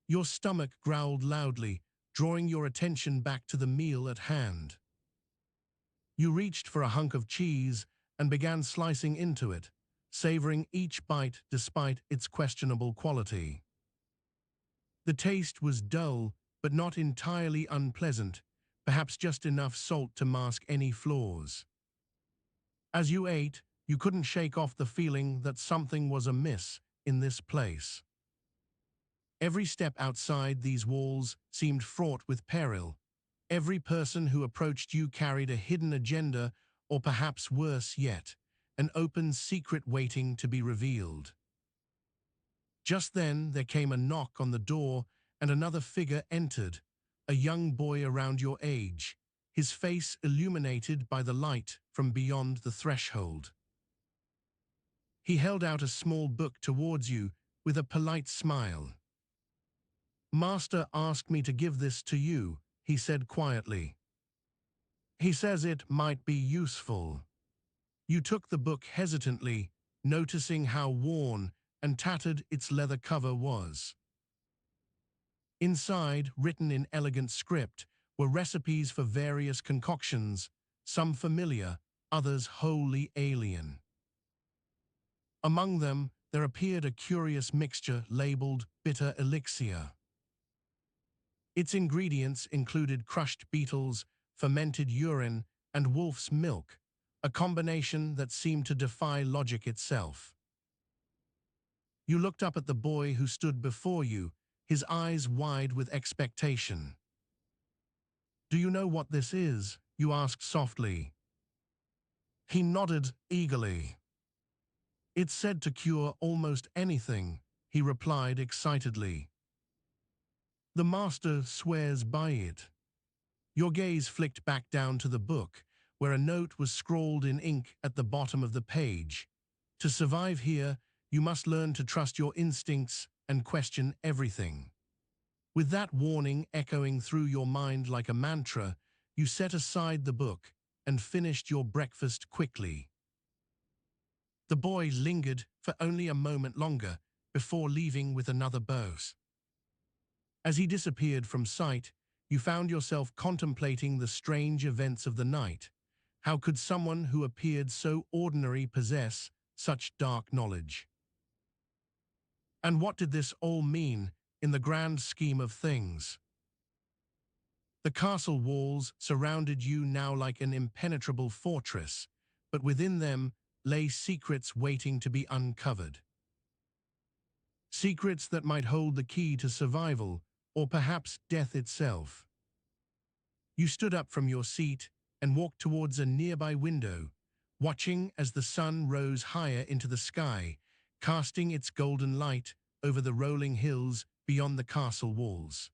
Your stomach growled loudly, drawing your attention back to the meal at hand. You reached for a hunk of cheese and began slicing into it, savoring each bite despite its questionable quality. The taste was dull, but not entirely unpleasant, perhaps just enough salt to mask any flaws. As you ate, you couldn't shake off the feeling that something was amiss in this place. Every step outside these walls seemed fraught with peril. Every person who approached you carried a hidden agenda, or perhaps worse yet, an open secret waiting to be revealed. Just then there came a knock on the door and another figure entered, a young boy around your age, his face illuminated by the light from beyond the threshold. He held out a small book towards you with a polite smile. "Master asked me to give this to you," he said quietly. "He says it might be useful." You took the book hesitantly, noticing how worn and tattered its leather cover was. Inside, written in elegant script, were recipes for various concoctions, some familiar, others wholly alien. Among them, there appeared a curious mixture labeled bitter elixir. Its ingredients included crushed beetles, fermented urine, and wolf's milk, a combination that seemed to defy logic itself. You looked up at the boy who stood before you, his eyes wide with expectation. "Do you know what this is?" you asked softly. He nodded eagerly. "It's said to cure almost anything," he replied excitedly. "The master swears by it." Your gaze flicked back down to the book, where a note was scrawled in ink at the bottom of the page. "To survive here, you must learn to trust your instincts and question everything." With that warning echoing through your mind like a mantra, you set aside the book and finished your breakfast quickly. The boy lingered for only a moment longer before leaving with another boss. As he disappeared from sight, you found yourself contemplating the strange events of the night. How could someone who appeared so ordinary possess such dark knowledge? And what did this all mean in the grand scheme of things? The castle walls surrounded you now like an impenetrable fortress, but within them lay secrets waiting to be uncovered. Secrets that might hold the key to survival, or perhaps death itself. You stood up from your seat and walked towards a nearby window, watching as the sun rose higher into the sky, casting its golden light over the rolling hills beyond the castle walls.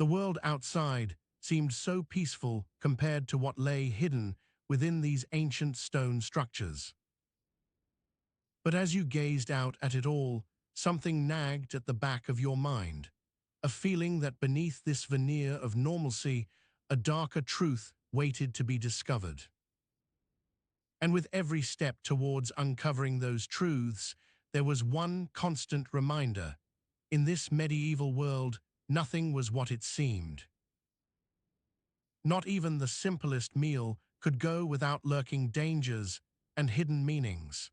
The world outside seemed so peaceful compared to what lay hidden within these ancient stone structures. But as you gazed out at it all, something nagged at the back of your mind, a feeling that beneath this veneer of normalcy, a darker truth waited to be discovered. And with every step towards uncovering those truths, there was one constant reminder. In this medieval world, nothing was what it seemed. Not even the simplest meal could go without lurking dangers and hidden meanings.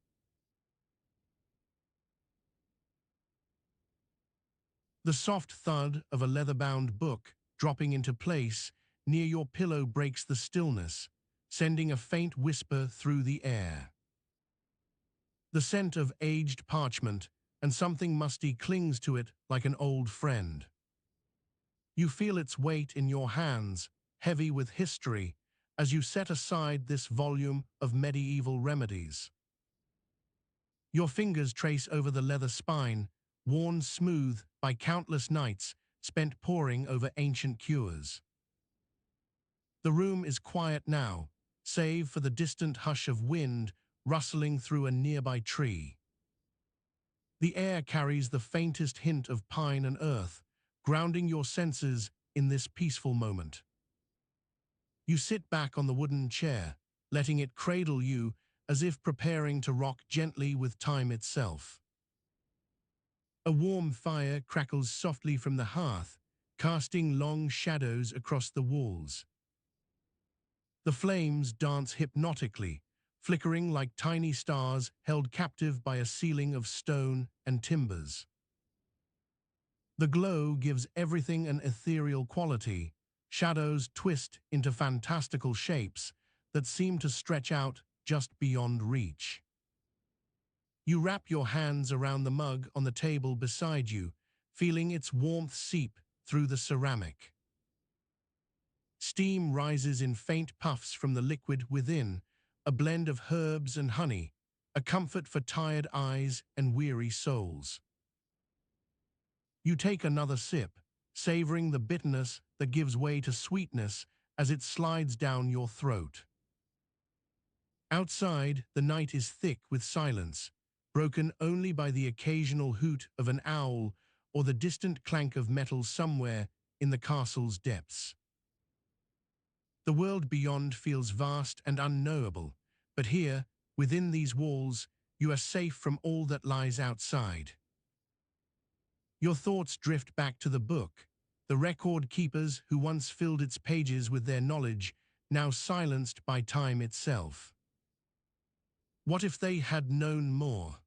The soft thud of a leather-bound book dropping into place near your pillow breaks the stillness, sending a faint whisper through the air. The scent of aged parchment and something musty clings to it like an old friend. You feel its weight in your hands, heavy with history, as you set aside this volume of medieval remedies. Your fingers trace over the leather spine, worn smooth by countless nights spent poring over ancient cures. The room is quiet now, save for the distant hush of wind rustling through a nearby tree. The air carries the faintest hint of pine and earth, grounding your senses in this peaceful moment. You sit back on the wooden chair, letting it cradle you as if preparing to rock gently with time itself. A warm fire crackles softly from the hearth, casting long shadows across the walls. The flames dance hypnotically, flickering like tiny stars held captive by a ceiling of stone and timbers. The glow gives everything an ethereal quality. Shadows twist into fantastical shapes that seem to stretch out just beyond reach. You wrap your hands around the mug on the table beside you, feeling its warmth seep through the ceramic. Steam rises in faint puffs from the liquid within, a blend of herbs and honey, a comfort for tired eyes and weary souls. You take another sip, savoring the bitterness that gives way to sweetness as it slides down your throat. Outside, the night is thick with silence, broken only by the occasional hoot of an owl or the distant clank of metal somewhere in the castle's depths. The world beyond feels vast and unknowable, but here, within these walls, you are safe from all that lies outside. Your thoughts drift back to the book, the record keepers who once filled its pages with their knowledge, now silenced by time itself. What if they had known more?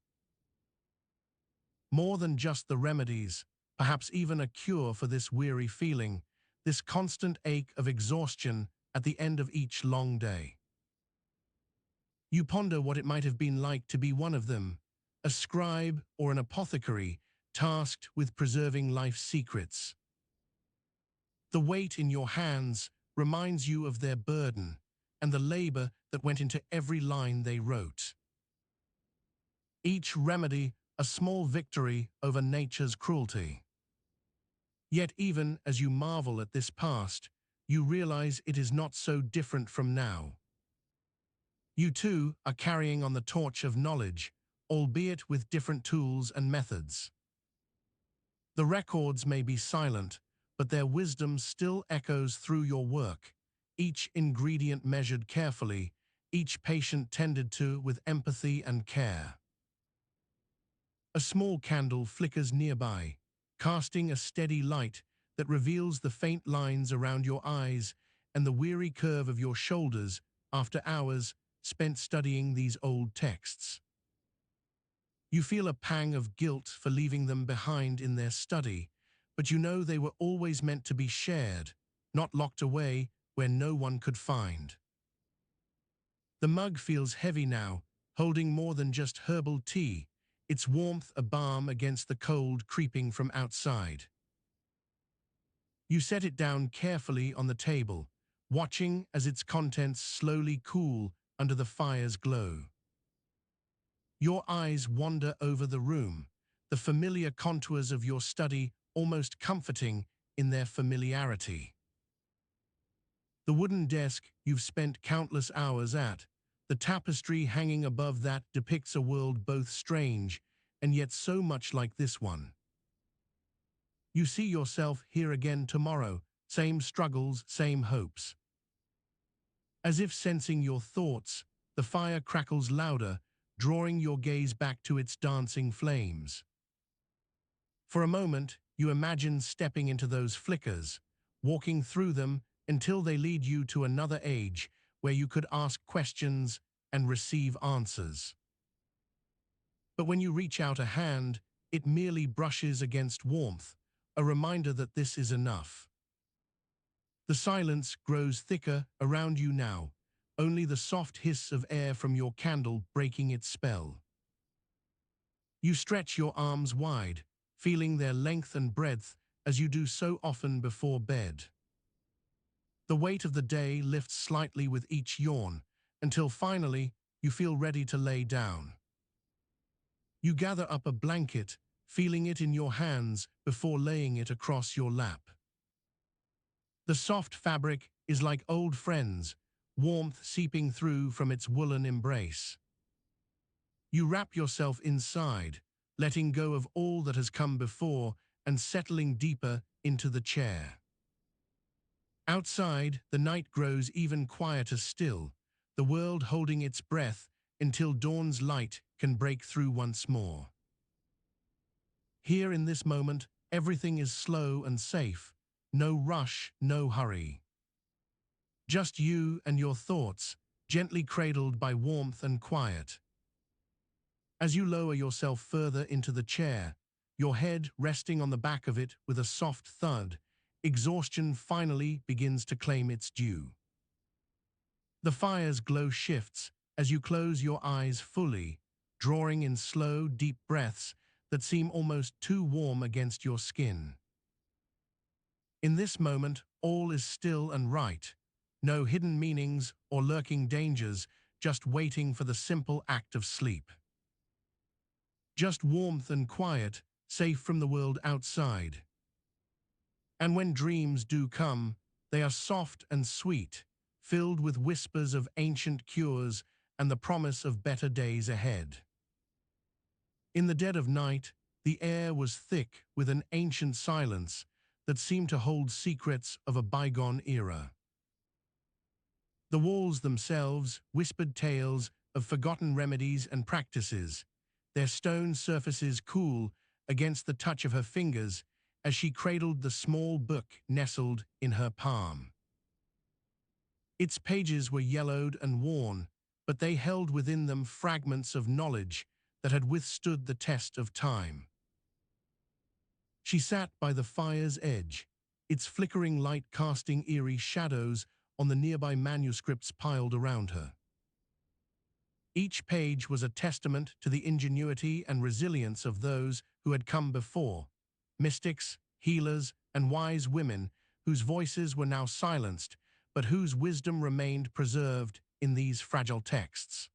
More than just the remedies, perhaps even a cure for this weary feeling, this constant ache of exhaustion at the end of each long day. You ponder what it might have been like to be one of them, a scribe or an apothecary tasked with preserving life's secrets. The weight in your hands reminds you of their burden and the labor that went into every line they wrote. Each remedy a small victory over nature's cruelty. Yet even as you marvel at this past, you realize it is not so different from now. You too are carrying on the torch of knowledge, albeit with different tools and methods. The records may be silent, but their wisdom still echoes through your work, each ingredient measured carefully, each patient tended to with empathy and care. A small candle flickers nearby, casting a steady light that reveals the faint lines around your eyes and the weary curve of your shoulders after hours spent studying these old texts. You feel a pang of guilt for leaving them behind in their study, but you know they were always meant to be shared, not locked away where no one could find. The mug feels heavy now, holding more than just herbal tea, its warmth a balm against the cold creeping from outside. You set it down carefully on the table, watching as its contents slowly cool under the fire's glow. Your eyes wander over the room, the familiar contours of your study almost comforting in their familiarity. The wooden desk you've spent countless hours at, the tapestry hanging above that depicts a world both strange and yet so much like this one. You see yourself here again tomorrow, same struggles, same hopes. As if sensing your thoughts, the fire crackles louder, drawing your gaze back to its dancing flames. For a moment, you imagine stepping into those flickers, walking through them until they lead you to another age where you could ask questions and receive answers. But when you reach out a hand, it merely brushes against warmth, a reminder that this is enough. The silence grows thicker around you now, only the soft hiss of air from your candle breaking its spell. You stretch your arms wide, feeling their length and breadth as you do so often before bed. The weight of the day lifts slightly with each yawn, until finally you feel ready to lay down. You gather up a blanket, feeling it in your hands before laying it across your lap. The soft fabric is like old friends, warmth seeping through from its woolen embrace. You wrap yourself inside, letting go of all that has come before and settling deeper into the chair. Outside, the night grows even quieter still, the world holding its breath until dawn's light can break through once more. Here in this moment, everything is slow and safe, no rush, no hurry. Just you and your thoughts, gently cradled by warmth and quiet. As you lower yourself further into the chair, your head resting on the back of it with a soft thud, exhaustion finally begins to claim its due. The fire's glow shifts as you close your eyes fully, drawing in slow, deep breaths that seem almost too warm against your skin. In this moment, all is still and right, no hidden meanings or lurking dangers, just waiting for the simple act of sleep. Just warmth and quiet, safe from the world outside. And when dreams do come, they are soft and sweet, filled with whispers of ancient cures and the promise of better days ahead. In the dead of night, the air was thick with an ancient silence that seemed to hold secrets of a bygone era. The walls themselves whispered tales of forgotten remedies and practices, their stone surfaces cool against the touch of her fingers as she cradled the small book nestled in her palm. Its pages were yellowed and worn, but they held within them fragments of knowledge that had withstood the test of time. She sat by the fire's edge, its flickering light casting eerie shadows on the nearby manuscripts piled around her. Each page was a testament to the ingenuity and resilience of those who had come before, mystics, healers, and wise women whose voices were now silenced, but whose wisdom remained preserved in these fragile texts.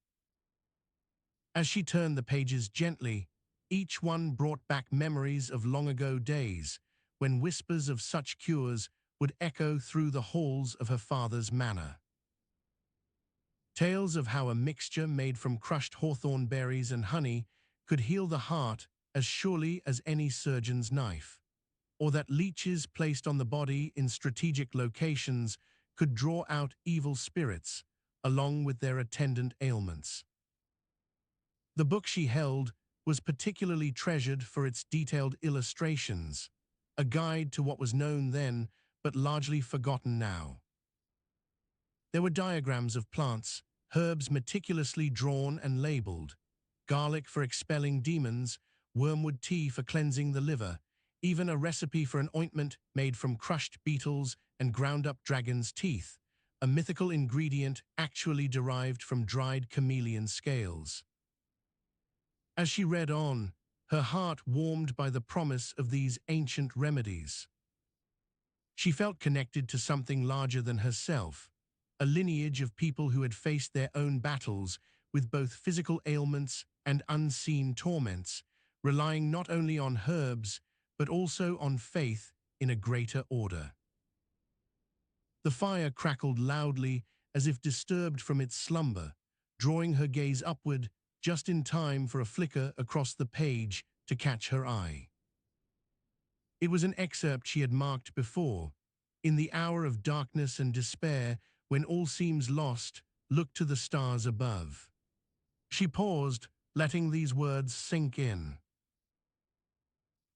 As she turned the pages gently, each one brought back memories of long-ago days, when whispers of such cures would echo through the halls of her father's manor. Tales of how a mixture made from crushed hawthorn berries and honey could heal the heart as surely as any surgeon's knife, or that leeches placed on the body in strategic locations could draw out evil spirits, along with their attendant ailments. The book she held was particularly treasured for its detailed illustrations, a guide to what was known then but largely forgotten now. There were diagrams of plants, herbs meticulously drawn and labeled, garlic for expelling demons, wormwood tea for cleansing the liver, even a recipe for an ointment made from crushed beetles and ground-up dragon's teeth, a mythical ingredient actually derived from dried chameleon scales. As she read on, her heart warmed by the promise of these ancient remedies. She felt connected to something larger than herself, a lineage of people who had faced their own battles with both physical ailments and unseen torments, relying not only on herbs, but also on faith in a greater order. The fire crackled loudly as if disturbed from its slumber, drawing her gaze upward just in time for a flicker across the page to catch her eye. It was an excerpt she had marked before. In the hour of darkness and despair, when all seems lost, look to the stars above. She paused, letting these words sink in.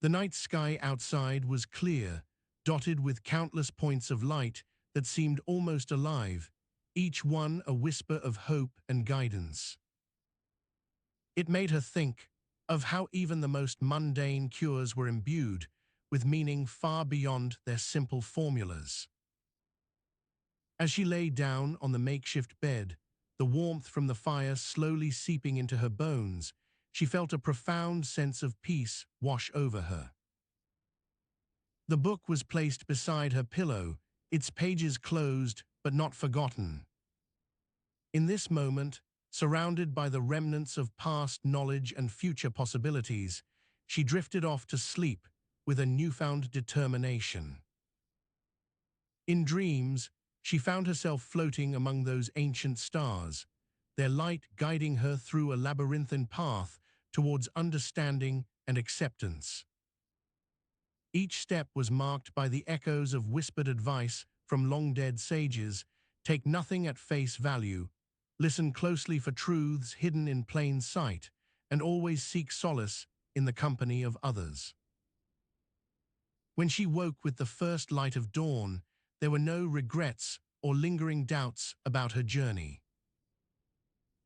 The night sky outside was clear, dotted with countless points of light that seemed almost alive, each one a whisper of hope and guidance. It made her think of how even the most mundane cures were imbued with meaning far beyond their simple formulas. As she lay down on the makeshift bed, the warmth from the fire slowly seeping into her bones, she felt a profound sense of peace wash over her. The book was placed beside her pillow, its pages closed but not forgotten. In this moment, surrounded by the remnants of past knowledge and future possibilities, she drifted off to sleep with a newfound determination. In dreams, she found herself floating among those ancient stars, their light guiding her through a labyrinthine path towards understanding and acceptance. Each step was marked by the echoes of whispered advice from long-dead sages: take nothing at face value, listen closely for truths hidden in plain sight, and always seek solace in the company of others. When she woke with the first light of dawn, there were no regrets or lingering doubts about her journey.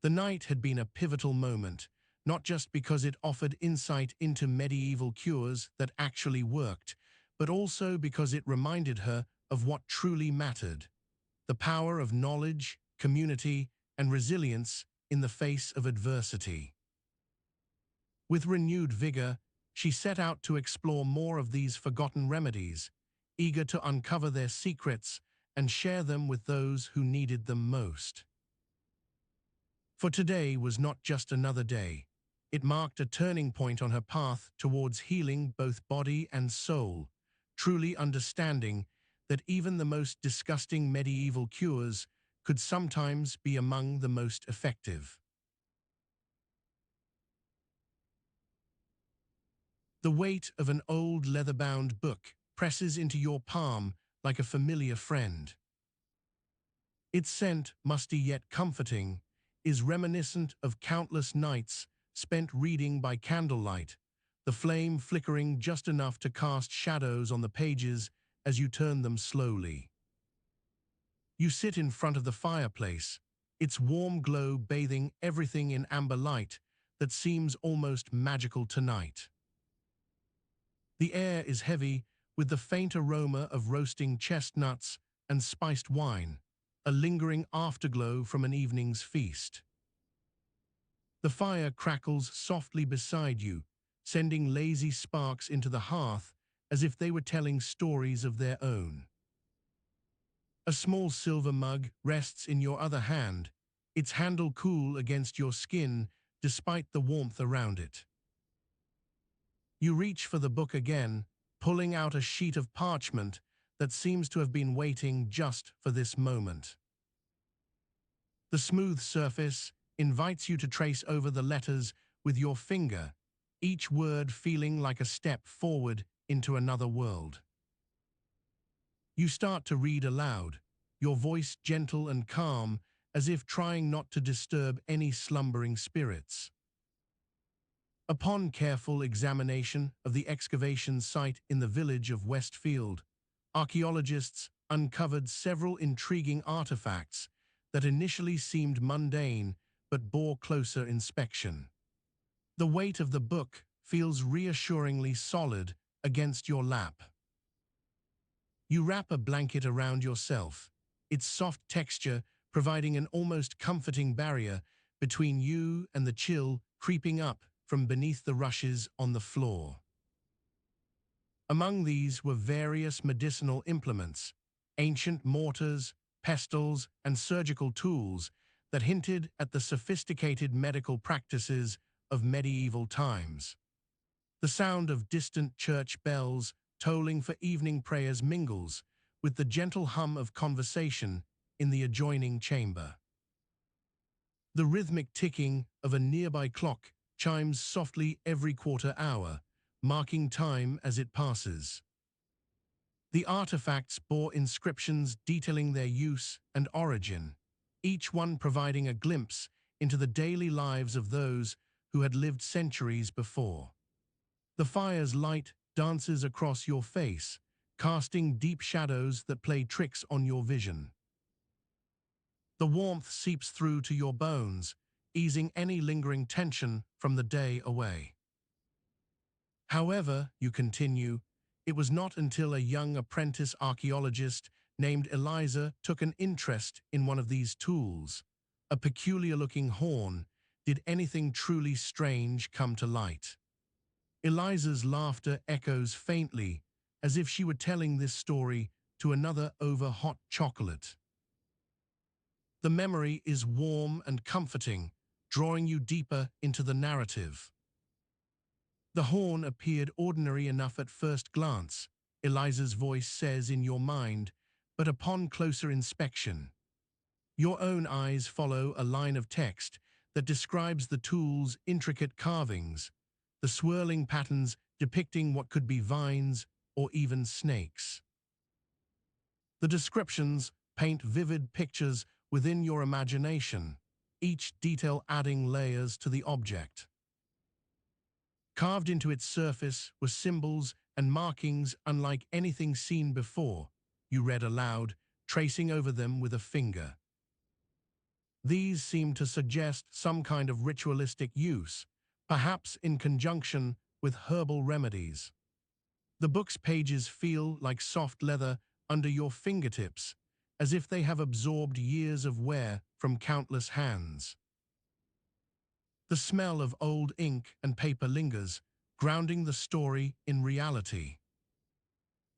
The night had been a pivotal moment, not just because it offered insight into medieval cures that actually worked, but also because it reminded her of what truly mattered: the power of knowledge, community, and resilience in the face of adversity. With renewed vigor, she set out to explore more of these forgotten remedies, eager to uncover their secrets and share them with those who needed them most. For today was not just another day. It marked a turning point on her path towards healing both body and soul, truly understanding that even the most disgusting medieval cures could sometimes be among the most effective. The weight of an old leather-bound book presses into your palm like a familiar friend. Its scent, musty yet comforting, is reminiscent of countless nights spent reading by candlelight, the flame flickering just enough to cast shadows on the pages as you turn them slowly. You sit in front of the fireplace, its warm glow bathing everything in amber light that seems almost magical tonight. The air is heavy with the faint aroma of roasting chestnuts and spiced wine, a lingering afterglow from an evening's feast. The fire crackles softly beside you, sending lazy sparks into the hearth as if they were telling stories of their own. A small silver mug rests in your other hand, its handle cool against your skin despite the warmth around it. You reach for the book again, pulling out a sheet of parchment that seems to have been waiting just for this moment. The smooth surface invites you to trace over the letters with your finger, each word feeling like a step forward into another world. You start to read aloud, your voice gentle and calm, as if trying not to disturb any slumbering spirits. Upon careful examination of the excavation site in the village of Westfield, archaeologists uncovered several intriguing artifacts that initially seemed mundane but bore closer inspection. The weight of the book feels reassuringly solid against your lap. You wrap a blanket around yourself, its soft texture providing an almost comforting barrier between you and the chill creeping up from beneath the rushes on the floor. Among these were various medicinal implements, ancient mortars, pestles, and surgical tools that hinted at the sophisticated medical practices of medieval times. The sound of distant church bells tolling for evening prayers mingles with the gentle hum of conversation in the adjoining chamber. The rhythmic ticking of a nearby clock chimes softly every quarter hour, marking time as it passes. The artifacts bore inscriptions detailing their use and origin, each one providing a glimpse into the daily lives of those who had lived centuries before. The fire's light dances across your face, casting deep shadows that play tricks on your vision. The warmth seeps through to your bones, easing any lingering tension from the day away. However, you continue, it was not until a young apprentice archaeologist named Eliza took an interest in one of these tools, a peculiar-looking horn, did anything truly strange come to light. Eliza's laughter echoes faintly, as if she were telling this story to another over hot chocolate. The memory is warm and comforting, drawing you deeper into the narrative. The horn appeared ordinary enough at first glance, Eliza's voice says in your mind, but upon closer inspection, your own eyes follow a line of text that describes the tool's intricate carvings, the swirling patterns depicting what could be vines or even snakes. The descriptions paint vivid pictures within your imagination, each detail adding layers to the object. Carved into its surface were symbols and markings unlike anything seen before, you read aloud, tracing over them with a finger. These seem to suggest some kind of ritualistic use, perhaps in conjunction with herbal remedies. The book's pages feel like soft leather under your fingertips, as if they have absorbed years of wear from countless hands. The smell of old ink and paper lingers, grounding the story in reality.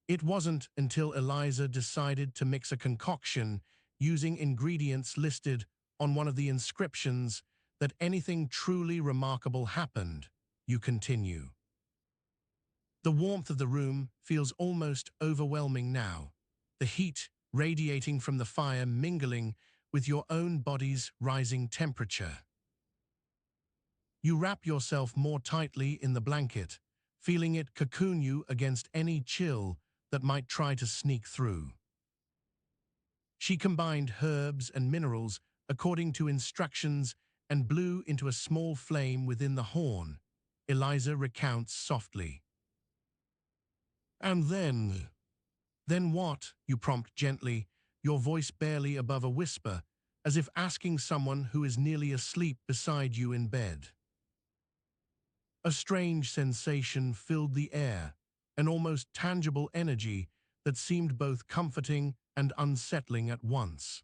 It wasn't until Eliza decided to mix a concoction using ingredients listed on one of the inscriptions that anything truly remarkable happened, you continue. The warmth of the room feels almost overwhelming now, the heat radiating from the fire mingling with your own body's rising temperature. You wrap yourself more tightly in the blanket, feeling it cocoon you against any chill that might try to sneak through. She combined herbs and minerals according to instructions and blew into a small flame within the horn, Eliza recounts softly. And then what? You prompt gently, your voice barely above a whisper, as if asking someone who is nearly asleep beside you in bed. A strange sensation filled the air, an almost tangible energy that seemed both comforting and unsettling at once.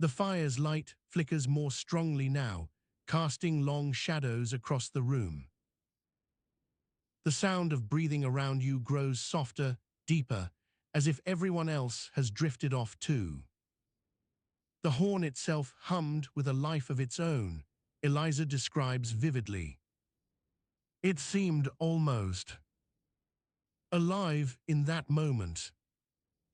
The fire's light flickers more strongly now, casting long shadows across the room. The sound of breathing around you grows softer, deeper, as if everyone else has drifted off too. The horn itself hummed with a life of its own, Eliza describes vividly. It seemed almost alive in that moment.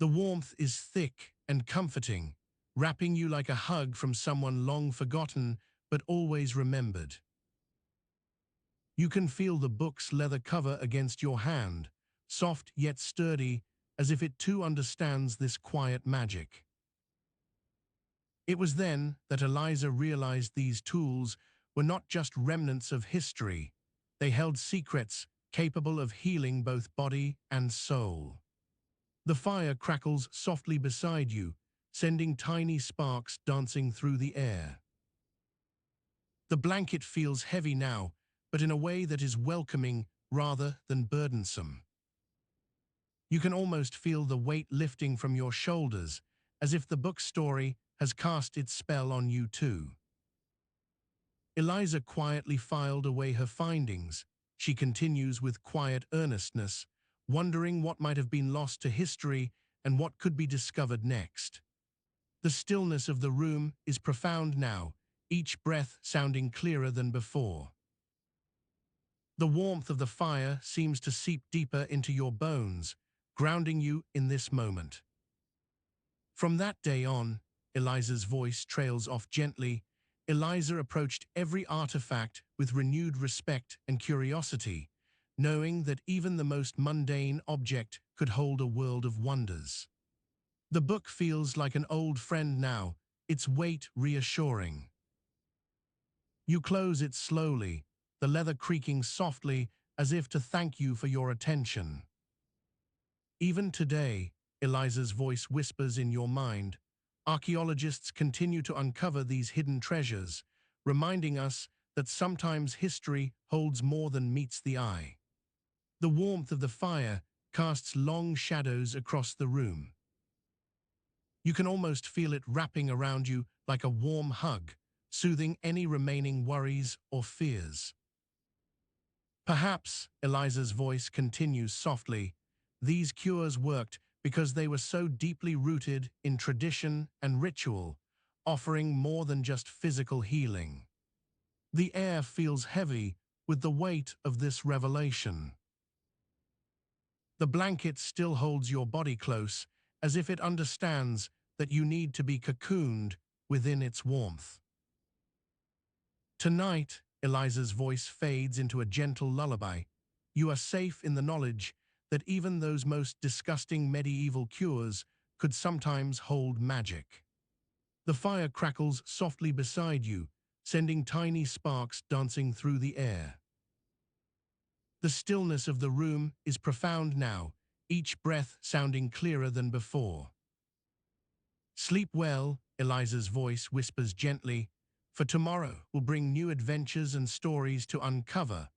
The warmth is thick and comforting, wrapping you like a hug from someone long forgotten but always remembered. You can feel the book's leather cover against your hand, soft yet sturdy, as if it too understands this quiet magic. It was then that Eliza realized these tools were not just remnants of history. They held secrets capable of healing both body and soul. The fire crackles softly beside you, sending tiny sparks dancing through the air. The blanket feels heavy now, but in a way that is welcoming rather than burdensome. You can almost feel the weight lifting from your shoulders, as if the book's story has cast its spell on you too. Eliza quietly filed away her findings. She continues with quiet earnestness, wondering what might have been lost to history and what could be discovered next. The stillness of the room is profound now, each breath sounding clearer than before. The warmth of the fire seems to seep deeper into your bones, grounding you in this moment. From that day on, Eliza's voice trails off gently. Eliza approached every artifact with renewed respect and curiosity, knowing that even the most mundane object could hold a world of wonders. The book feels like an old friend now, its weight reassuring. You close it slowly, the leather creaking softly as if to thank you for your attention. Even today, Eliza's voice whispers in your mind, archaeologists continue to uncover these hidden treasures, reminding us that sometimes history holds more than meets the eye. The warmth of the fire casts long shadows across the room. You can almost feel it wrapping around you like a warm hug, soothing any remaining worries or fears. Perhaps, Eliza's voice continues softly, these cures worked because they were so deeply rooted in tradition and ritual, offering more than just physical healing. The air feels heavy with the weight of this revelation. The blanket still holds your body close, as if it understands that you need to be cocooned within its warmth. Tonight, Eliza's voice fades into a gentle lullaby. You are safe in the knowledge that even those most disgusting medieval cures could sometimes hold magic. The fire crackles softly beside you, sending tiny sparks dancing through the air. The stillness of the room is profound now, each breath sounding clearer than before. Sleep well, Eliza's voice whispers gently, for tomorrow will bring new adventures and stories to uncover.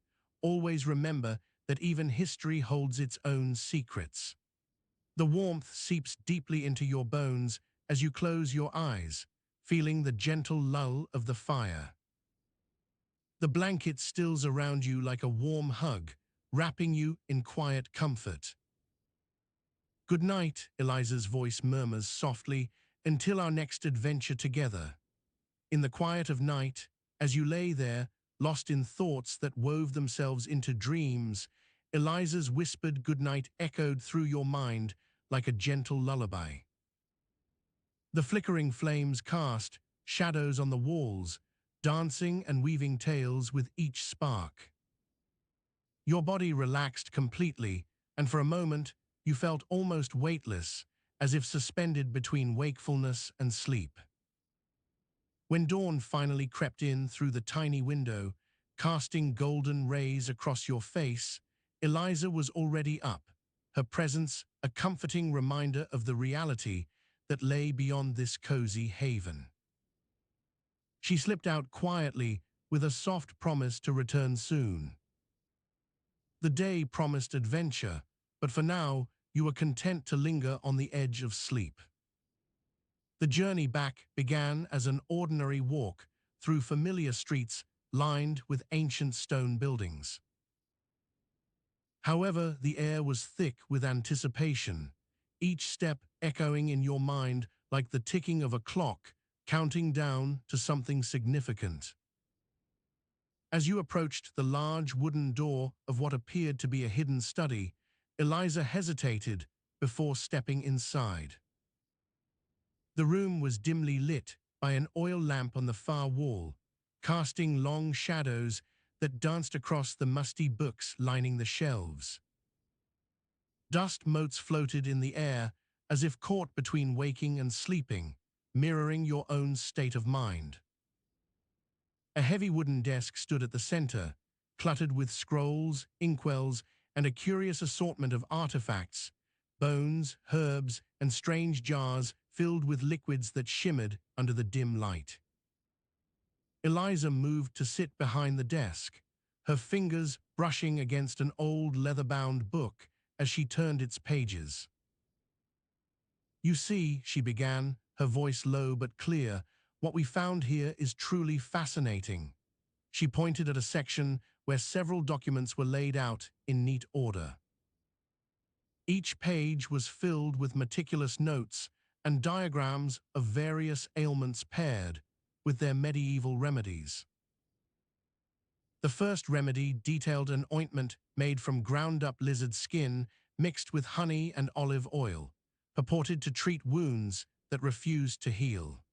Always remember that even history holds its own secrets. The warmth seeps deeply into your bones as you close your eyes, feeling the gentle lull of the fire. The blanket stills around you like a warm hug, wrapping you in quiet comfort. Good night, Eliza's voice murmurs softly, until our next adventure together. In the quiet of night, as you lay there, lost in thoughts that wove themselves into dreams, Eliza's whispered goodnight echoed through your mind like a gentle lullaby. The flickering flames cast shadows on the walls, dancing and weaving tales with each spark. Your body relaxed completely, and for a moment you felt almost weightless, as if suspended between wakefulness and sleep. When dawn finally crept in through the tiny window, casting golden rays across your face, Eliza was already up, her presence a comforting reminder of the reality that lay beyond this cozy haven. She slipped out quietly with a soft promise to return soon. The day promised adventure, but for now you were content to linger on the edge of sleep. The journey back began as an ordinary walk through familiar streets lined with ancient stone buildings. However, the air was thick with anticipation, each step echoing in your mind like the ticking of a clock, counting down to something significant. As you approached the large wooden door of what appeared to be a hidden study, Eliza hesitated before stepping inside. The room was dimly lit by an oil lamp on the far wall, casting long shadows that danced across the musty books lining the shelves. Dust motes floated in the air as if caught between waking and sleeping, mirroring your own state of mind. A heavy wooden desk stood at the center, cluttered with scrolls, inkwells, and a curious assortment of artifacts, bones, herbs, and strange jars filled with liquids that shimmered under the dim light. Eliza moved to sit behind the desk, her fingers brushing against an old leather-bound book as she turned its pages. "You see," she began, her voice low but clear, "what we found here is truly fascinating." She pointed at a section where several documents were laid out in neat order. Each page was filled with meticulous notes and diagrams of various ailments paired with their medieval remedies. The first remedy detailed an ointment made from ground-up lizard skin mixed with honey and olive oil, purported to treat wounds that refused to heal.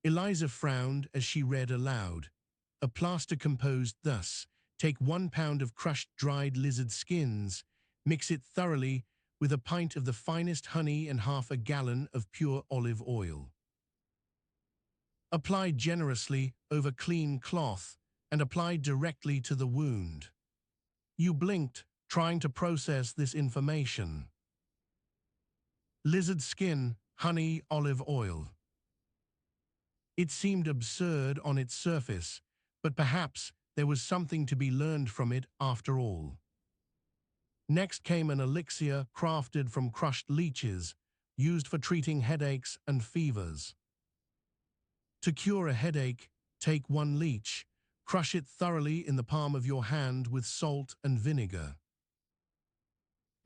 Eliza frowned as she read aloud. A plaster composed thus: take 1 pound of crushed dried lizard skins, mix it thoroughly with a pint of the finest honey and half a gallon of pure olive oil. Apply generously over clean cloth and apply directly to the wound. You blinked, trying to process this information. Lizard skin, honey, olive oil. It seemed absurd on its surface, but perhaps there was something to be learned from it after all. Next came an elixir crafted from crushed leeches, used for treating headaches and fevers. To cure a headache, take 1 leech, crush it thoroughly in the palm of your hand with salt and vinegar.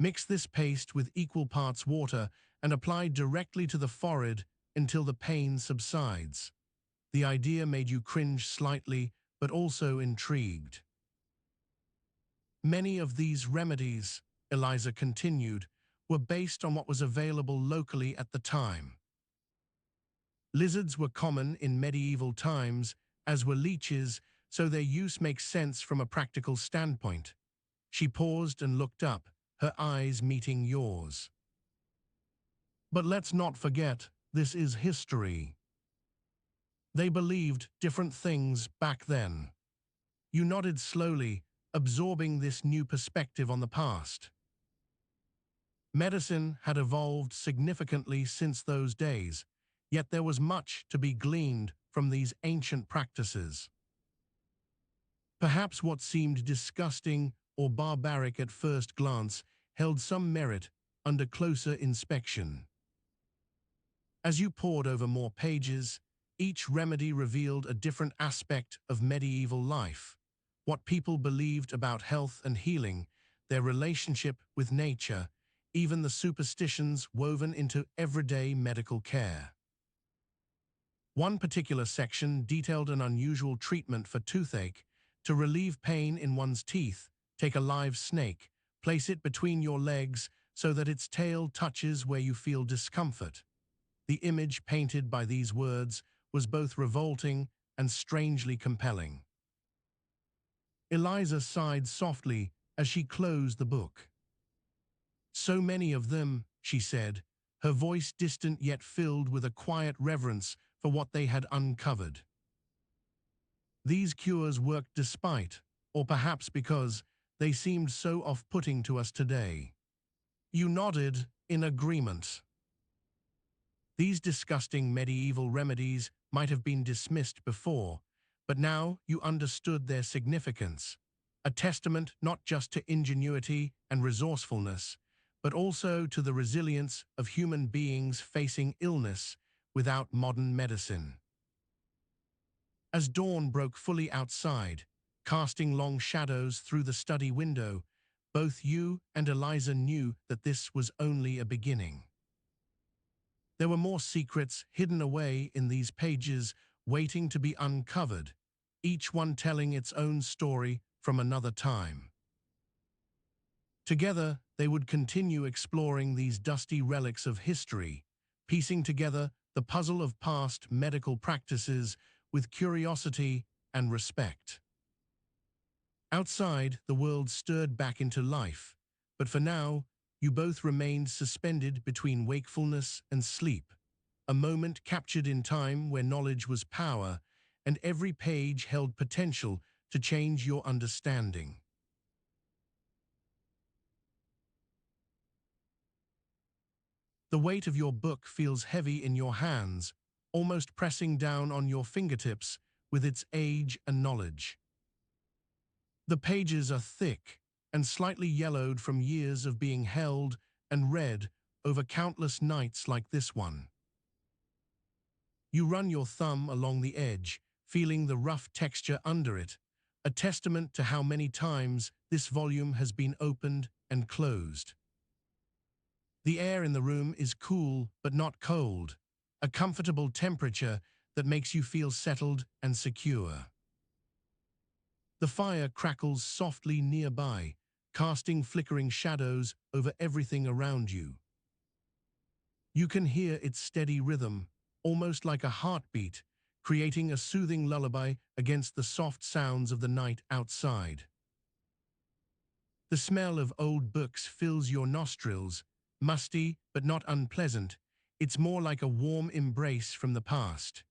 Mix this paste with equal parts water and apply directly to the forehead until the pain subsides. The idea made you cringe slightly, but also intrigued. Many of these remedies, Eliza continued, were based on what was available locally at the time. Lizards were common in medieval times, as were leeches, so their use makes sense from a practical standpoint. She paused and looked up, her eyes meeting yours. But let's not forget, this is history. They believed different things back then. You nodded slowly, absorbing this new perspective on the past. Medicine had evolved significantly since those days, yet there was much to be gleaned from these ancient practices. Perhaps what seemed disgusting or barbaric at first glance held some merit under closer inspection. As you pored over more pages, each remedy revealed a different aspect of medieval life: what people believed about health and healing, their relationship with nature, even the superstitions woven into everyday medical care. One particular section detailed an unusual treatment for toothache. To relieve pain in one's teeth, take a live snake, place it between your legs so that its tail touches where you feel discomfort. The image painted by these words was both revolting and strangely compelling. Eliza sighed softly as she closed the book. So many of them, she said, her voice distant yet filled with a quiet reverence for what they had uncovered. These cures worked despite, or perhaps because, they seemed so off-putting to us today. You nodded in agreement. These disgusting medieval remedies might have been dismissed before, but now you understood their significance, a testament not just to ingenuity and resourcefulness, but also to the resilience of human beings facing illness without modern medicine. As dawn broke fully outside, casting long shadows through the study window, both you and Eliza knew that this was only a beginning. There were more secrets hidden away in these pages, waiting to be uncovered, each one telling its own story from another time. Together, they would continue exploring these dusty relics of history, piecing together the puzzle of past medical practices with curiosity and respect. Outside, the world stirred back into life, but for now, you both remained suspended between wakefulness and sleep, a moment captured in time where knowledge was power and every page held potential to change your understanding. The weight of your book feels heavy in your hands, almost pressing down on your fingertips with its age and knowledge. The pages are thick and slightly yellowed from years of being held and read over countless nights like this one. You run your thumb along the edge, feeling the rough texture under it, a testament to how many times this volume has been opened and closed. The air in the room is cool but not cold, a comfortable temperature that makes you feel settled and secure. The fire crackles softly nearby, casting flickering shadows over everything around you. You can hear its steady rhythm, almost like a heartbeat, creating a soothing lullaby against the soft sounds of the night outside. The smell of old books fills your nostrils, musty but not unpleasant. It's more like a warm embrace from the past.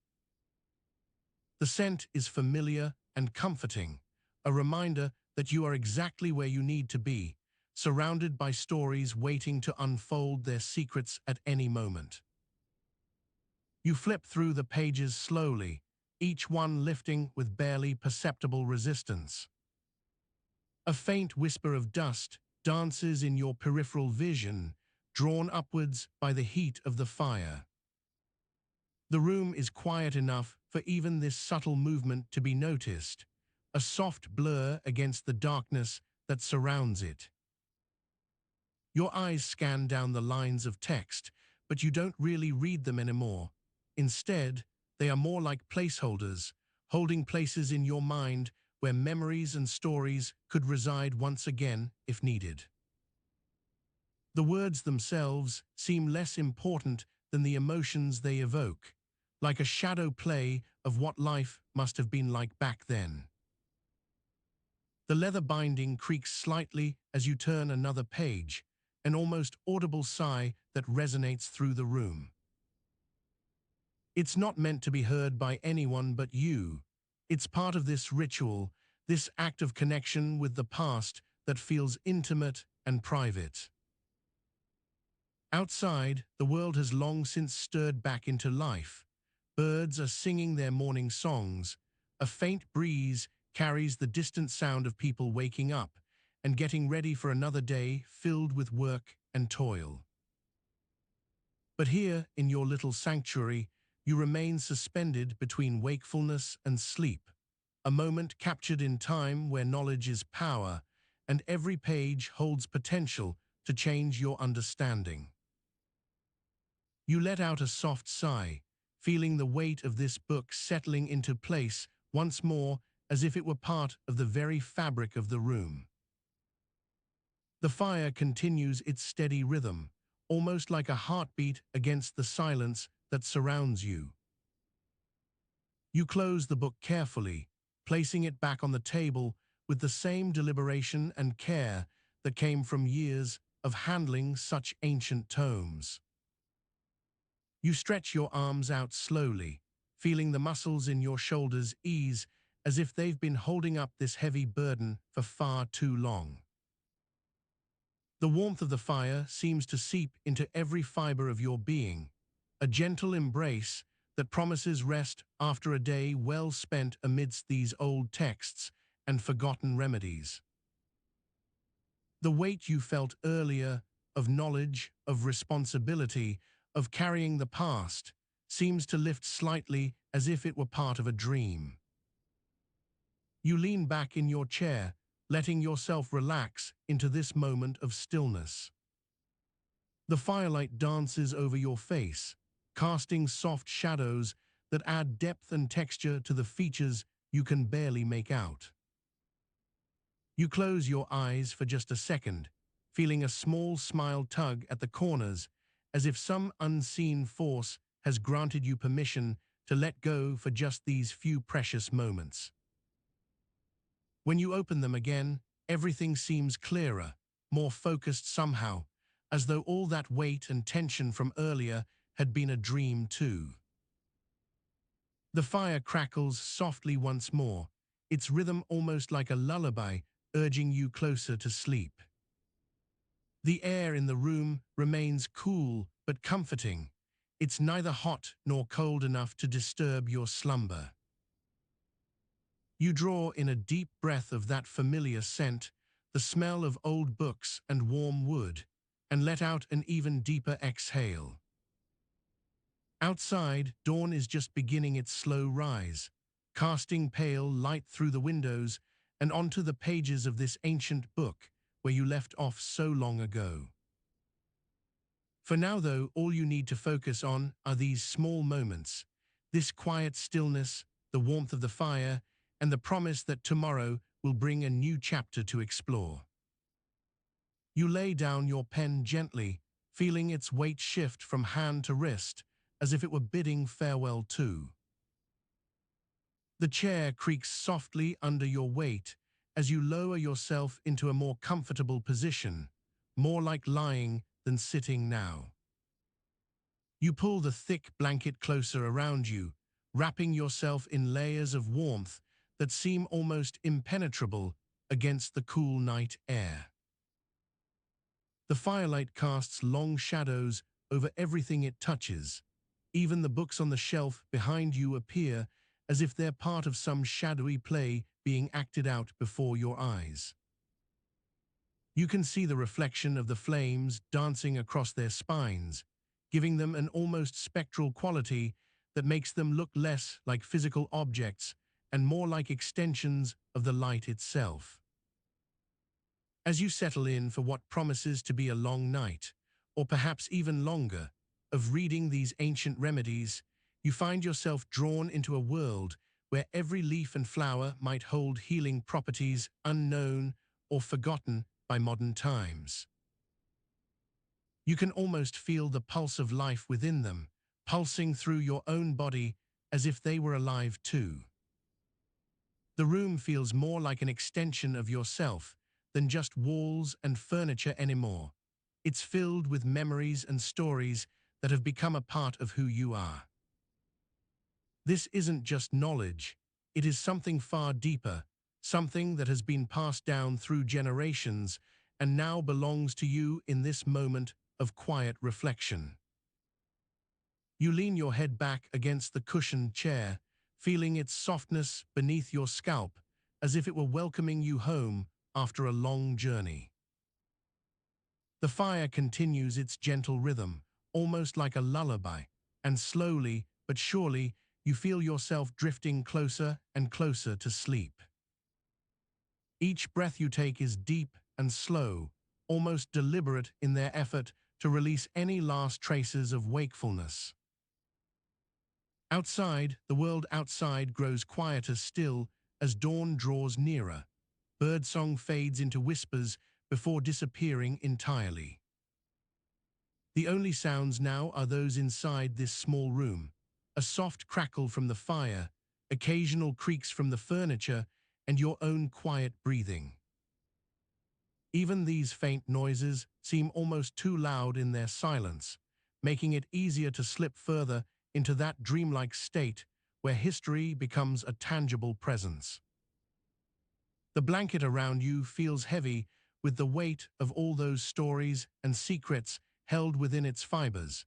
The scent is familiar and comforting, a reminder that you are exactly where you need to be, surrounded by stories waiting to unfold their secrets at any moment. You flip through the pages slowly, each one lifting with barely perceptible resistance. A faint whisper of dust dances in your peripheral vision, drawn upwards by the heat of the fire. The room is quiet enough for even this subtle movement to be noticed, a soft blur against the darkness that surrounds it. Your eyes scan down the lines of text, but you don't really read them anymore. Instead, they are more like placeholders, holding places in your mind where memories and stories could reside once again if needed. The words themselves seem less important than the emotions they evoke, like a shadow play of what life must have been like back then. The leather binding creaks slightly as you turn another page, an almost audible sigh that resonates through the room. It's not meant to be heard by anyone but you. It's part of this ritual, this act of connection with the past that feels intimate and private. Outside, the world has long since stirred back into life. Birds are singing their morning songs. A faint breeze carries the distant sound of people waking up and getting ready for another day filled with work and toil. But here, in your little sanctuary, you remain suspended between wakefulness and sleep, a moment captured in time where knowledge is power, and every page holds potential to change your understanding. You let out a soft sigh, feeling the weight of this book settling into place once more as if it were part of the very fabric of the room. The fire continues its steady rhythm, almost like a heartbeat against the silence that surrounds you. You close the book carefully, placing it back on the table with the same deliberation and care that came from years of handling such ancient tomes. You stretch your arms out slowly, feeling the muscles in your shoulders ease as if they've been holding up this heavy burden for far too long. The warmth of the fire seems to seep into every fiber of your being, a gentle embrace that promises rest after a day well spent amidst these old texts and forgotten remedies. The weight you felt earlier of knowledge, of responsibility, of carrying the past, seems to lift slightly as if it were part of a dream. You lean back in your chair, letting yourself relax into this moment of stillness. The firelight dances over your face, casting soft shadows that add depth and texture to the features you can barely make out. You close your eyes for just a second, feeling a small smile tug at the corners, as if some unseen force has granted you permission to let go for just these few precious moments. When you open them again, everything seems clearer, more focused somehow, as though all that weight and tension from earlier had been a dream too. The fire crackles softly once more, its rhythm almost like a lullaby, urging you closer to sleep. The air in the room remains cool but comforting. It's neither hot nor cold enough to disturb your slumber. You draw in a deep breath of that familiar scent, the smell of old books and warm wood, and let out an even deeper exhale. Outside, dawn is just beginning its slow rise, casting pale light through the windows and onto the pages of this ancient book where you left off so long ago. For now, though, all you need to focus on are these small moments, this quiet stillness, the warmth of the fire, and the promise that tomorrow will bring a new chapter to explore. You lay down your pen gently, feeling its weight shift from hand to wrist, as if it were bidding farewell too. The chair creaks softly under your weight as you lower yourself into a more comfortable position, more like lying than sitting now. You pull the thick blanket closer around you, wrapping yourself in layers of warmth that seem almost impenetrable against the cool night air. The firelight casts long shadows over everything it touches. Even the books on the shelf behind you appear as if they're part of some shadowy play being acted out before your eyes. You can see the reflection of the flames dancing across their spines, giving them an almost spectral quality that makes them look less like physical objects and more like extensions of the light itself. As you settle in for what promises to be a long night, or perhaps even longer, of reading these ancient remedies, you find yourself drawn into a world where every leaf and flower might hold healing properties unknown or forgotten by modern times. You can almost feel the pulse of life within them, pulsing through your own body as if they were alive too. The room feels more like an extension of yourself than just walls and furniture anymore. It's filled with memories and stories that have become a part of who you are. This isn't just knowledge, it is something far deeper, something that has been passed down through generations and now belongs to you in this moment of quiet reflection. You lean your head back against the cushioned chair, feeling its softness beneath your scalp, as if it were welcoming you home after a long journey. The fire continues its gentle rhythm, almost like a lullaby, and slowly but surely you feel yourself drifting closer and closer to sleep. Each breath you take is deep and slow, almost deliberate in their effort to release any last traces of wakefulness. Outside, the world outside grows quieter still as dawn draws nearer. Birdsong fades into whispers before disappearing entirely. The only sounds now are those inside this small room, a soft crackle from the fire, occasional creaks from the furniture, and your own quiet breathing. Even these faint noises seem almost too loud in their silence, making it easier to slip further into that dreamlike state where history becomes a tangible presence. The blanket around you feels heavy with the weight of all those stories and secrets held within its fibers.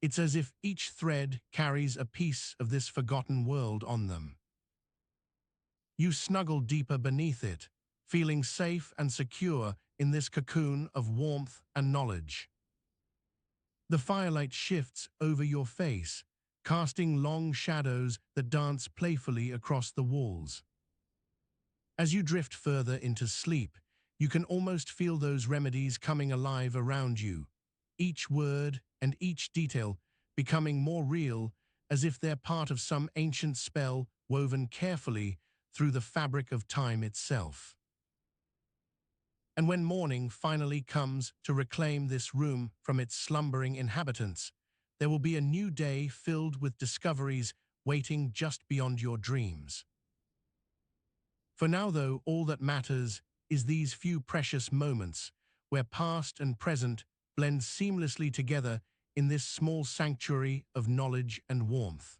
It's as if each thread carries a piece of this forgotten world on them. You snuggle deeper beneath it, feeling safe and secure in this cocoon of warmth and knowledge. The firelight shifts over your face, casting long shadows that dance playfully across the walls. As you drift further into sleep, you can almost feel those remedies coming alive around you, each word and each detail becoming more real, as if they're part of some ancient spell woven carefully through the fabric of time itself. And when morning finally comes to reclaim this room from its slumbering inhabitants, there will be a new day filled with discoveries waiting just beyond your dreams. For now, though, all that matters is these few precious moments where past and present blend seamlessly together in this small sanctuary of knowledge and warmth.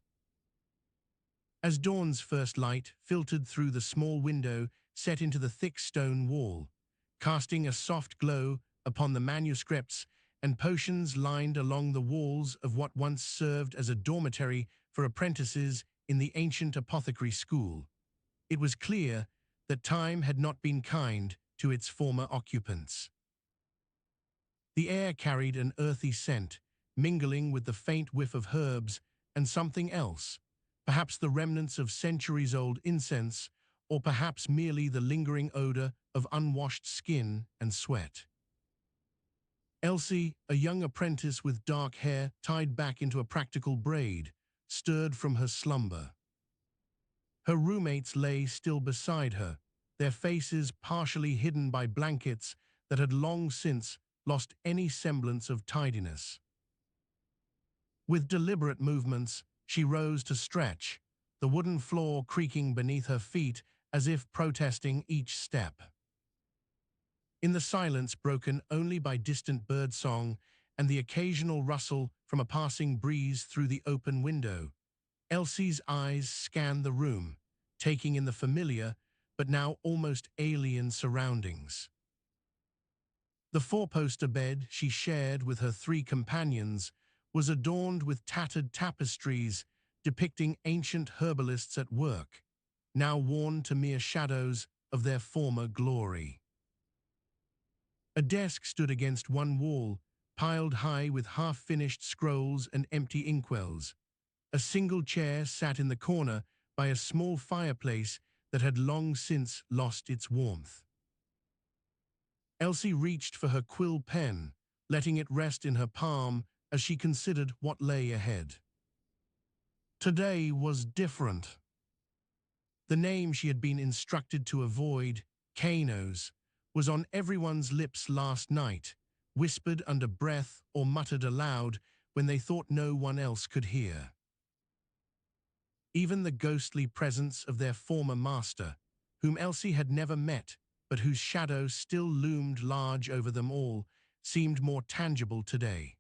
As dawn's first light filtered through the small window set into the thick stone wall, casting a soft glow upon the manuscripts and potions lined along the walls of what once served as a dormitory for apprentices in the ancient apothecary school, it was clear that time had not been kind to its former occupants. The air carried an earthy scent, mingling with the faint whiff of herbs and something else, perhaps the remnants of centuries-old incense or perhaps merely the lingering odor of unwashed skin and sweat. Elsie, a young apprentice with dark hair tied back into a practical braid, stirred from her slumber. Her roommates lay still beside her, their faces partially hidden by blankets that had long since lost any semblance of tidiness. With deliberate movements, she rose to stretch, the wooden floor creaking beneath her feet as if protesting each step. In the silence broken only by distant birdsong and the occasional rustle from a passing breeze through the open window, Elsie's eyes scanned the room, taking in the familiar but now almost alien surroundings. The four-poster bed she shared with her three companions was adorned with tattered tapestries depicting ancient herbalists at work, now worn to mere shadows of their former glory. A desk stood against one wall, piled high with half-finished scrolls and empty inkwells. A single chair sat in the corner by a small fireplace that had long since lost its warmth. Elsie reached for her quill pen, letting it rest in her palm as she considered what lay ahead. Today was different. The name she had been instructed to avoid, Kano's, was on everyone's lips last night, whispered under breath or muttered aloud when they thought no one else could hear. Even the ghostly presence of their former master, whom Elsie had never met, but whose shadow still loomed large over them all, seemed more tangible today.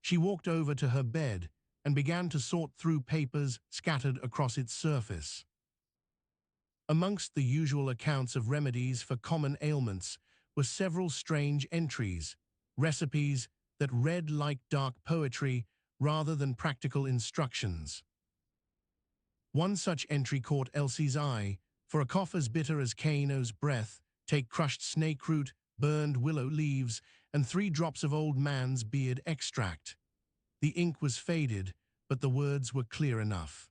She walked over to her bed and began to sort through papers scattered across its surface. Amongst the usual accounts of remedies for common ailments were several strange entries, recipes that read like dark poetry rather than practical instructions. One such entry caught Elsie's eye. For a cough as bitter as Kano's breath, take crushed snake root, burned willow leaves, and 3 drops of old man's beard extract. The ink was faded, but the words were clear enough.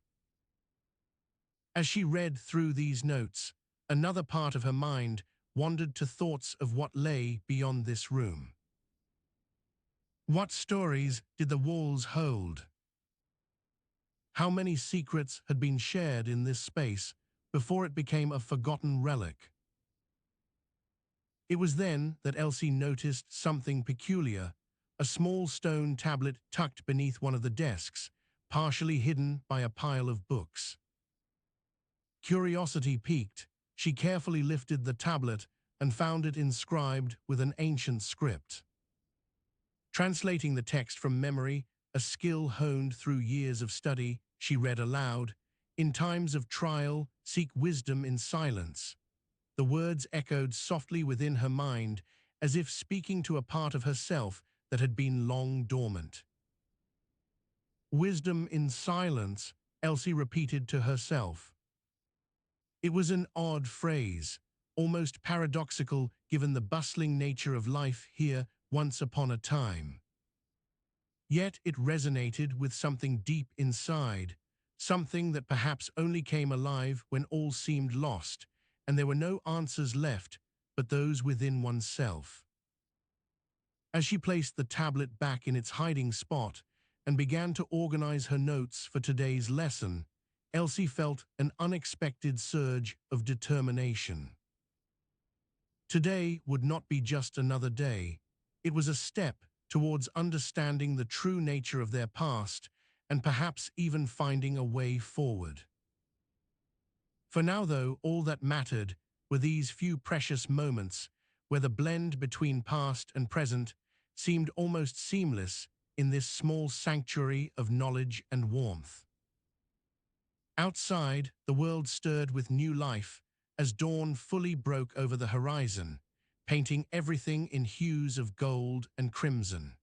As she read through these notes, another part of her mind wandered to thoughts of what lay beyond this room. What stories did the walls hold? How many secrets had been shared in this space before it became a forgotten relic? It was then that Elsie noticed something peculiar, a small stone tablet tucked beneath one of the desks, partially hidden by a pile of books. Curiosity piqued, she carefully lifted the tablet and found it inscribed with an ancient script. Translating the text from memory, a skill honed through years of study, she read aloud, "In times of trial, seek wisdom in silence." The words echoed softly within her mind, as if speaking to a part of herself that had been long dormant. Wisdom in silence, Elsie repeated to herself. It was an odd phrase, almost paradoxical given the bustling nature of life here once upon a time. Yet it resonated with something deep inside, something that perhaps only came alive when all seemed lost, and there were no answers left but those within oneself. As she placed the tablet back in its hiding spot and began to organize her notes for today's lesson, Elsie felt an unexpected surge of determination. Today would not be just another day. It was a step towards understanding the true nature of their past and perhaps even finding a way forward. For now, though, all that mattered were these few precious moments where the blend between past and present seemed almost seamless in this small sanctuary of knowledge and warmth. Outside, the world stirred with new life as dawn fully broke over the horizon, painting everything in hues of gold and crimson.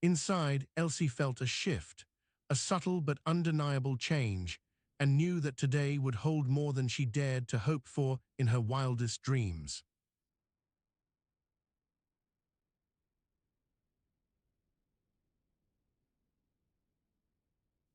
Inside, Elsie felt a shift, a subtle but undeniable change, and knew that today would hold more than she dared to hope for in her wildest dreams.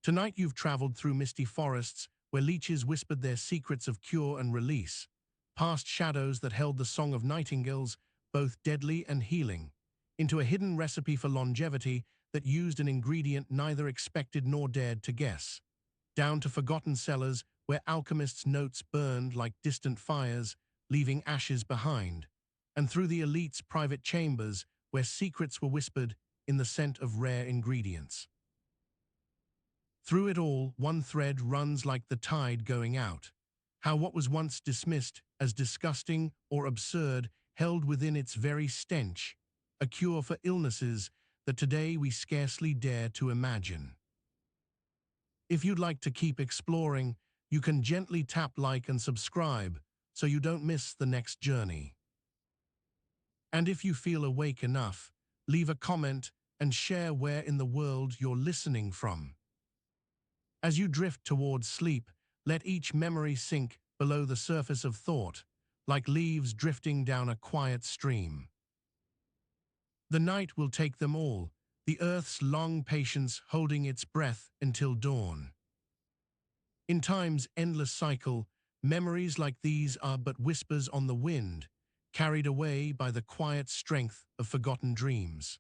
Tonight you've traveled through misty forests where leeches whispered their secrets of cure and release, past shadows that held the song of nightingales, both deadly and healing, into a hidden recipe for longevity that used an ingredient neither expected nor dared to guess, down to forgotten cellars where alchemists' notes burned like distant fires, leaving ashes behind, and through the elite's private chambers where secrets were whispered in the scent of rare ingredients. Through it all, one thread runs like the tide going out, how what was once dismissed as disgusting or absurd held within its very stench a cure for illnesses that today we scarcely dare to imagine. If you'd like to keep exploring, you can gently tap like and subscribe so you don't miss the next journey. And if you feel awake enough, leave a comment and share where in the world you're listening from. As you drift towards sleep, let each memory sink below the surface of thought, like leaves drifting down a quiet stream. The night will take them all, the earth's long patience holding its breath until dawn. In time's endless cycle, memories like these are but whispers on the wind, carried away by the quiet strength of forgotten dreams.